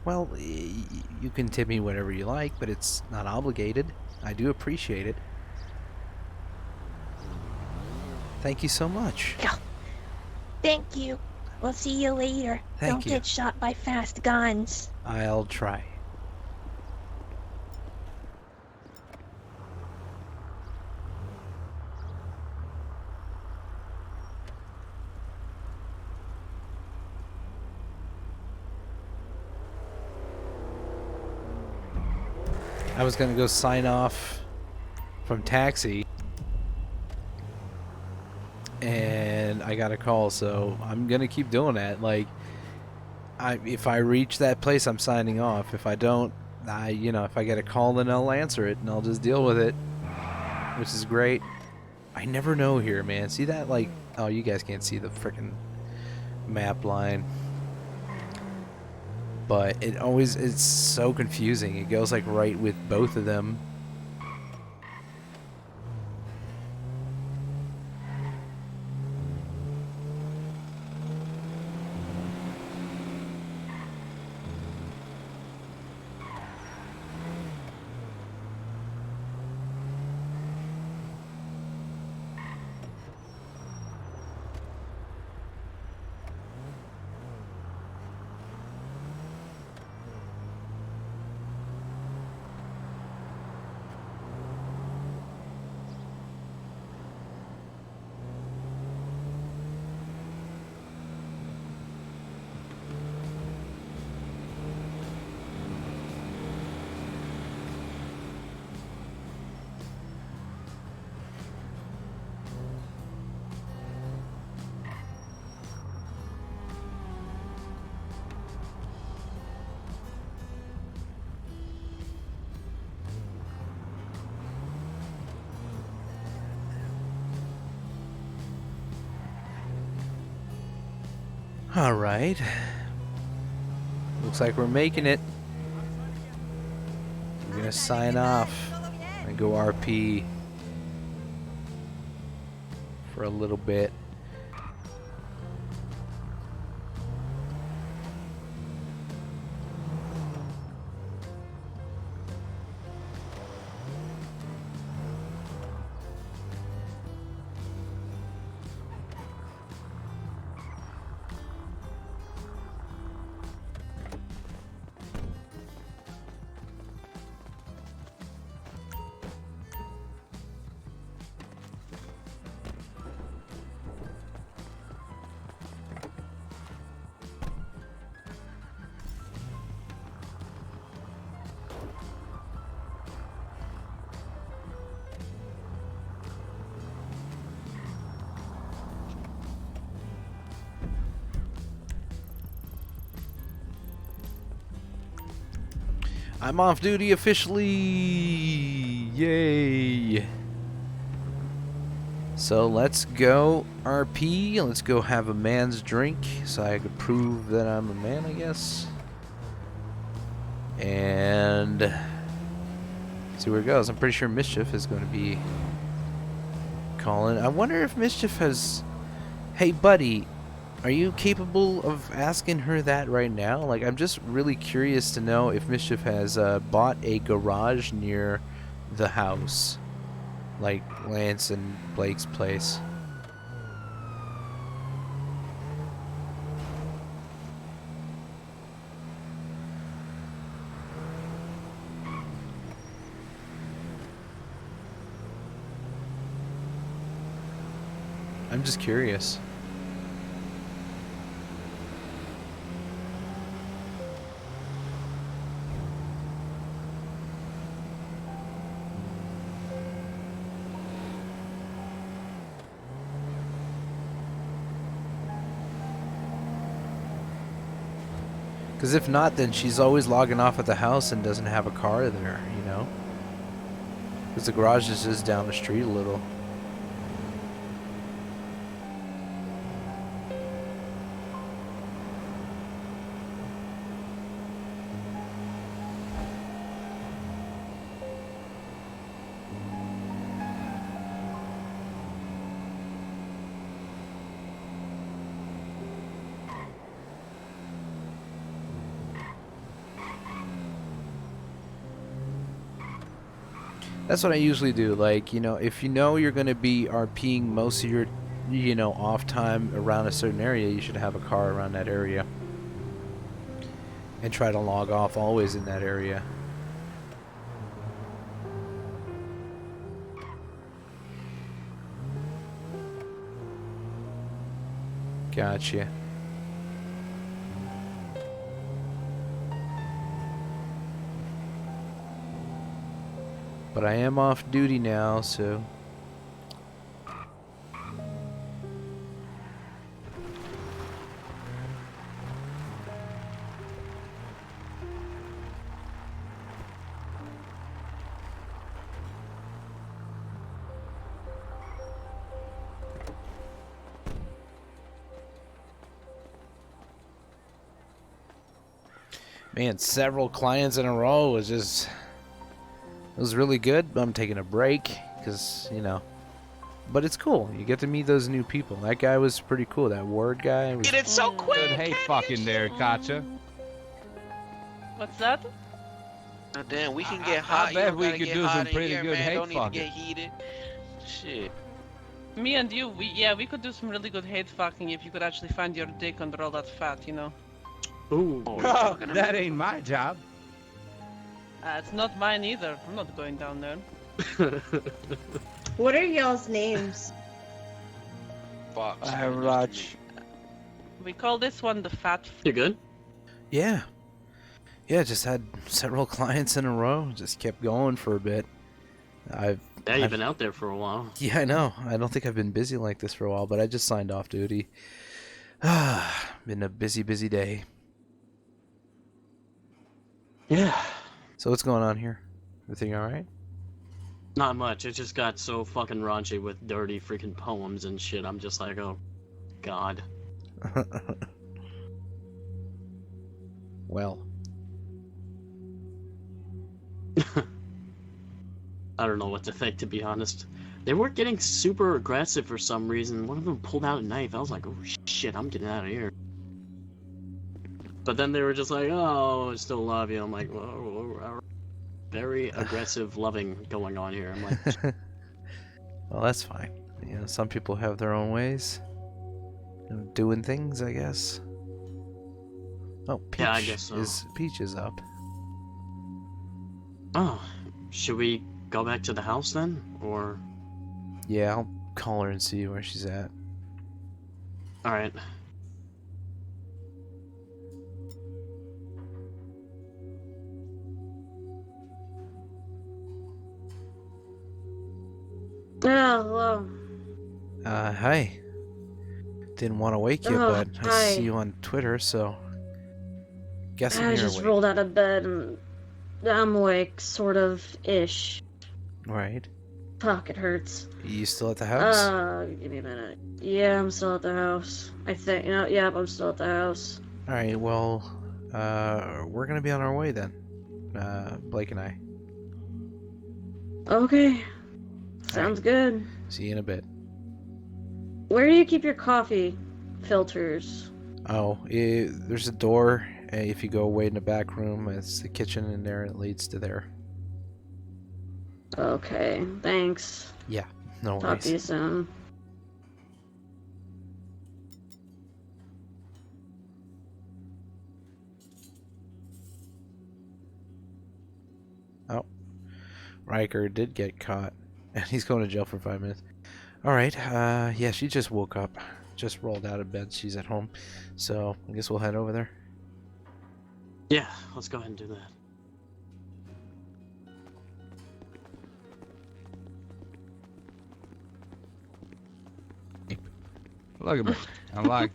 Well, you can tip me whatever you like, but it's not obligated. I do appreciate it. Thank you so much. Thank you. We'll see you later. Thank Don't you. get shot by fast guns. I'll try. I was gonna go sign off from taxi, and I got a call, so I'm gonna keep doing that. Like, if I reach that place, I'm signing off. If I don't, if I get a call, then I'll answer it, and I'll just deal with it, which is great. I never know here, man. See that? Like, oh, you guys can't see the freaking map line. But it's so confusing. It goes like right with both of them. All right. Looks like we're making it. We're gonna sign off and go RP for a little bit. I'm off duty officially! Yay! So let's go RP. Let's go have a man's drink so I can prove that I'm a man, I guess. And see where it goes. I'm pretty sure Mischief is going to be calling. I wonder if Mischief has... Hey, buddy, are you capable of asking her that right now? Like, I'm just really curious to know if Mischief has bought a garage near the house. Like Lance and Blake's place. I'm just curious. Because if not, then she's always logging off at the house and doesn't have a car there, you know? Because the garage is just down the street a little. That's what I usually do. Like, you know, if you know you're going to be RPing most of your, you know, off time around a certain area, you should have a car around that area. And try to log off always in that area. Gotcha. But I am off duty now, so... Man, several clients in a row was just... It was really good. I'm taking a break because, you know, but it's cool. You get to meet those new people. That guy was pretty cool. That Ward guy was... Did it so quick! Good hate fucking there, Katja. What's that? Oh, damn, we can get hot. I bet we could do some pretty good hate Don't need to fucking. get heated. Shit. Me and you, we could do some really good hate fucking if you could actually find your dick under all that fat, you know. Ooh. That ain't my job. It's not mine either. I'm not going down there. What are y'all's names? Fox. Raj. We call this one the fat. You good? Yeah. Yeah, just had several clients in a row. Just kept going for a bit. Yeah, you've been out there for a while. Yeah, I know. I don't think I've been busy like this for a while, but I just signed off duty. Been a busy, busy day. Yeah. So what's going on here? Everything all right? Not much. It just got so fucking raunchy with dirty freaking poems and shit. I'm just like, oh, God. Well. I don't know what to think, to be honest. They were getting super aggressive for some reason. One of them pulled out a knife. I was like, oh shit, I'm getting out of here. But then they were just like, oh, I still love you. I'm like, whoa, very aggressive loving going on here. I'm like, well, that's fine. You know, some people have their own ways of doing things, I guess. Oh, Peach yeah, I guess so. Peach is up. Oh, should we go back to the house then, or? Yeah, I'll call her and see where she's at. All right. Oh, hello. Hi. Didn't want to wake you, Oh, but I hi. see you on Twitter, so guessing I you're just awake. rolled out of bed and I'm awake, sort of ish. Right. Fuck, it hurts. You still at the house? Give me a minute. Yeah, I'm still at the house. I think, yep, I'm still at the house. Alright, well, we're gonna be on our way then. Blake and I. Okay. Sounds good. See you in a bit. Where do you keep your coffee filters? Oh, there's a door. If you go away in the back room, it's the kitchen in there. It leads to there. Okay, thanks. Yeah, no worries. Talk to you soon. Oh, Riker did get caught, and he's going to jail for 5 minutes. All right. Yeah, she just woke up, just rolled out of bed. She's at home, so I guess we'll head over there. Yeah, let's go ahead and do that. Look at me. I'm like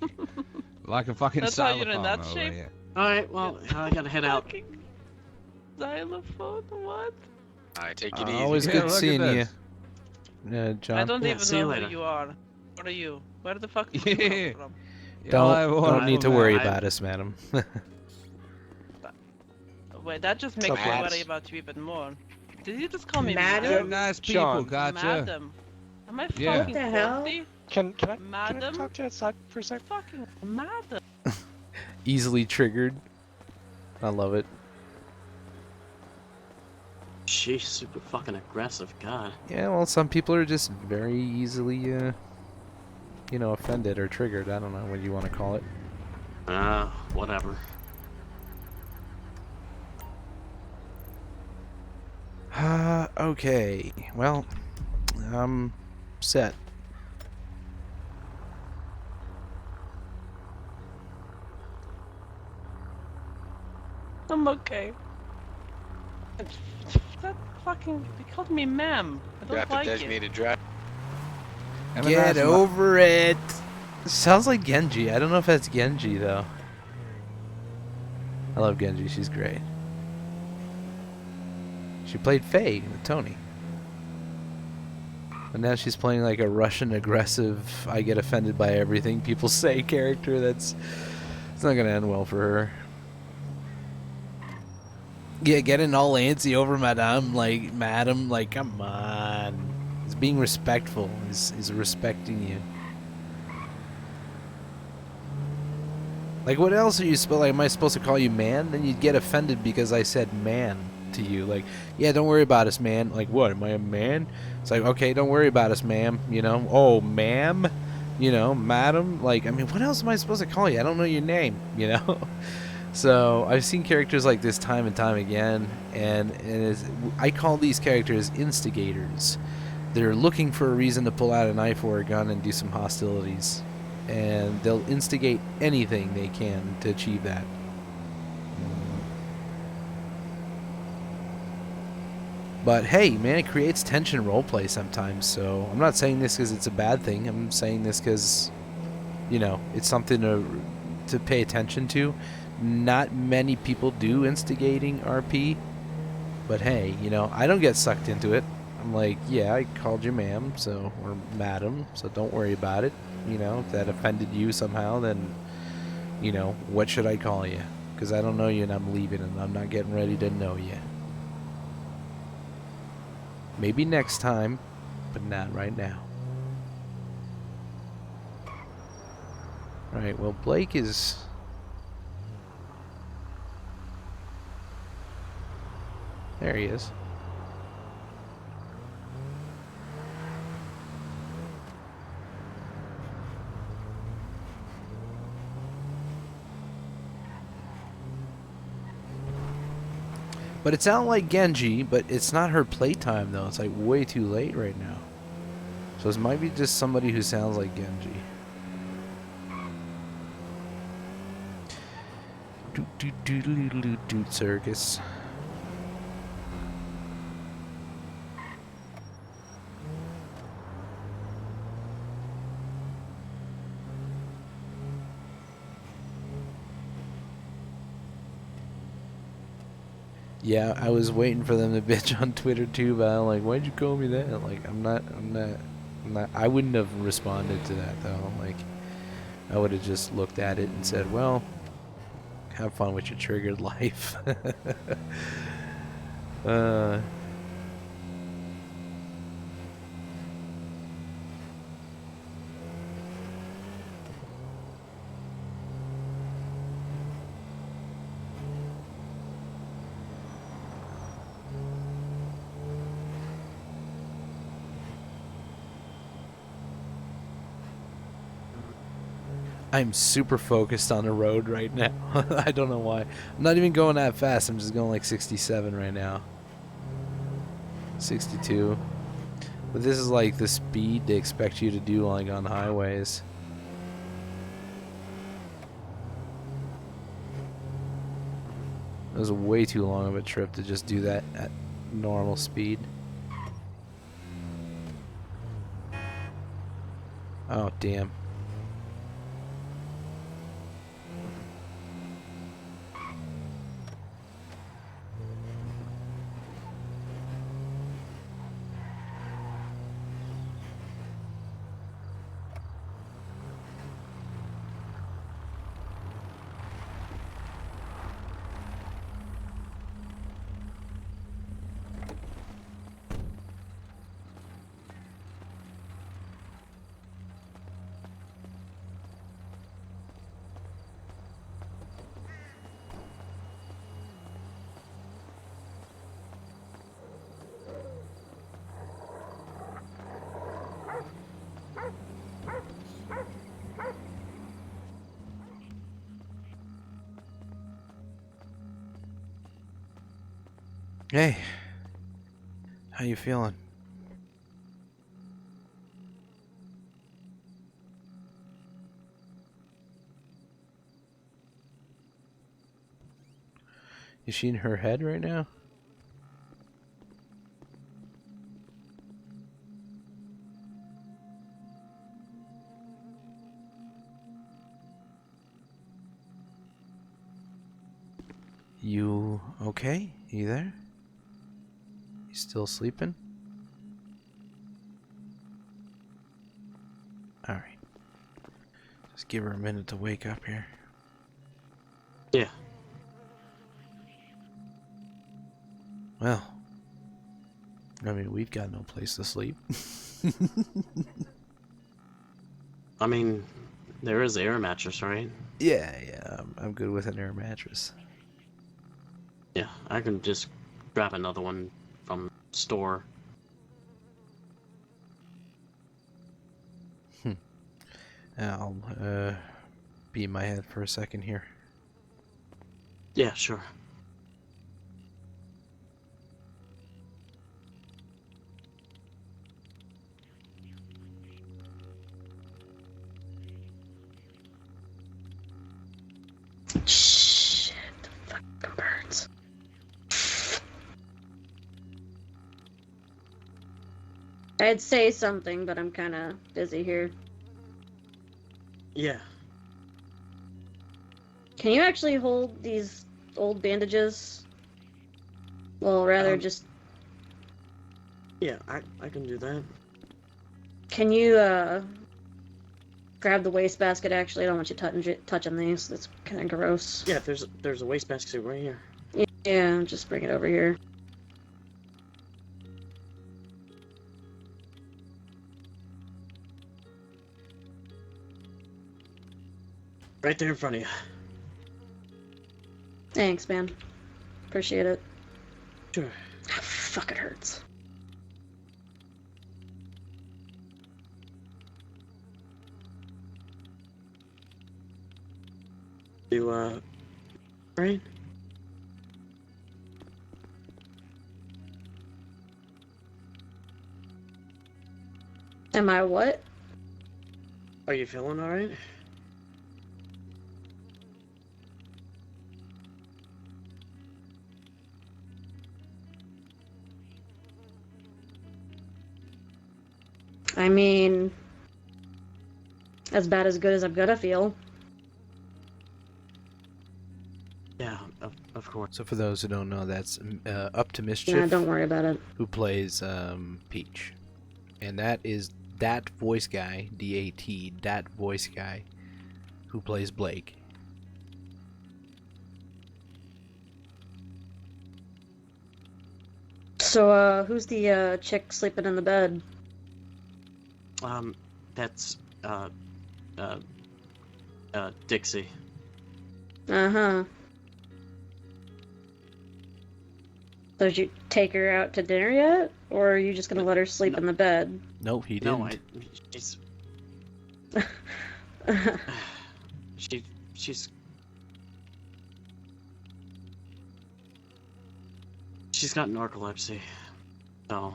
a fucking That's why you're in xylophone that over shape? here. Alright, well, I gotta head out. Xylophone? What? Alright, take it easy. Always Yeah, good look at seeing you, this. John. I don't Yeah, even see you know later. who you are. What are you? Where the fuck did Yeah. you come from? Don't need to worry I- about us, madam. Wait, that just makes me Okay. worry about you even more. Did you just call me Madam? They're nice people, Sean. gotcha. Madam? Am I Yeah. fucking What the hell? filthy? Can I Madam? talk to you outside for a sec? Fucking madam. Easily triggered. I love it. She's super fucking aggressive, God. Yeah, well, some people are just very easily, you know, offended or triggered. I don't know what you want to call it. Whatever. Okay. Well, I'm set. I'm okay. That fucking... He called me ma'am. I don't Grab the like it. designated drive. Have a Get nice over it. Sounds like Genji. I don't know if that's Genji though. I love Genji. She's great. She played Faye with Tony. And now she's playing like a Russian aggressive, I get offended by everything people say character. It's not gonna end well for her. Yeah, getting all antsy over madame, like, come on. He's being respectful. He's respecting you. Like, what else are you supposed? Like, am I supposed to call you man? Then you'd get offended because I said man to you. Like, yeah, don't worry about us, man. Like, what? Am I a man? It's like, okay, don't worry about us, ma'am. You know? Oh, ma'am. You know, madam. Like, I mean, what else am I supposed to call you? I don't know your name. You know. So I've seen characters like this time and time again, and I call these characters instigators. They're looking for a reason to pull out a knife or a gun and do some hostilities, and they'll instigate anything they can to achieve that. But hey, man, it creates tension roleplay sometimes, so I'm not saying this because it's a bad thing. I'm saying this because, you know, it's something to pay attention to. Not many people do instigating RP, but hey, you know, I don't get sucked into it. I'm like, yeah, I called you ma'am, so, or madam, so don't worry about it. You know, if that offended you somehow, then, you know, what should I call you? Because I don't know you and I'm leaving and I'm not getting ready to know you. Maybe next time, but not right now. Alright, well, Blake is... There he is. But it sounds like Genji, but it's not her playtime though. It's like way too late right now. So this might be just somebody who sounds like Genji. Doot doot doot doot doot doot circus. Yeah, I was waiting for them to bitch on Twitter too, but I'm like, why'd you call me that? Like, I'm not, I wouldn't have responded to that though. Like, I would have just looked at it and said, well, have fun with your triggered life. I'm super focused on the road right now. I don't know why. I'm not even going that fast. I'm just going like 67 right now. 62. But this is like the speed they expect you to do like on highways. It was way too long of a trip to just do that at normal speed. Oh, damn. Hey, how you feeling? Is she in her head right now? You okay? You there? You still sleeping? Alright. Just give her a minute to wake up here. Yeah. Well, I mean, we've got no place to sleep. I mean, there is air mattress, right? Yeah, I'm good with an air mattress. Yeah, I can just grab another one from the store. I'll be in my head for a second here. Yeah, sure. Shit, the fucking birds. I'd say something, but I'm kind of busy here. Yeah. Can you actually hold these old bandages? Well, rather just... Yeah, I can do that. Can you, grab the wastebasket, actually? I don't want you touching these. That's kind of gross. Yeah, there's a wastebasket right here. Yeah, just bring it over here. Right there in front of you. Thanks, man. Appreciate it. Sure. Fuck, it hurts. You, right? Am I what? Are you feeling alright? I mean, as bad as good as I'm gonna feel. Yeah, of of course. So for those who don't know, that's Up to Mischief. Yeah, don't worry about it. Who plays Peach, and that is that voice guy, D-A-T, that voice guy, who plays Blake. So, who's the chick sleeping in the bed? That's Dixie. Uh-huh. So did you take her out to dinner yet? Or are you just gonna let her sleep in the bed? No, he didn't. No, she's got narcolepsy. So.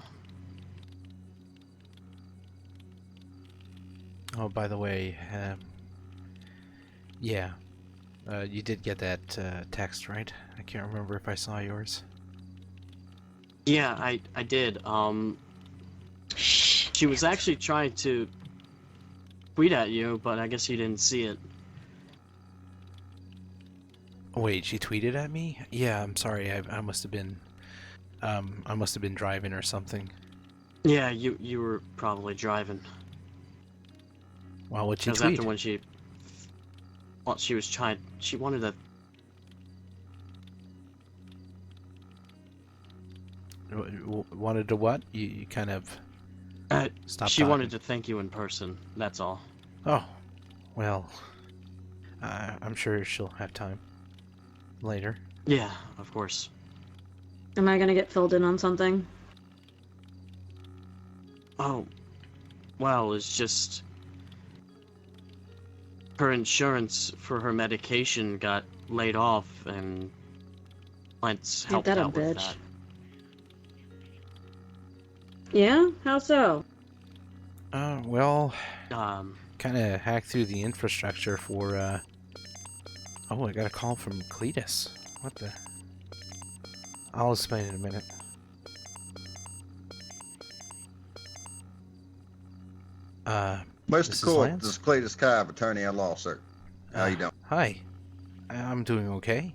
Oh, by the way, yeah, you did get that text, right? I can't remember if I saw yours. Yeah, I did. She was actually trying to tweet at you, but I guess you didn't see it. Wait, she tweeted at me? Yeah, I'm sorry. I must have been driving or something. Yeah, you were probably driving. Wow, what'd she tweet? After when she wanted to. Wanted to what? You kind of stopped. She wanted to thank you in person. That's all. Oh, well, I'm sure she'll have time later. Yeah, of course. Am I gonna get filled in on something? Oh, well, it's just her insurance for her medication got laid off, and Lance helped out with that. Yeah? How so? Well, kind of hacked through the infrastructure for, Oh, I got a call from Cletus. What the? I'll explain in a minute. Mr. Court, this is Cletus Cobb, attorney at law, sir. How you doing? Hi. I'm doing okay.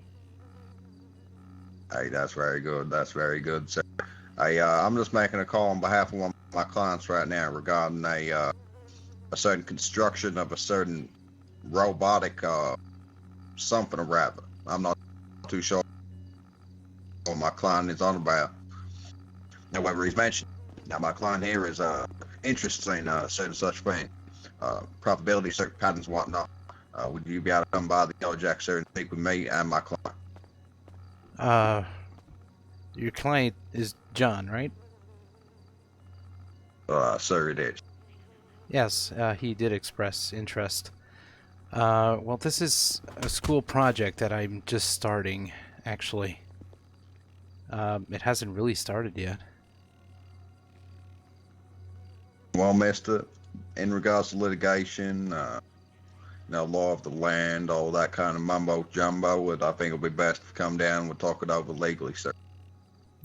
Hey, that's very good. That's very good, sir. I'm just making a call on behalf of one of my clients right now regarding a certain construction of a certain robotic something or rather. I'm not too sure what my client is on about. However, he's mentioned. Now, my client here is interested in certain such thing, probability, certain patterns, whatnot. Would you be able to come by the Yellow Jack, sir, and speak with me and my client? Your client is John, right? Sir, it is. Yes, he did express interest. Well, this is a school project that I'm just starting, actually. It hasn't really started yet. Well, mister, in regards to litigation, law of the land, all that kind of mumbo jumbo, I think it'll be best if you come down and we'll talk it over legally, sir.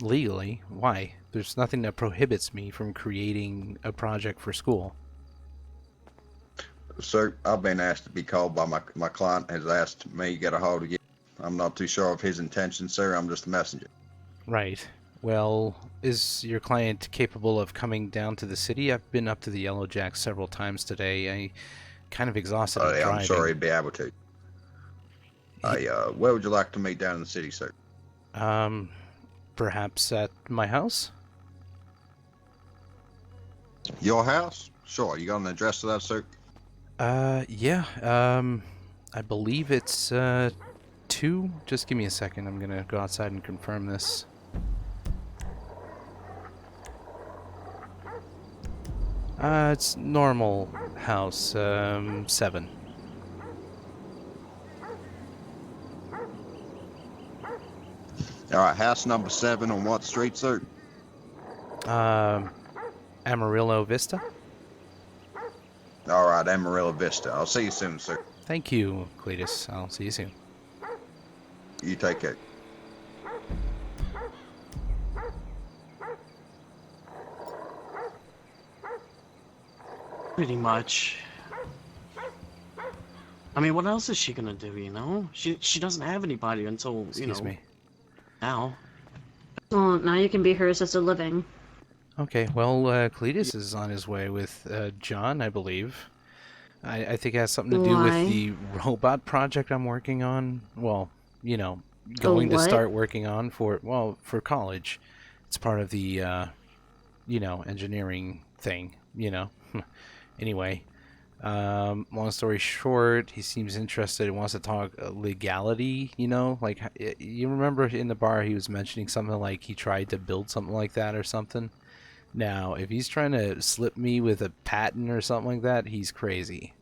Legally? Why? There's nothing that prohibits me from creating a project for school. Sir, I've been asked to be called by my client has asked me to get a hold of you. I'm not too sure of his intentions, sir. I'm just a messenger. Right. Well, is your client capable of coming down to the city? I've been up to the Yellow Jack several times today. I'm kind of exhausted driving. I'm sure he'd be able to. Where would you like to meet down in the city, sir? Perhaps at my house? Your house? Sure. You got an address to that, sir? Yeah. I believe it's 2. Just give me a second. I'm gonna go outside and confirm this. It's normal house, 7. All right, house number 7 on what street, sir? Amarillo Vista. All right, Amarillo Vista. I'll see you soon, sir. Thank you, Cletus. I'll see you soon. You take care. Pretty much. I mean, what else is she gonna do, you know? She doesn't have anybody until, Excuse me. Now. Well, now you can be her assisted living. Okay, well, Cletus is on his way with John, I believe. I think it has something to do Why? with the robot project I'm working on. Well, you know, going to what? start working on for college. It's part of the, you know, engineering thing, you know. Anyway, long story short, he seems interested. He wants to talk legality, you know. Like, you remember in the bar he was mentioning something like he tried to build something like that or something? Now, if he's trying to slip me with a patent or something like that, he's crazy.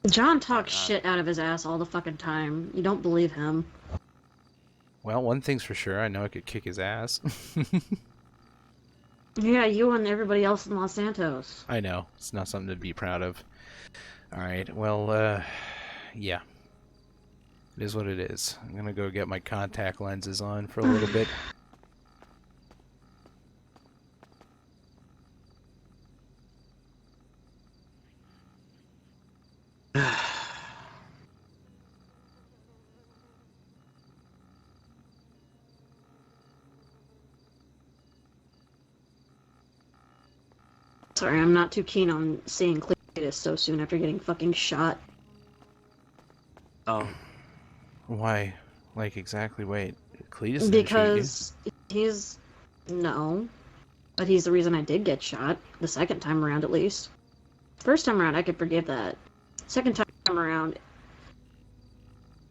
John talks shit out of his ass all the fucking time. You don't believe him. Well, one thing's for sure, I know I could kick his ass. Yeah, you and everybody else in Los Santos. I know, it's not something to be proud of. Alright, well, yeah. It is what it is. I'm gonna go get my contact lenses on for a little bit. Sorry, I'm not too keen on seeing Cletus so soon after getting fucking shot. Oh. Why? Like, exactly, wait. Cletus didn't Because he's... No. But he's the reason I did get shot. The second time around, at least. First time around, I could forgive that. Second time around,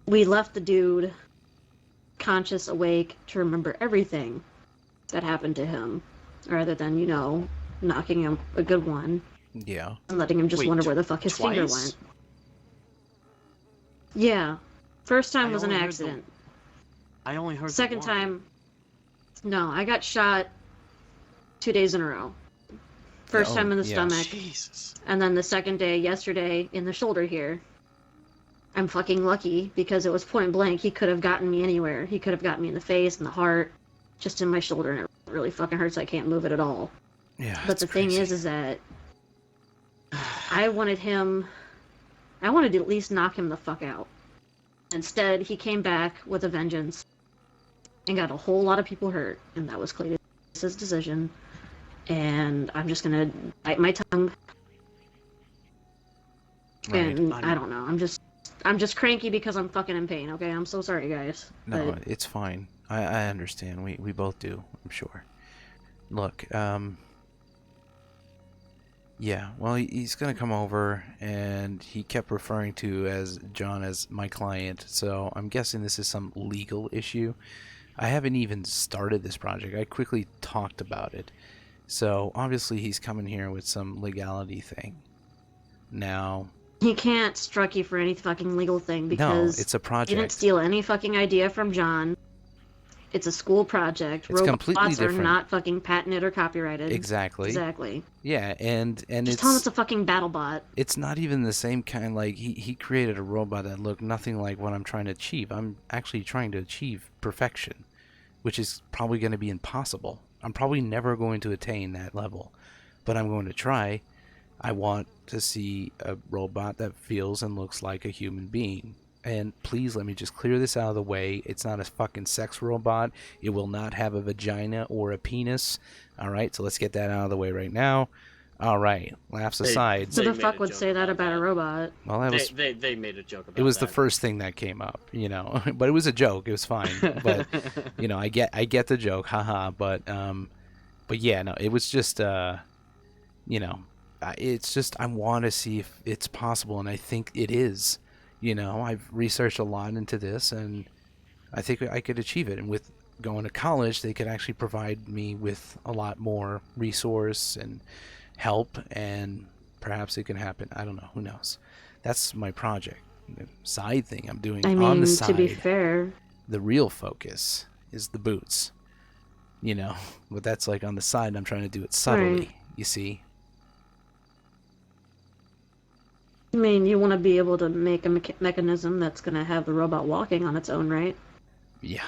we left the dude conscious, awake, to remember everything that happened to him. Rather than, you know, knocking him a good one. Yeah. And letting him just Wait, wonder where the fuck his finger twice? went. Yeah. First time I was an only heard accident. I only heard the Second one. time, no, I got shot 2 days in a row. First Oh, time in the yeah. stomach, Jesus. and then the second day, yesterday, in the shoulder here. I'm fucking lucky because it was point blank. He could have gotten me anywhere. He could have gotten me in the face, in the heart, just in my shoulder, and it really fucking hurts. I can't move it at all. Yeah. But the thing is that I wanted to at least knock him the fuck out. Instead, he came back with a vengeance and got a whole lot of people hurt, and that was Cletus' decision. And I'm just gonna bite my tongue. Right. And I don't know. I'm just cranky because I'm fucking in pain. Okay, I'm so sorry, guys. No, But it's fine. I understand. We both do, I'm sure. Look, yeah, well, he's gonna come over, and he kept referring to as John as my client, so I'm guessing this is some legal issue. I haven't even started this project. I quickly talked about it. So, obviously, he's coming here with some legality thing. Now... he can't struck you for any fucking legal thing because it's a project. you didn't steal any fucking idea from John. It's a school project. It's completely Robots are different. not fucking patented or copyrighted. Exactly. Exactly. Yeah, and Just tell him it's a fucking battle bot. it's not even the same kind. Like, he created a robot that looked nothing like what I'm trying to achieve. I'm actually trying to achieve perfection, which is probably going to be impossible. I'm probably never going to attain that level, but I'm going to try. I want to see a robot that feels and looks like a human being. And please let me just clear this out of the way. It's not a fucking sex robot. It will not have a vagina or a penis. Alright, so let's get that out of the way right now. Alright, laughs aside. Who They the made fuck a would joke say that about about a robot? Well, that was... They made a joke about It was that. the first thing that came up, you know. But it was a joke. It was fine. But you know, I get the joke, haha. But yeah, no, it was just you know, it's just I want to see if it's possible, and I think it is. You know, I've researched a lot into this, and I think I could achieve it. And with going to college, they could actually provide me with a lot more resource and help, and perhaps it can happen. I don't know. Who knows? That's my project. The side thing I'm doing I mean, on the side. to be fair, The real focus is the boots. You know, but that's like on the side, and I'm trying to do it subtly. Right. You see? I mean, you want to be able to make a mechanism that's going to have the robot walking on its own, right? Yeah.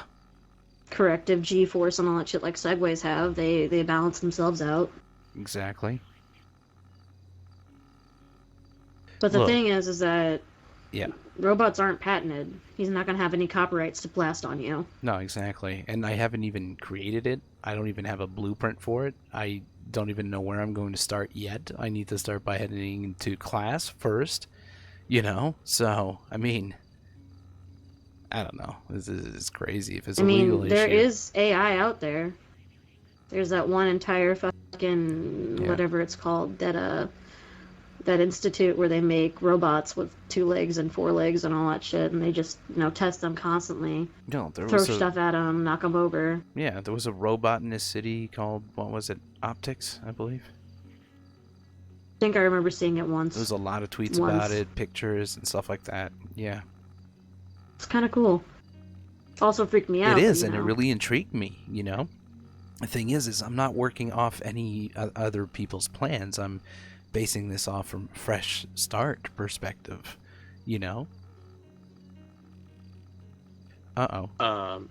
Corrective G-force and all that shit like Segways have. They balance themselves out. Exactly. But the Look. thing is that Yeah. robots aren't patented. He's not gonna have any copyrights to blast on you. No, exactly. And I haven't even created it. I don't even have a blueprint for it. I don't even know where I'm going to start yet. I need to start by heading into class first, you know? So, I mean, I don't know. This is crazy if it's a legal issue. There is AI out there. There's that one entire fucking whatever it's called, that institute where they make robots with 2 legs and 4 legs and all that shit, and they just, test them constantly. No, there Throw was stuff at them, knock them over. Yeah, there was a robot in this city called, what was it, Optics, I believe? I think I remember seeing it once. There was a lot of tweets about it, pictures and stuff like that. Yeah. It's kind of cool. Also freaked me out. It is, and it really intrigued me, The thing is I'm not working off any other people's plans. I'm basing this off from fresh start perspective, Uh-oh.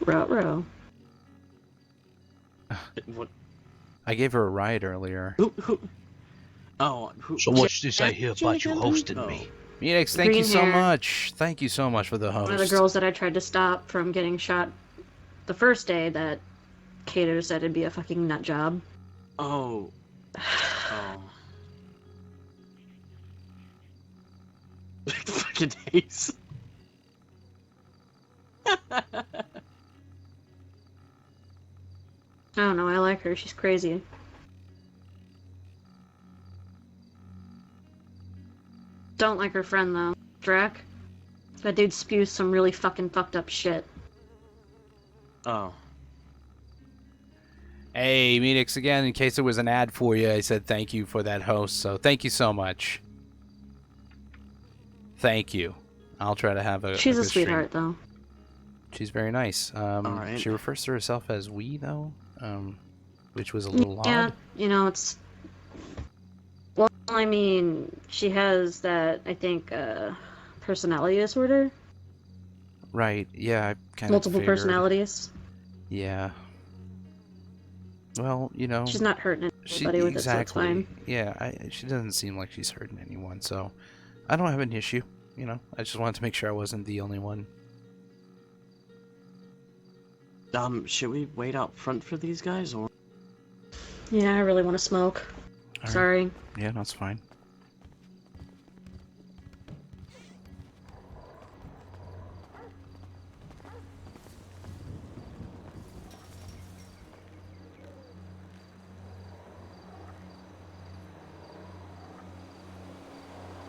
Ruh-roh. What? I gave her a ride earlier. Who? So what's this I hear about you hosting me? Phoenix, thank you Green so hair. much. Thank you so much for the host. One of the girls that I tried to stop from getting shot the first day that Cater said it'd be a fucking nut job. Oh. Fucking Ace. I don't know, I like her. She's crazy. Don't like her friend, though. Drac. That dude spews some really fucking fucked up shit. Oh. Hey, Meetix again. In case it was an ad for you, I said thank you for that host. So thank you so much. Thank you. I'll try to have a. She's a good stream. sweetheart, though. She's very nice. Alright. She refers to herself as we though, which was a little Yeah, odd. it's. Well, I mean, she has that, I think, personality disorder. Right. Yeah. I kind of Multiple figured. personalities. Yeah. Well, She's not hurting anybody with it, so it's fine. Yeah, she doesn't seem like she's hurting anyone, so I don't have an issue. I just wanted to make sure I wasn't the only one. Should we wait out front for these guys, or? Yeah, I really want to smoke. All right. Sorry. Yeah, that's fine.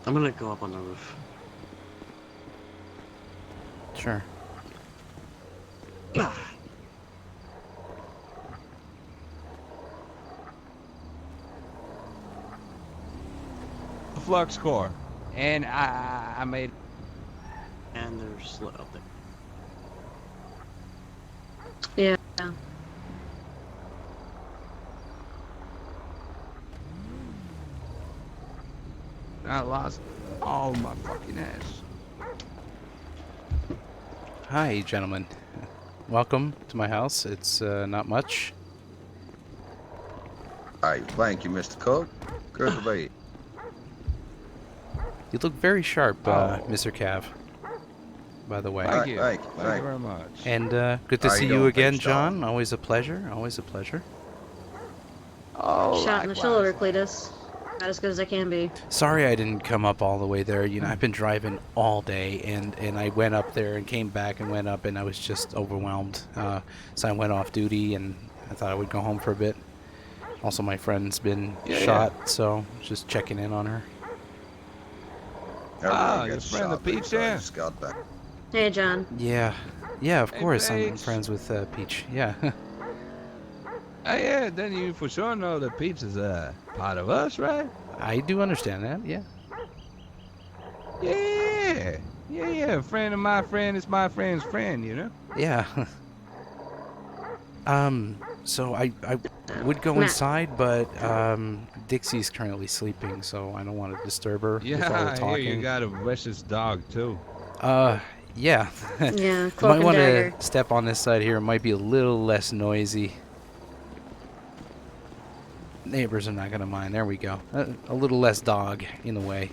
I'm gonna go up on the roof. Sure. Flux core, and I made. And they're slid up there. Yeah. I lost all my fucking ass. Hi, gentlemen. Welcome to my house. It's not much. Hey, thank you, Mr. Cook. Good to be. You look very sharp, Oh. Mr. Cav. By the way. Thank you. Thank you. Thank you very much. And good to How see you you doing, again, Big John. Always a pleasure. Always a pleasure. Oh, Shot in the likewise. shoulder, Cletus. Not as good as I can be. Sorry I didn't come up all the way there. I've been driving all day, and I went up there and came back and went up, and I was just overwhelmed. So I went off duty, and I thought I would go home for a bit. Also, my friend's been shot, so just checking in on her. Everyone your gets friend the shot these Peach there? days, Got that. Hey, John. Yeah, of Hey, course. I'm Paige. friends with Peach. Yeah. Hey, yeah, then you for sure know that Peach is a part of us, right? I do understand that. Yeah. Yeah. A friend of my friend is my friend's friend, you know? Yeah. So I would go Matt. inside, but Dixie's currently sleeping, so I don't want to disturb her with all Yeah, the I hear talking. you got a vicious dog, too. Yeah. Yeah, You cloak might and want dagger. to step on this side here. It might be a little less noisy. Neighbors are not gonna mind. There we go. A little less dog in the way.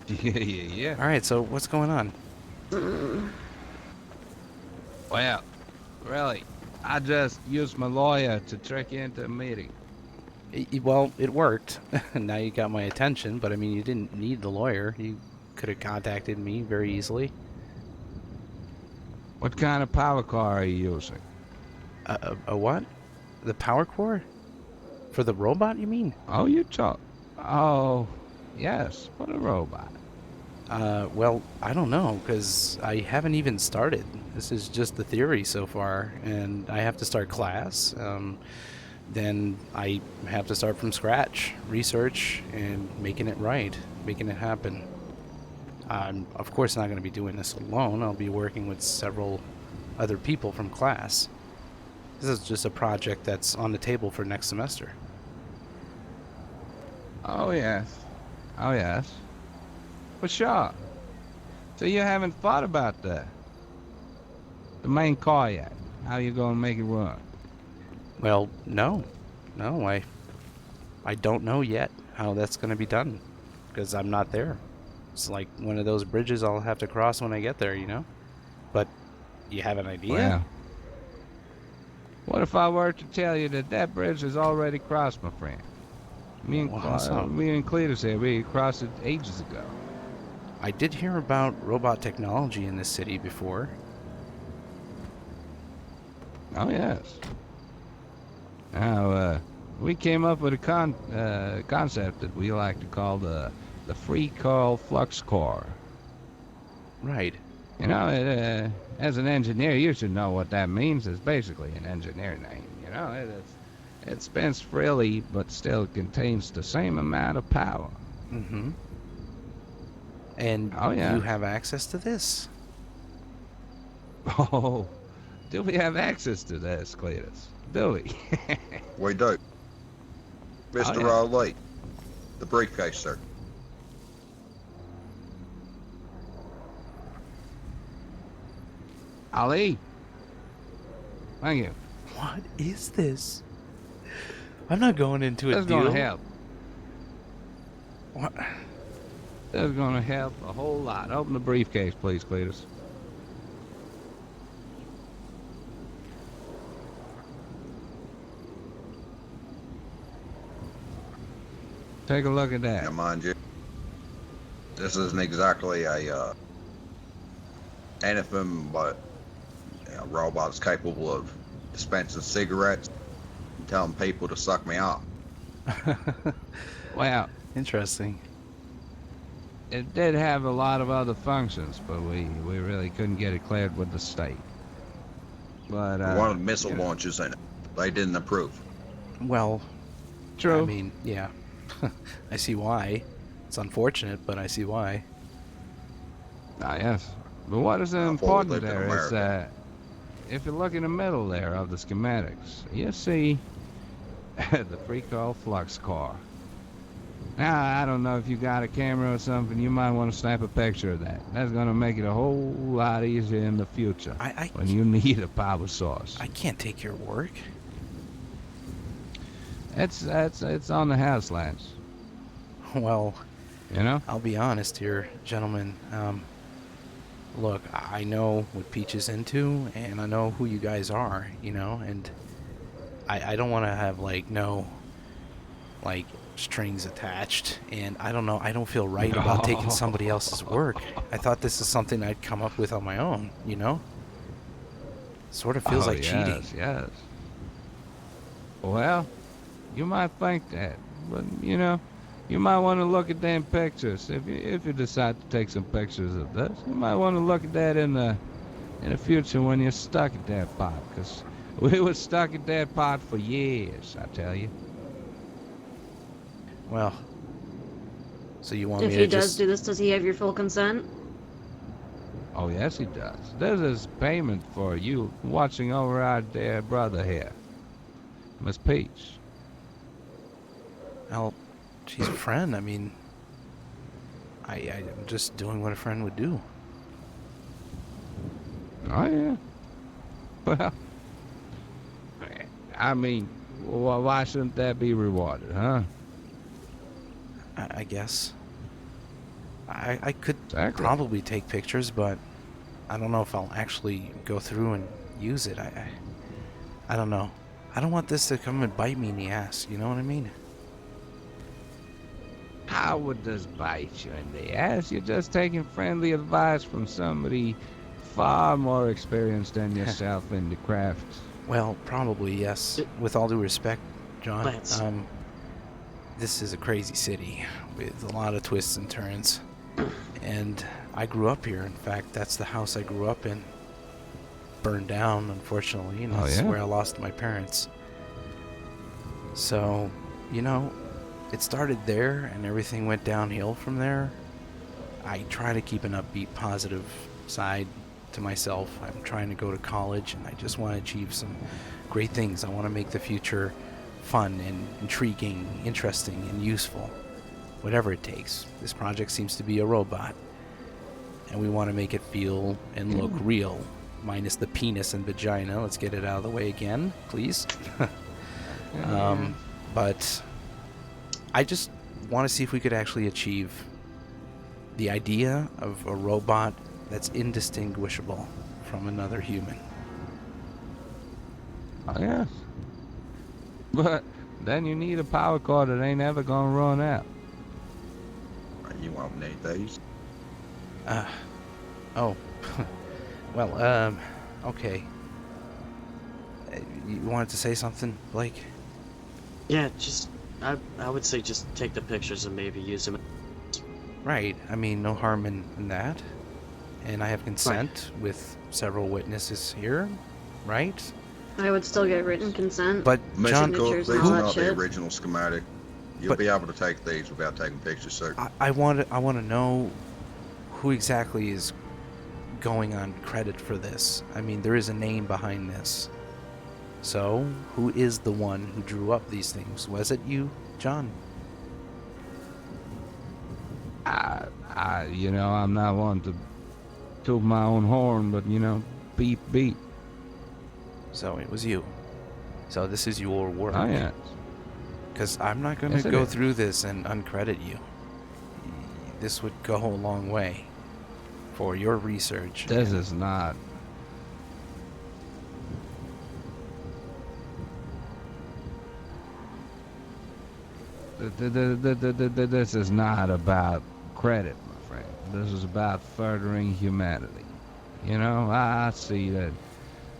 Yeah. All right. So what's going on? Well, really, I just used my lawyer to trick you into a meeting. Well, it worked. Now you got my attention, but I mean, you didn't need the lawyer. You could have contacted me very easily. What kind of power car are you using? A what? The power core? For the robot, you mean? Oh, you talk. Oh, yes, for the robot. Well, I don't know, because I haven't even started. This is just the theory so far, and I have to start class. Then I have to start from scratch, research, and making it right, making it happen. I'm, of course, not going to be doing this alone. I'll be working with several other people from class. This is just a project that's on the table for next semester. Oh, yes. Oh, yes. For sure. So you haven't thought about the main car yet? How you gonna make it run? Well, no, I don't know yet how that's going to be done, because I'm not there. It's like one of those bridges I'll have to cross when I get there, you know? But you have an idea? Well, what if I were to tell you that that bridge is already crossed, my friend? Me and Cletus here, we crossed it ages ago. I did hear about robot technology in this city before. Oh, yes. Now, we came up with a concept that we like to call the free call flux core. Right. You know, as an engineer, you should know what that means. It's basically an engineer name. You know, it spins freely, but still contains the same amount of power. Mm-hmm. And you have access to this? Oh, do we have access to this, Cletus? Do we? We do. Mr. Lee, the briefcase, sir. Ali. Thank you. What is this? I'm not going into a That's deal. gonna help. What? That's gonna help a whole lot. Open the briefcase, please, Cletus. Take a look at that. Now, mind you, this isn't exactly a anything but a robot is capable of dispensing cigarettes and telling people to suck me off. Wow. Interesting. It did have a lot of other functions, but we really couldn't get it cleared with the state. But one of the missile launchers in it, they didn't approve. Well, true. I mean, yeah. I see why. It's unfortunate, but I see why. Ah, yes. But what is important there is if you look in the middle there of the schematics, you see the free-call flux core. Now, I don't know if you got a camera or something, you might want to snap a picture of that. That's going to make it a whole lot easier in the future when you need a power source. I can't take your work. It's on the house lands. Well, you know, I'll be honest here, gentlemen. Look, I know what Peach is into, and I know who you guys are, you know, and I don't want to have no strings attached, and I don't know, I don't feel right about taking somebody else's work. I thought this is something I'd come up with on my own, you know? Sort of feels like cheating. Yes. Well, you might think that, but you know, you might want to look at them pictures. If you decide to take some pictures of this, you might want to look at that in the future when you're stuck at that pot, because we were stuck at that pot for years, I tell you. Well, so you want If me he to does just... do this, does he have your full consent? Oh, yes, he does. This is payment for you watching over our dear brother here, Miss Peach. Well, she's a friend. I mean, I'm just doing what a friend would do. Oh, yeah. Well, I mean, why shouldn't that be rewarded, huh? I guess. I could Exactly. probably take pictures, but I don't know if I'll actually go through and use it. I don't know. I don't want this to come and bite me in the ass. You know what I mean? How would this bite you in the ass? You're just taking friendly advice from somebody far more experienced than yourself in the craft. Well, probably yes. With all due respect, John. Lance. This is a crazy city with a lot of twists and turns. And I grew up here. In fact, that's the house I grew up in. Burned down, unfortunately, and that's where I lost my parents. So, you know, it started there and everything went downhill from there. I try to keep an upbeat, positive side to myself. I'm trying to go to college and I just want to achieve some great things. I want to make the future fun and intriguing, interesting, and useful. Whatever it takes. This project seems to be a robot. And we want to make it feel and look real. Minus the penis and vagina. Let's get it out of the way again, please. But I just want to see if we could actually achieve the idea of a robot that's indistinguishable from another human. Oh, yes. But then you need a power cord that ain't ever gonna run out. You won't need these. Oh. Well, okay. You wanted to say something, Blake? Yeah, just I would say just take the pictures and maybe use them. Right. I mean, no harm in that. And I have consent with several witnesses here, right? I would still get written consent. But John, signatures These and all are that not the shit. original schematic. You'll be able to take these without taking pictures, sir. I want to know who exactly is going on credit for this. I mean, there is a name behind this. So, who is the one who drew up these things? Was it you, John? You know, I'm not one to toot my own horn, but, you know, beep, beep. So, it was you. So, this is your work. Oh, yes. Because I'm not going to Yes, it go is. through this and uncredit you. This would go a long way for your research. This is not. This is not about credit, my friend. This is about furthering humanity. You know, I see that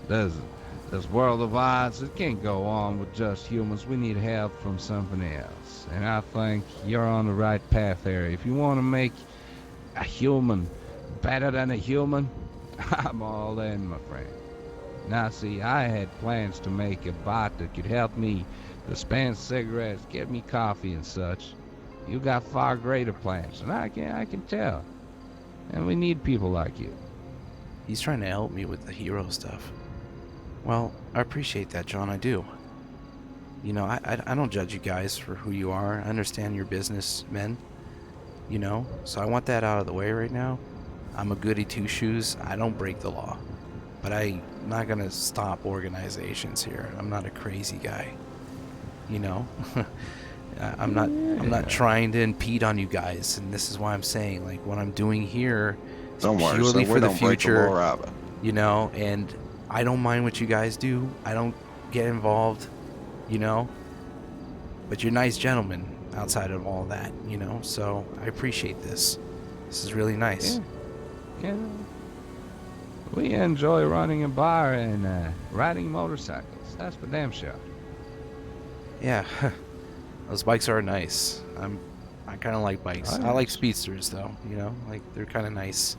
this world of ours, it can't go on with just humans. We need help from something else. And I think you're on the right path there. If you want to make a human better than a human, I'm all in, my friend. Now, see, I had plans to make a bot that could help me dispense cigarettes, get me coffee and such. You got far greater plans, and I can tell. And we need people like you. He's trying to help me with the hero stuff. Well, I appreciate that, John. I do. You know, I don't judge you guys for who you are. I understand you're businessmen. You know, so I want that out of the way right now. I'm a goody two-shoes. I don't break the law. But I'm not going to stop organizations here. I'm not a crazy guy. You know? I'm not trying to impede on you guys, and this is why I'm saying, like, what I'm doing here is Don't worry, purely sir, for we the don't break the future. law either. You know, and I don't mind what you guys do. I don't get involved, you know. But you're nice gentlemen outside of all that, you know. So I appreciate this. This is really nice. Yeah. We enjoy running a bar and riding motorcycles. That's for damn sure. Yeah. Those bikes are nice. I kind of like bikes. I like speedsters though, you know, like they're kind of nice.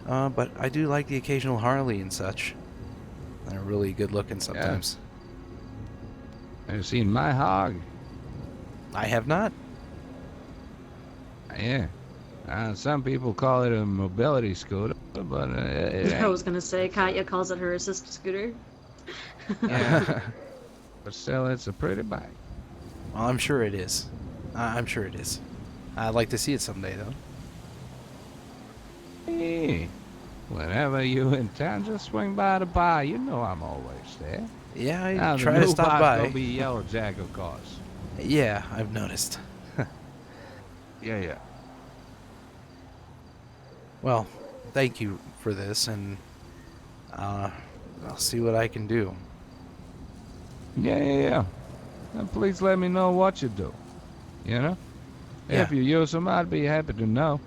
But I do like the occasional Harley and such. They're really good looking sometimes. Have you seen my hog? I have not. Yeah. Some people call it a mobility scooter, but it I ain't. was gonna say, Katya calls it her assisted scooter. Yeah. But still, it's a pretty bike. Well, I'm sure it is. I'm sure it is. I'd like to see it someday though. Hey, Whenever you in town, just swing by the bar. You know I'm always there. Yeah, I Now, try the to new stop bar's by. gonna be Yellow Jack, of course. Yeah, I've noticed. Yeah. Well, thank you for this, and I'll see what I can do. Yeah. And please let me know what you do. You know? Yeah. If you use them, I'd be happy to know.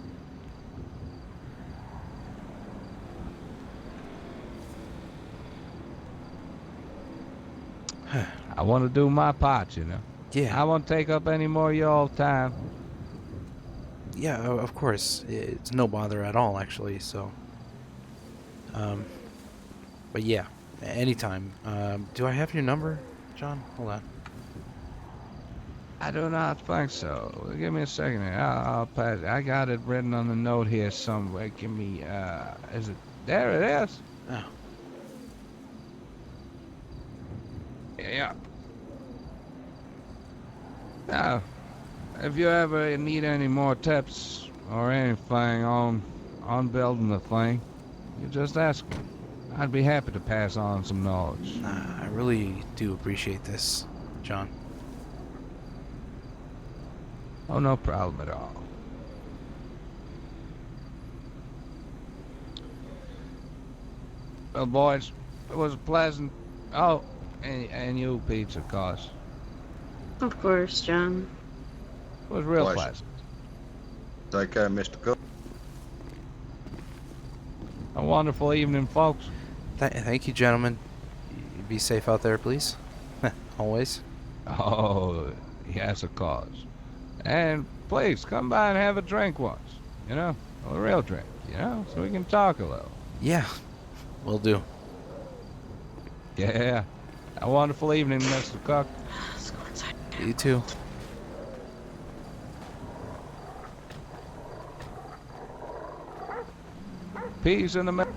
I want to do my part, you know? Yeah. I won't take up any more of your time. Yeah, of course. It's no bother at all, actually, so... But yeah, anytime. Do I have your number, John? Hold on. I do not think so. Give me a second here. I'll pass. I got it written on the note here somewhere. Give me, is it? There it is. Oh. Yeah. Now, if you ever need any more tips or anything on building the thing, you just ask me. I'd be happy to pass on some knowledge. I really do appreciate this, John. Oh, no problem at all. Well, boys, it was a pleasant... Oh, and you, Pete, of course. Of course, John. It was real Pleasure. pleasant. Take care, Mr. Cook. A wonderful evening, folks. Thank you, gentlemen. Be safe out there, please. Always. Oh, yes, of course. And please, come by and have a drink once. You know, a real drink, you know, so we can talk a little. Yeah, will do. Yeah. A wonderful evening, Mr. Cook. Let's go inside. You too. Peace in the middle.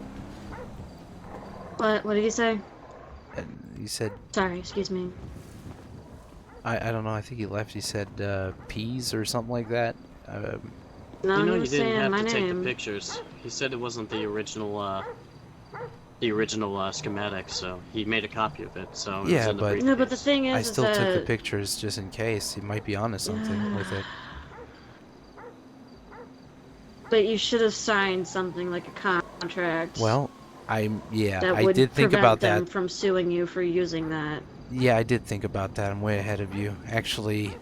What did you say? You said... Sorry, excuse me. I don't know, I think he left. He said peas or something like that. No, You know he you was didn't saying have my to take the name. pictures. He said it wasn't the original schematic, so he made a copy of it. So it was Yeah, in the but... No, but the briefcase. thing is, I still is took the that pictures just in case. He might be onto something with it. but you should have signed something like a contract. Well, I that would did think prevent about them that. from suing you for using that. Yeah, I did think about that. I'm way ahead of you. Actually,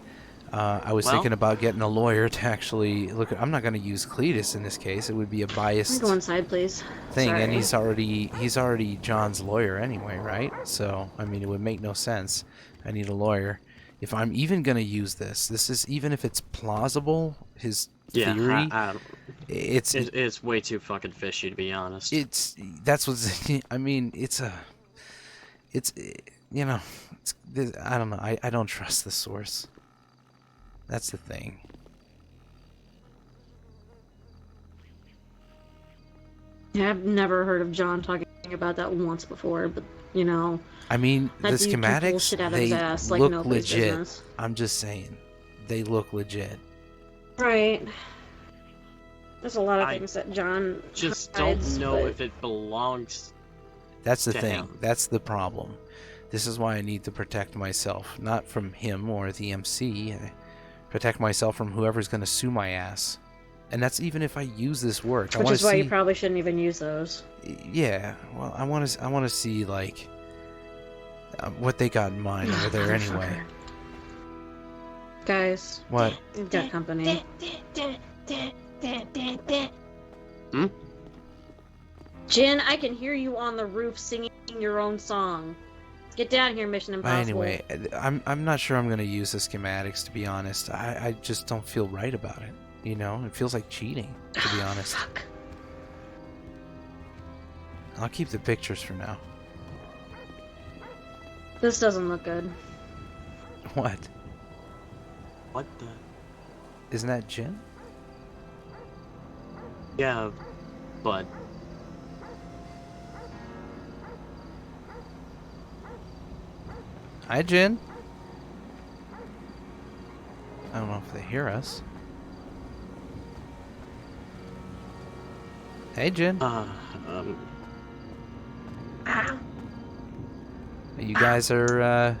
I was Well- thinking about getting a lawyer to actually look at... I'm not going to use Cletus in this case. It would be a Can biased we go inside, please? thing, and Sorry. he's already John's lawyer anyway, right? So, I mean, it would make no sense. I need a lawyer. If I'm even going to use this is even if it's plausible, his Yeah, theory, it's way too fucking fishy, to be honest. that's what's... I mean, you know, I don't know. I don't trust the source. That's the thing. Yeah, I've never heard of John talking about that once before, but you know. I mean, the That dude can pull schematics, shit out of his they ass like look nobody's legit. business. I'm just saying, they look legit. Right. There's a lot of I things that John Just hides, don't know but- if it belongs. That's the to thing. him. That's the problem. This is why I need to protect myself, not from him or the MC. I protect myself from whoever's going to sue my ass. And that's even if I use this work. I Which want is to why see... you probably shouldn't even use those. Yeah, well, I want to see like what they got in mind over there anyway. Guys. What? We've got company. Hmm? Jin, I can hear you on the roof singing your own song. Get down here, Mission Impossible. Anyway, I'm not sure I'm gonna use the schematics, to be honest. I just don't feel right about it. You know, it feels like cheating, to be honest. Fuck. I'll keep the pictures for now. This doesn't look good. What? What the? Isn't that Jin? Yeah, but Hi, Jin. I don't know if they hear us. Hey, Jin. You guys are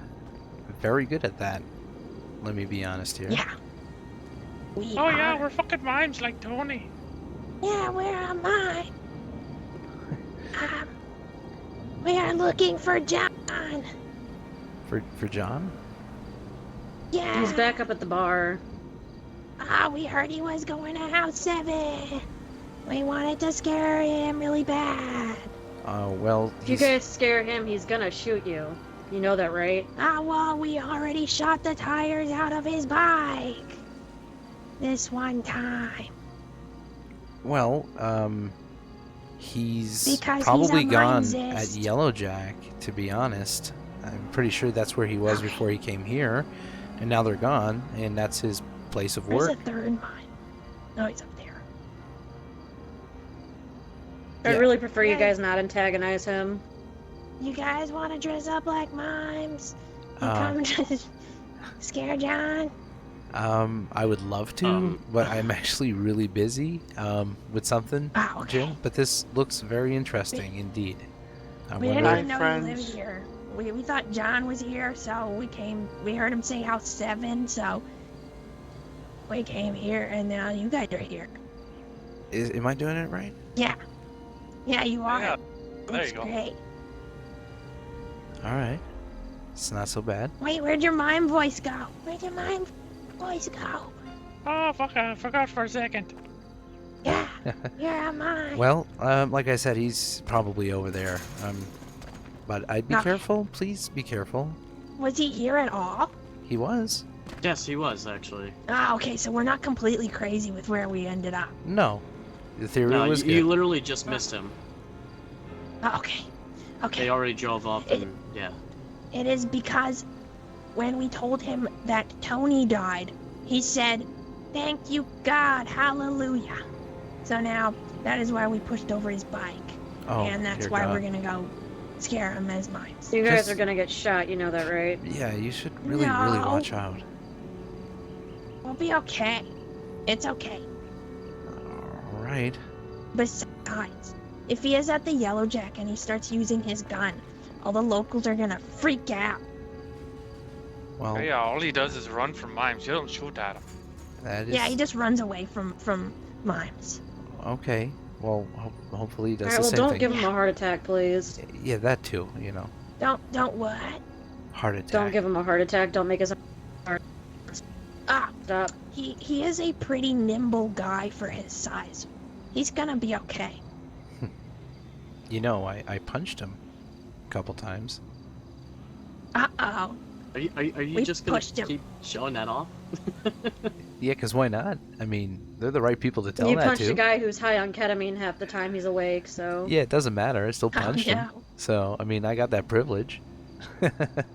very good at that. Let me be honest here. Yeah. Oh yeah, we're fucking mimes like Tony. Yeah, where am I? We are looking for John. For John? Yeah. He's back up at the bar. We heard he was going to House 7. We wanted to scare him really bad. Well, If you guys scare him, he's gonna shoot you. You know that, right? Well, we already shot the tires out of his bike. This one time. Well, he's Because probably he's a gone Mimesist. at Yellowjack, to be honest. I'm pretty sure that's where he was before he came here, and now they're gone, and that's his place of There's work. a third mine. No, he's up there. I Yeah. really prefer you Yeah. guys not antagonize him. You guys want to dress up like mimes? And Uh, come to scare John? I would love to, but I'm actually really busy with something, Jim. But this looks very interesting indeed. I We wonder- didn't even know you lived here. We thought John was here, so we came. We heard him say House 7, so we came here, and now you guys are here. Am I doing it right? Yeah. Yeah, you are. Yeah. There Looks you go. great. All right, it's not so bad. Wait, where'd your mime voice go? Where'd your mime voice go? Oh fuck! I forgot for a second. You're a mime. Well, like I said, he's probably over there. But I'd be Okay. careful. Please be careful. Was he here at all? He was. Yes, he was actually. Okay, so we're not completely crazy with where we ended up. No, the theory No, was you good. literally just missed him. Okay. Okay. They already drove off, and yeah. It is because when we told him that Tony died, he said, "Thank you, God, hallelujah." So now that is why we pushed over his bike, Oh, and that's dear why God. we're gonna go scare him as mimes. You guys Just- are gonna get shot, you know that, right? Yeah, you should really No. watch out. We'll be okay. It's okay. All right. Besides, if he is at the Yellowjack and he starts using his gun, all the locals are gonna freak out. Well, Yeah, all he does is run from mimes. You don't shoot at him. that is Yeah, he just runs away from mimes. okay. Well, hopefully he does Alright, the well, same don't thing. give him a heart attack, please. Yeah, that too. You know, Don't what? heart attack. Don't give him a heart attack. Don't make his heart stop. He is a pretty nimble guy for his size. He's gonna be okay. You know, I punched him a couple times. Uh-oh. Are you We just gonna pushed him. keep showing that off? Yeah, 'cause why not? I mean, they're the right people to tell You that punched to. a guy who's high on ketamine half the time he's awake, so... Yeah, it doesn't matter. I still punched him. no. So, I mean, I got that privilege.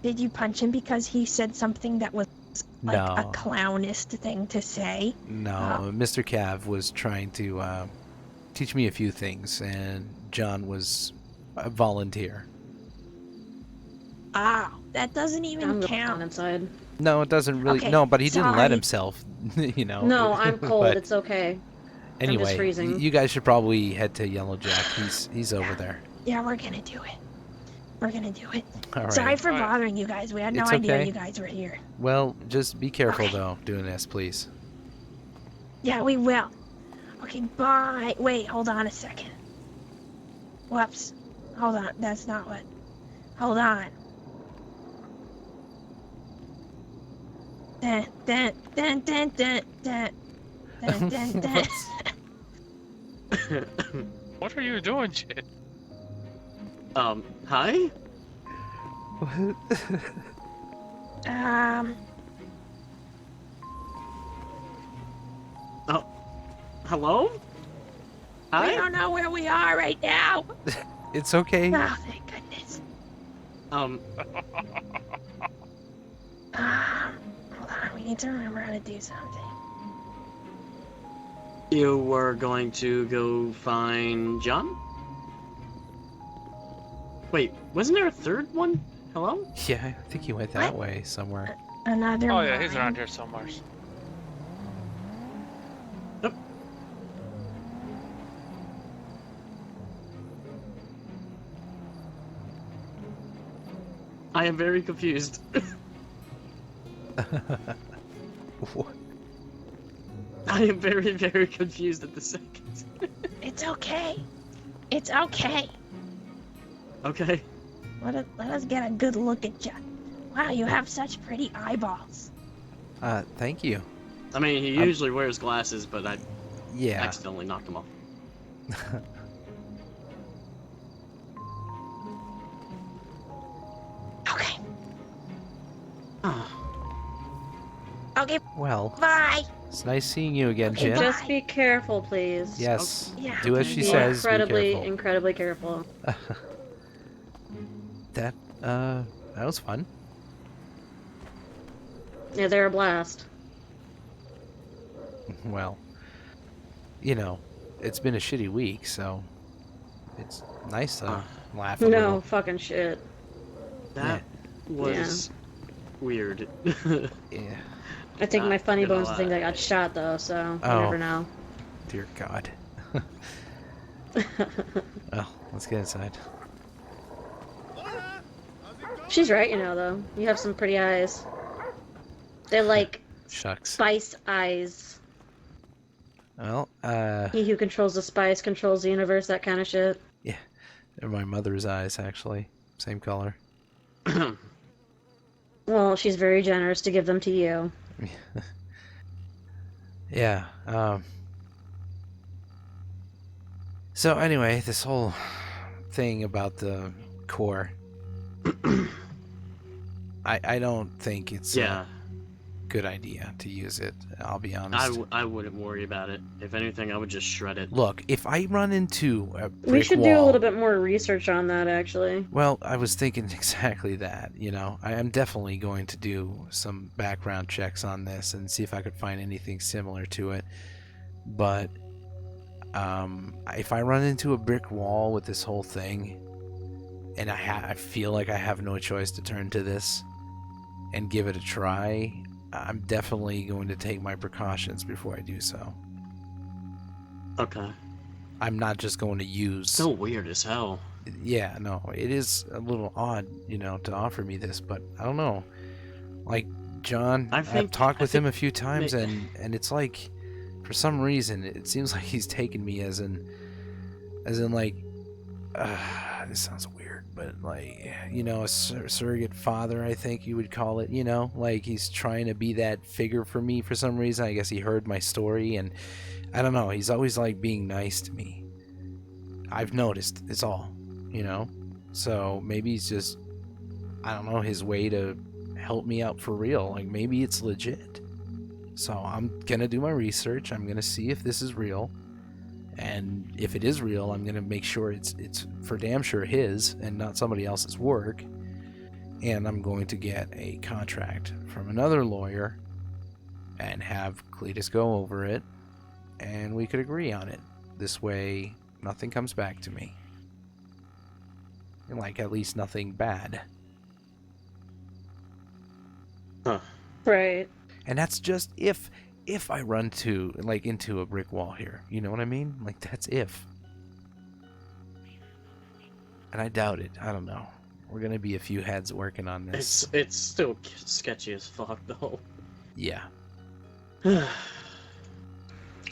Did you punch him because he said something that was like a No. clownist thing to say? No, Mr. Cav was trying to teach me a few things, and John was a volunteer. That doesn't even count. Inside. No, it doesn't really. Okay, No, but he didn't let sorry. himself. You know. No, I'm cold. But It's okay. I'm anyway, just freezing. you guys should probably head to Yellowjack. He's over there. Yeah, we're gonna do it. We're gonna do it. All right. Sorry for bothering you guys. We had no It's idea okay. you guys were here. Well, just be careful though doing this, please. Yeah, we will. Okay, bye. Wait, hold on a second. Whoops. Hold on. That's not what. Hold on. Dun, dun, dun, dun, dun, dun. Dun, dun, dun. What are you doing, Jin? Hi? Oh, hello? Hi? We don't know where we are right now. It's okay. Oh, thank goodness. Um, Hold on. We need to remember how to do something. you were going to go find John? Wait, wasn't there a third one? Hello? Yeah, I think he went that way somewhere. Another Oh yeah, he's mine. around here somewhere. I am very confused. What? I am very, very confused at the second. It's okay. It's okay. Okay. Let us get a good look at you. Wow, you have such pretty eyeballs. Thank you. I mean, he usually wears glasses, but I Yeah. accidentally knocked him off. Okay. Ah. Okay. Well, Bye. it's nice seeing you again, Jen. Just be careful, please. Yes. Yeah. Do as she Be says. Be incredibly, careful. incredibly careful. That was fun. Yeah, they're a blast. Well, you know, it's been a shitty week, so it's nice to laugh a No little. fucking shit. That was weird. Yeah. I think my funny gonna bones think I got shot though, so you Oh. never know. Dear God. Well, let's get inside. She's right, you know, though. You have some pretty eyes. They're like Shucks. spice eyes. Well, He who controls the spice controls the universe, that kind of shit. yeah. They're my mother's eyes, actually. Same color. Well, she's very generous to give them to you. Yeah. So anyway, this whole thing about the core, I don't think it's Yeah. a good idea to use it. I'll be honest. I wouldn't worry about it. If anything, I would just shred it. Look, if I run into a brick We should wall, do a little bit more research on that, actually. well, I was thinking exactly that. You know, I am definitely going to do some background checks on this and see if I could find anything similar to it. But if I run into a brick wall with this whole thing, and I feel like I have no choice to turn to this and give it a try, I'm definitely going to take my precautions before I do so. Okay. I'm not just going to use... So weird as hell. Yeah, no, it is a little odd, you know, to offer me this, but I don't know. Like, John, I've talked with him a few times, and it's like, for some reason, it seems like he's taken me as in like, this sounds weird, but like, you know, a surrogate father, I think you would call it, you know? Like, he's trying to be that figure for me for some reason. I guess he heard my story, and I don't know, he's always like being nice to me. I've noticed, it's all, you know? So maybe he's just, I don't know, his way to help me out for real. Like, maybe it's legit. So I'm gonna do my research. I'm gonna see if this is real. And if it is real, I'm gonna make sure it's for damn sure his and not somebody else's work. And I'm going to get a contract from another lawyer and have Cletus go over it, and we could agree on it. This way, nothing comes back to me. And like, at least nothing bad. Huh. Right. And that's just if I run into a brick wall here. You know what I mean? Like, that's if. And I doubt it. I don't know. We're gonna be a few heads working on this. It's still sketchy as fuck though. Yeah.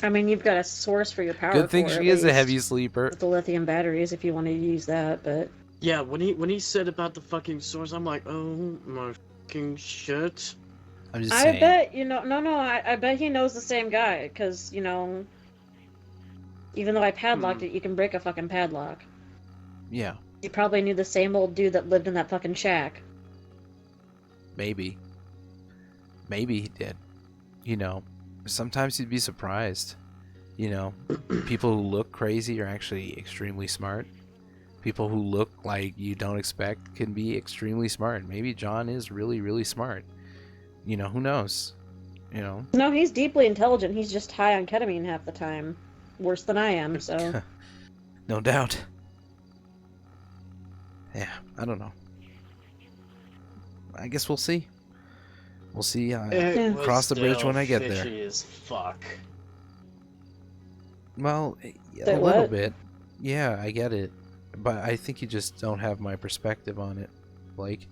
I mean, you've got a source for your power. Good thing core, she at is a least, heavy sleeper. with the lithium batteries, if you want to use that. But Yeah, when he said about the fucking source, I'm like, oh my fucking shit. I'm just I saying. bet I bet he knows the same guy, because you know, even though I padlocked it, you can break a fucking padlock. Yeah, He probably knew the same old dude that lived in that fucking shack. maybe. Maybe he did. You know, sometimes you'd be surprised. You know, people who look crazy are actually extremely smart. People who look like you don't expect can be extremely smart. Maybe John is really, really smart. You know, who knows? You know. No, he's deeply intelligent. He's just high on ketamine half the time. Worse than I am, so. No doubt. Yeah, I don't know. I guess we'll see. We'll see. It was Cross the bridge still when I get there. fishy as fuck. Well, Say a little what? bit. Yeah, I get it. But I think you just don't have my perspective on it, Blake.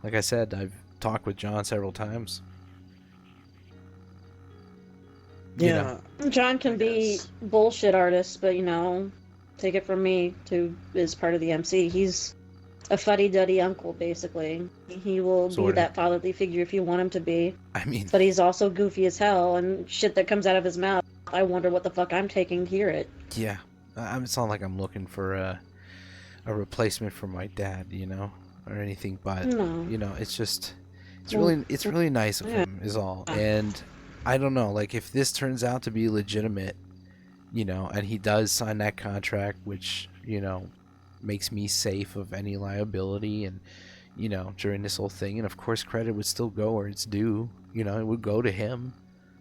like I said, I've talked with John several times. You know. John can be bullshit artist, but take it from me, who is part of the MC. He's a fuddy-duddy uncle, basically. He will be Sorta. that fatherly figure if you want him to be. I mean, But he's also goofy as hell, and shit that comes out of his mouth, I wonder what the fuck I'm taking to hear it. yeah, it's not like I'm looking for a replacement for my dad, or anything. But No. it's just Well, it's really nice of yeah. him, is all. And I don't know, like if this turns out to be legitimate, and he does sign that contract, which makes me safe of any liability, and during this whole thing, and of course credit would still go where it's due. It would go to him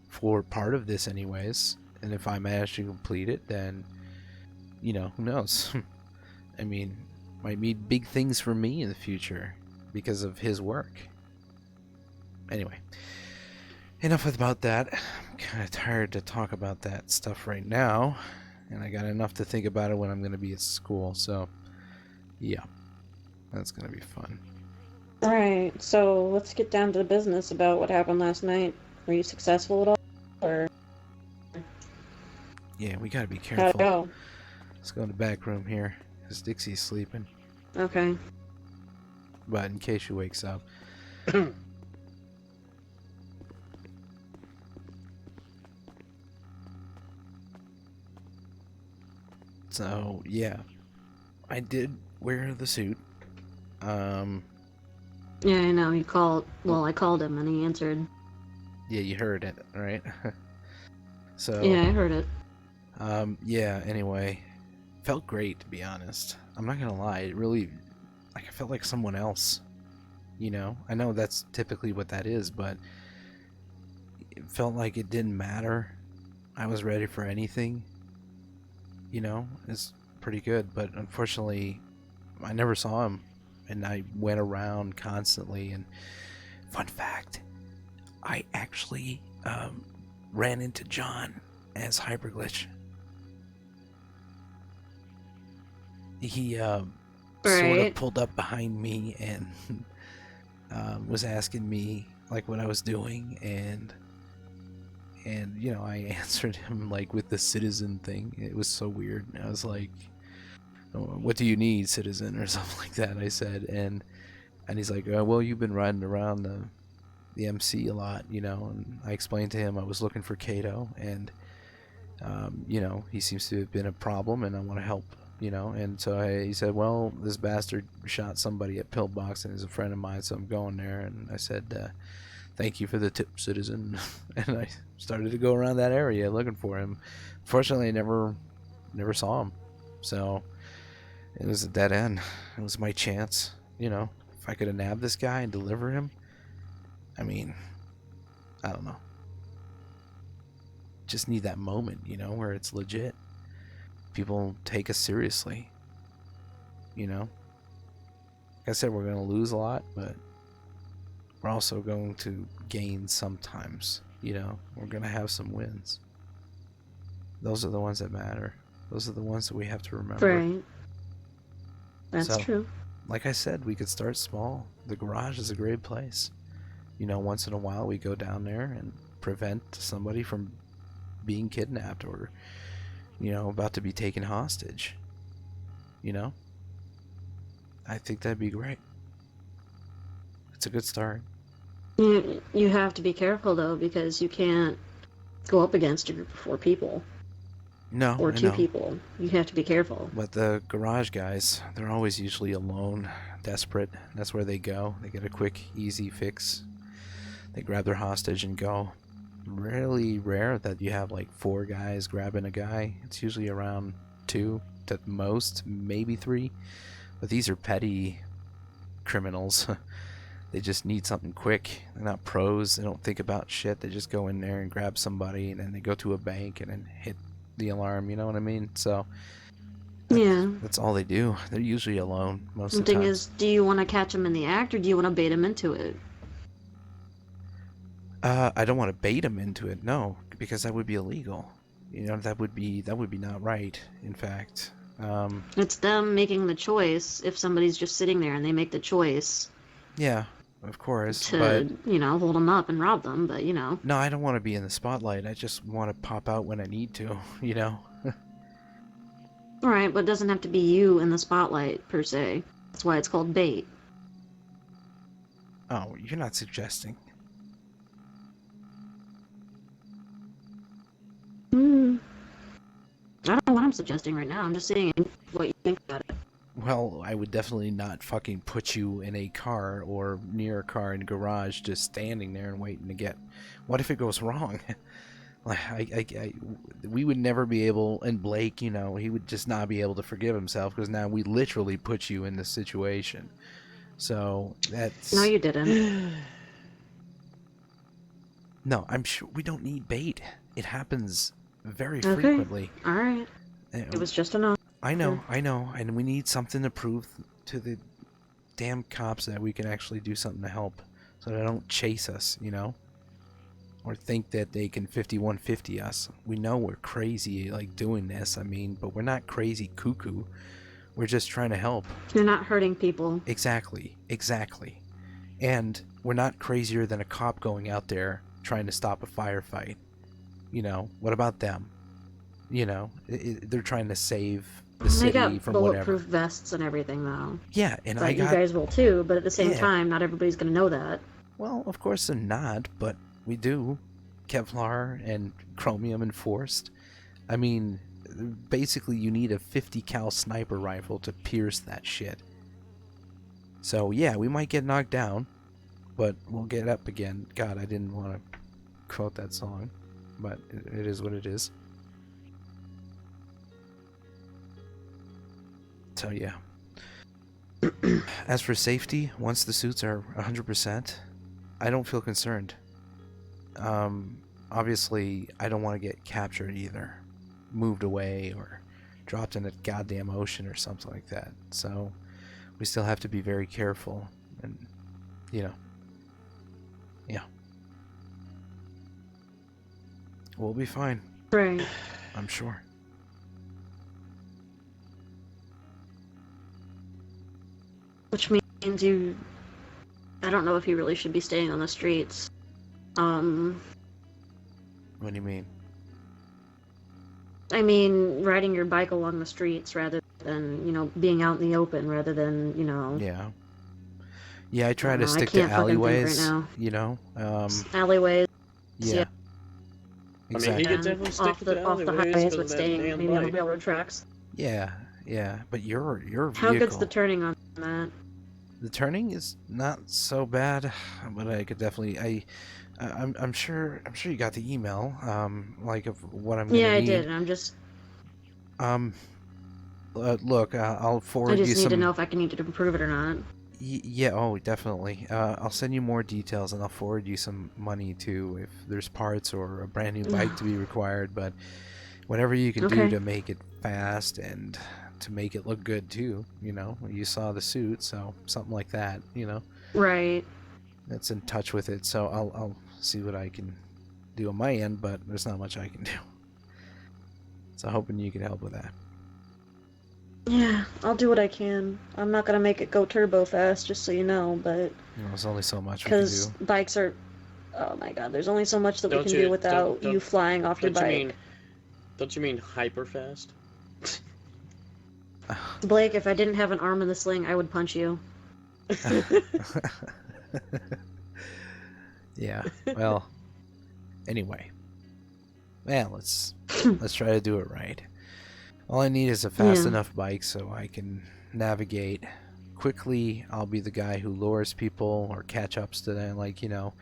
for part of this anyways, and if I manage to complete it, then who knows. I mean, might mean big things for me in the future because of his work. Anyway, enough about that. I'm kind of tired to talk about that stuff right now, and I got enough to think about it when I'm going to be at school, so yeah, that's going to be fun. Alright, so let's get down to the business about what happened last night. Were you successful at all? Or Yeah, we got to be how'd it careful. go? Let's go in the back room here, because Dixie's sleeping, Okay. but in case she wakes up. So, yeah, I did wear the suit. Yeah, I know. He called. Well, I called him and he answered. Yeah, you heard it, right? So, Yeah, I heard it. yeah, anyway, felt great, to be honest. I'm not gonna lie, it really, I felt like someone else, I know that's typically what that is, but it felt like it didn't matter. I was ready for anything, it's pretty good, but unfortunately, I never saw him, and I went around constantly, and fun fact, I actually, ran into John as Hyperglitch. He sort of Right. pulled up behind me and was asking me like what I was doing, and I answered him like with the citizen thing. It was so weird. I was like, "Oh, what do you need, citizen?" or something like that, I said, and he's like, well, you've been riding around the MC a lot, and I explained to him I was looking for Kato, and he seems to have been a problem, and I want to help, and so he said, well, this bastard shot somebody at Pillbox and is a friend of mine, so I'm going there. And I said, thank you for the tip, citizen. And I started to go around that area looking for him. Fortunately, I never saw him, so it was a dead end. It was my chance, if I could have nabbed this guy and deliver him. I mean, I don't know. Just need that moment, where it's legit. People take us seriously. Like I said, we're going to lose a lot, but we're also going to gain sometimes. We're going to have some wins. Those are the ones that matter. Those are the ones that we have to remember. Right. That's So, true. Like I said, we could start small. The garage is a great place. Once in a while we go down there and prevent somebody from being kidnapped or, about to be taken hostage. I think that'd be great. It's a good start. You have to be careful though, because you can't go up against a group of 4 people No, or I 2 know. people. You have to be careful. But the garage guys, they're always usually alone, desperate. That's where they go. They get a quick, easy fix. They grab their hostage and go. Really rare that you have like 4 guys grabbing a guy. It's usually around 2 to most, maybe 3. But these are petty criminals. They just need something quick. They're not pros. They don't think about shit. They just go in there and grab somebody, and then they go to a bank and then hit the alarm. You know what I mean? So Yeah. that's all they do. They're usually alone most The of the thing time. is, do you want to catch them in the act, or do you want to bait them into it? I don't want to bait them into it, no, because that would be illegal. That would be not right. In fact, It's them making the choice. If somebody's just sitting there and they make the choice, yeah, of course, to, but you know, hold them up and rob them, but, you know. no, I don't want to be in the spotlight. I just want to pop out when I need to, you know? Alright, but it doesn't have to be you in the spotlight, per se. That's why it's called bait. Oh, you're not suggesting. I don't know what I'm suggesting right now. I'm just saying what you think about it. Well, I would definitely not fucking put you in a car or near a car in a garage just standing there and waiting to get... What if it goes wrong? We would never be able... And Blake, you know, he would just not be able to forgive himself because now we literally put you in this situation. So, that's... No, you didn't. No, I'm sure we don't need bait. It happens very frequently. Alright. It was just enough. I know, and we need something to prove to the damn cops that we can actually do something to help, so they don't chase us, you know? Or think that they can 5150 us. We know we're crazy, like, doing this, I mean, but we're not crazy cuckoo. We're just trying to help. You're not hurting people. Exactly. And we're not crazier than a cop going out there trying to stop a firefight. You know, what about them? You know, they're trying to save the city from whatever. They got bulletproof vests and everything, though. Yeah, and but you guys will too, but at the same time, not everybody's going to know that. Well, of course they're not, but we do. Kevlar and chromium enforced. I mean, basically you need a 50 cal sniper rifle to pierce that shit. So, yeah, we might get knocked down, but we'll get up again. God, I didn't want to quote that song, but it is what it is. So yeah. As for safety, once the suits are 100%, I don't feel concerned. Obviously, I don't want to get captured either. Moved away or dropped in a goddamn ocean or something like that. So, we still have to be very careful and, you know. Yeah. We'll be fine. Right. I'm sure. Which means you... I don't know if you really should be staying on the streets. What do you mean? I mean, riding your bike along the streets rather than, you know, being out in the open rather than, you know... Yeah. Yeah, I try to stick to alleyways, right now. you know? Alleyways. Yeah. Exactly. I mean, he could definitely stick to the off the highways alleyways with staying damn maybe on the bike. railroad tracks. Yeah, but your vehicle... How good's the turning on that? The turning is not so bad, but I could definitely... I'm sure you got the email, like of what I'm gonna need. Yeah, I did, and I'm just... look, I'll forward you some... I just need to know if I can need to improve it or not. Yeah, oh, definitely. I'll send you more details, and I'll forward you some money, too, if there's parts or a brand new bike to be required, but whatever you can do to make it fast and to make it look good, too, you know? You saw the suit, so something like that, you know? Right. That's in touch with it, so I'll see what I can do on my end, but there's not much I can do. So hoping you can help with that. Yeah, I'll do what I can. I'm not gonna make it go turbo fast, just so you know, but... You know, there's only so much we can do. Because bikes are... Oh my god, there's only so much that we can do without you flying off your bike. Don't you mean hyper fast? Blake, if I didn't have an arm in the sling, I would punch you. Yeah, well... Anyway. Well, let's try to do it right. All I need is a fast enough bike so I can navigate quickly. I'll be the guy who lures people or catch-ups to them. Like, you know,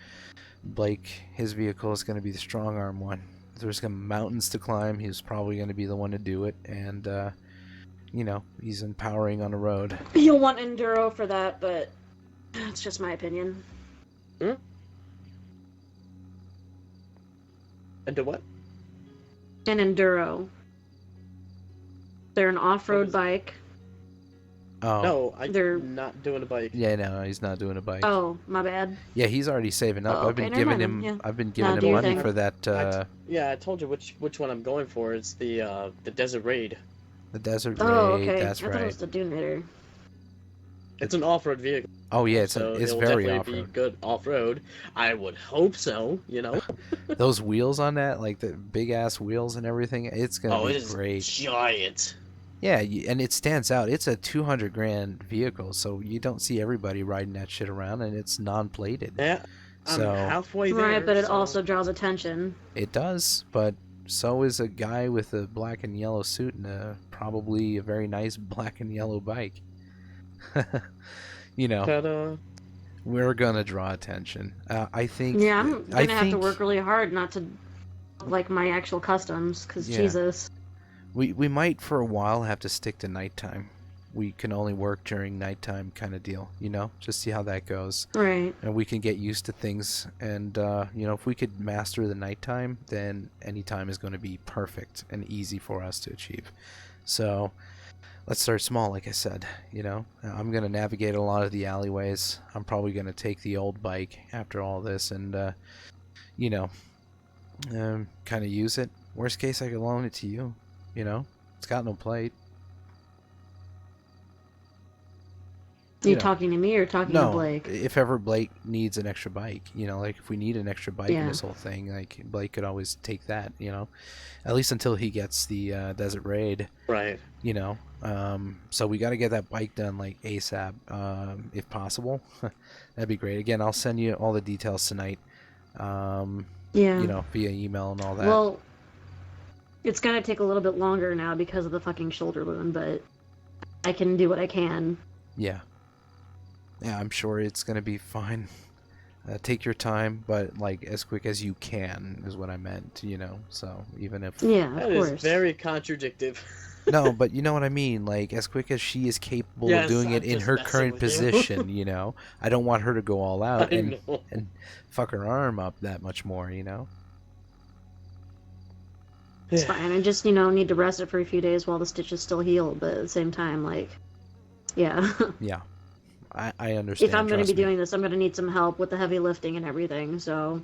Blake, his vehicle is going to be the strong arm one. If there's going to be mountains to climb, he's probably going to be the one to do it. And, you know, he's empowering on the road. You'll want enduro for that, but it's just my opinion. Into what? An enduro. They're an off-road bike. Oh. No, they're not doing a bike. Yeah, no, he's not doing a bike. Oh, my bad. Yeah, he's already saving up. Oh, I've been giving him money for that. Yeah, I told you which one I'm going for. It's the Desert Raid. The Desert Raid. Oh, okay. That's I right. thought it was the Doonator. It's an off-road vehicle. Oh yeah, it's so it's it'll very definitely be off-road. good off-road. I would hope so, you know. Those wheels on that, like the big ass wheels and everything, it's gonna Oh, be it is great. giant. Yeah, and it stands out. It's a 200 grand vehicle, so you don't see everybody riding that shit around, and it's non-plated. Yeah, I'm So halfway there. Right, but it so- also draws attention. it does, but so is a guy with a black and yellow suit and probably a very nice black and yellow bike. You know, Ta-da. we're gonna draw attention. I think. Yeah, I'm I gonna have to think work really hard not to like my actual customs, because Yeah. Jesus. we might for a while have to stick to nighttime. We can only work during nighttime, kind of deal. You know, just see how that goes. Right. And we can get used to things. And you know, if we could master the nighttime, then any time is going to be perfect and easy for us to achieve. So let's start small, like I said. You know, I'm going to navigate a lot of the alleyways. I'm probably going to take the old bike after all this and, you know, kind of use it. Worst case, I could loan it to you. You know, it's got no plate. You know. talking to me or talking No, to Blake? if ever Blake needs an extra bike, you know, like if we need an extra bike in Yeah. this whole thing, like Blake could always take that, you know, at least until he gets the Desert Raid, Right. you know. So we got to get that bike done like ASAP, if possible. That'd be great. Again, I'll send you all the details tonight. Yeah. You know, via email and all that. Well, it's gonna take a little bit longer now because of the fucking shoulder wound, but I can do what I can. Yeah. Yeah, I'm sure it's gonna be fine. Take your time, but like as quick as you can is what I meant, you know. So even if Yeah, That is very contradictive. no, but you know what I mean. Like as quick as she is capable Yes, of doing it I'm in just her messing current with you. position, you know. I don't want her to go all out I and know. fuck her arm up that much more, you know. It's fine. I just, need to rest it for a few days while the stitch is still healed, but at the same time, like, yeah. Yeah, I understand. If I'm going to trust be me. doing this, I'm going to need some help with the heavy lifting and everything, so.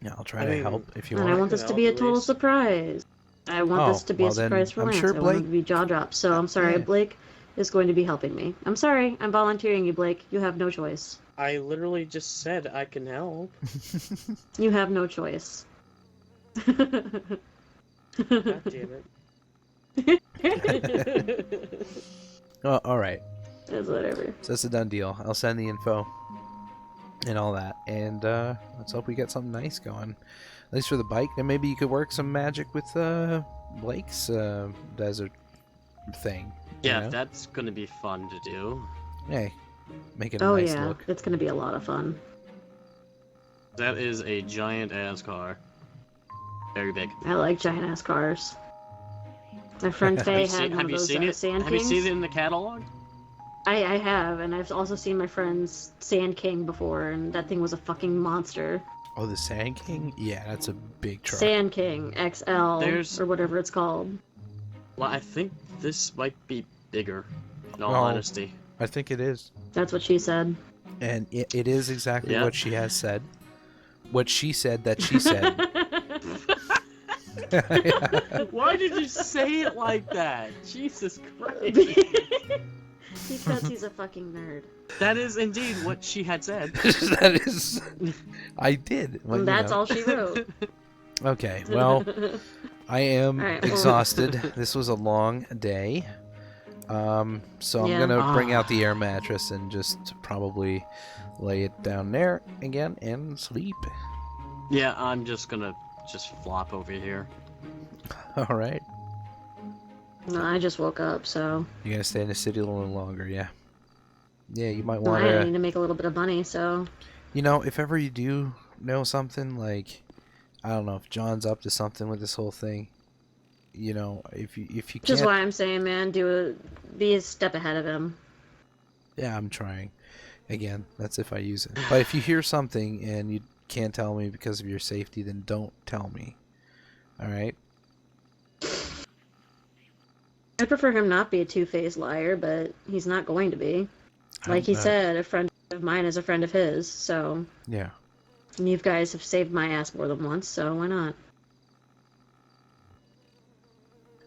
Yeah, I'll try to help if you And want. I want this to be a total surprise. I want Oh, this to be well a then, surprise for I'm Lance. sure I want him Blake- to be jaw dropped. So I'm sorry, Yeah. Blake is going to be helping me. I'm sorry. I'm volunteering you, Blake. You have no choice. I literally just said I can help. You have no choice. God damn it. Oh, all right. It's whatever. So that's a done deal. I'll send the info and all that, and let's hope we get something nice going. At least for the bike, and maybe you could work some magic with Blake's desert thing. you Yeah, know? that's gonna be fun to do. Hey, make it a Oh nice yeah, look. it's going to be a lot of fun. That is a giant ass car. Very big. I like giant ass cars. My friend Faye had one of those Sand Have you Kings. seen it in the catalog? I have, and I've also seen my friend's Sand King before, and that thing was a fucking monster. Oh, the Sand King? Yeah, that's a big truck. Sand King XL, There's- or whatever it's called. Well, I think this might be bigger. In all Well, honesty. I think it is. That's what she said. And it is exactly Yeah. what she has said. What she said that she said. Why did you say it like that? Jesus Christ. Because he's a fucking nerd. That is indeed what she had said. That is. I did. Well, And you that's know. all she wrote. Okay, well, I am All right, well- exhausted. This was a long day. So I'm Yeah. gonna bring out the air mattress and just probably lay it down there again and sleep. Yeah, I'm just gonna flop over here. All right. No, I just woke up, so You're gonna stay in the city a little longer, yeah. Yeah, you might well, want I need to. to make a little bit of money, so You know, if ever you do know something, like, I don't know if John's up to something with this whole thing. You know, if you which can't. is why I'm saying, man, be a step ahead of him. Yeah, I'm trying. Again, that's if I use it. But if you hear something and you can't tell me because of your safety, then don't tell me. All right? I prefer him not be a two-faced liar, but he's not going to be. Like he I'm not- said, a friend of mine is a friend of his, so Yeah. and you guys have saved my ass more than once, so why not?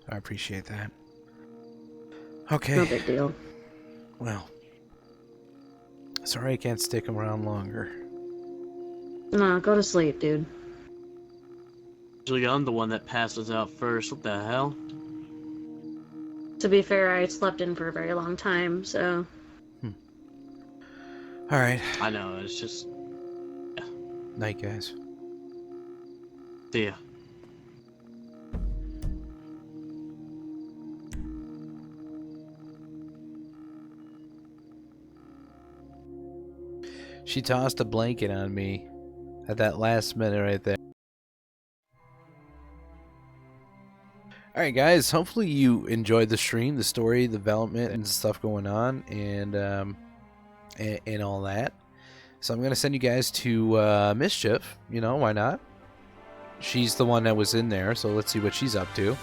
I appreciate that. Okay. No big deal. Well, Sorry I can't stick around longer. No, go to sleep, dude. Usually I'm the one that passes out first. What the hell? To be fair, I slept in for a very long time, so... Alright. I know, it's just... Night, guys. See ya. She tossed a blanket on me at that last minute right there. Alright guys, hopefully you enjoyed the stream, the story, the development, and stuff going on, and all that. So I'm going to send you guys to Mischief. You know, why not? She's the one that was in there, so let's see what she's up to.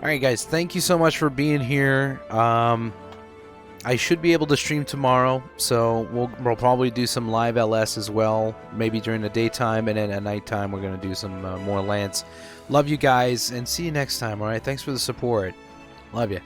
Alright guys, thank you so much for being here. I should be able to stream tomorrow, so we'll probably do some live LS as well, maybe during the daytime, and then at nighttime we're going to do some more Lance. Love you guys, and see you next time, alright? Thanks for the support. Love you.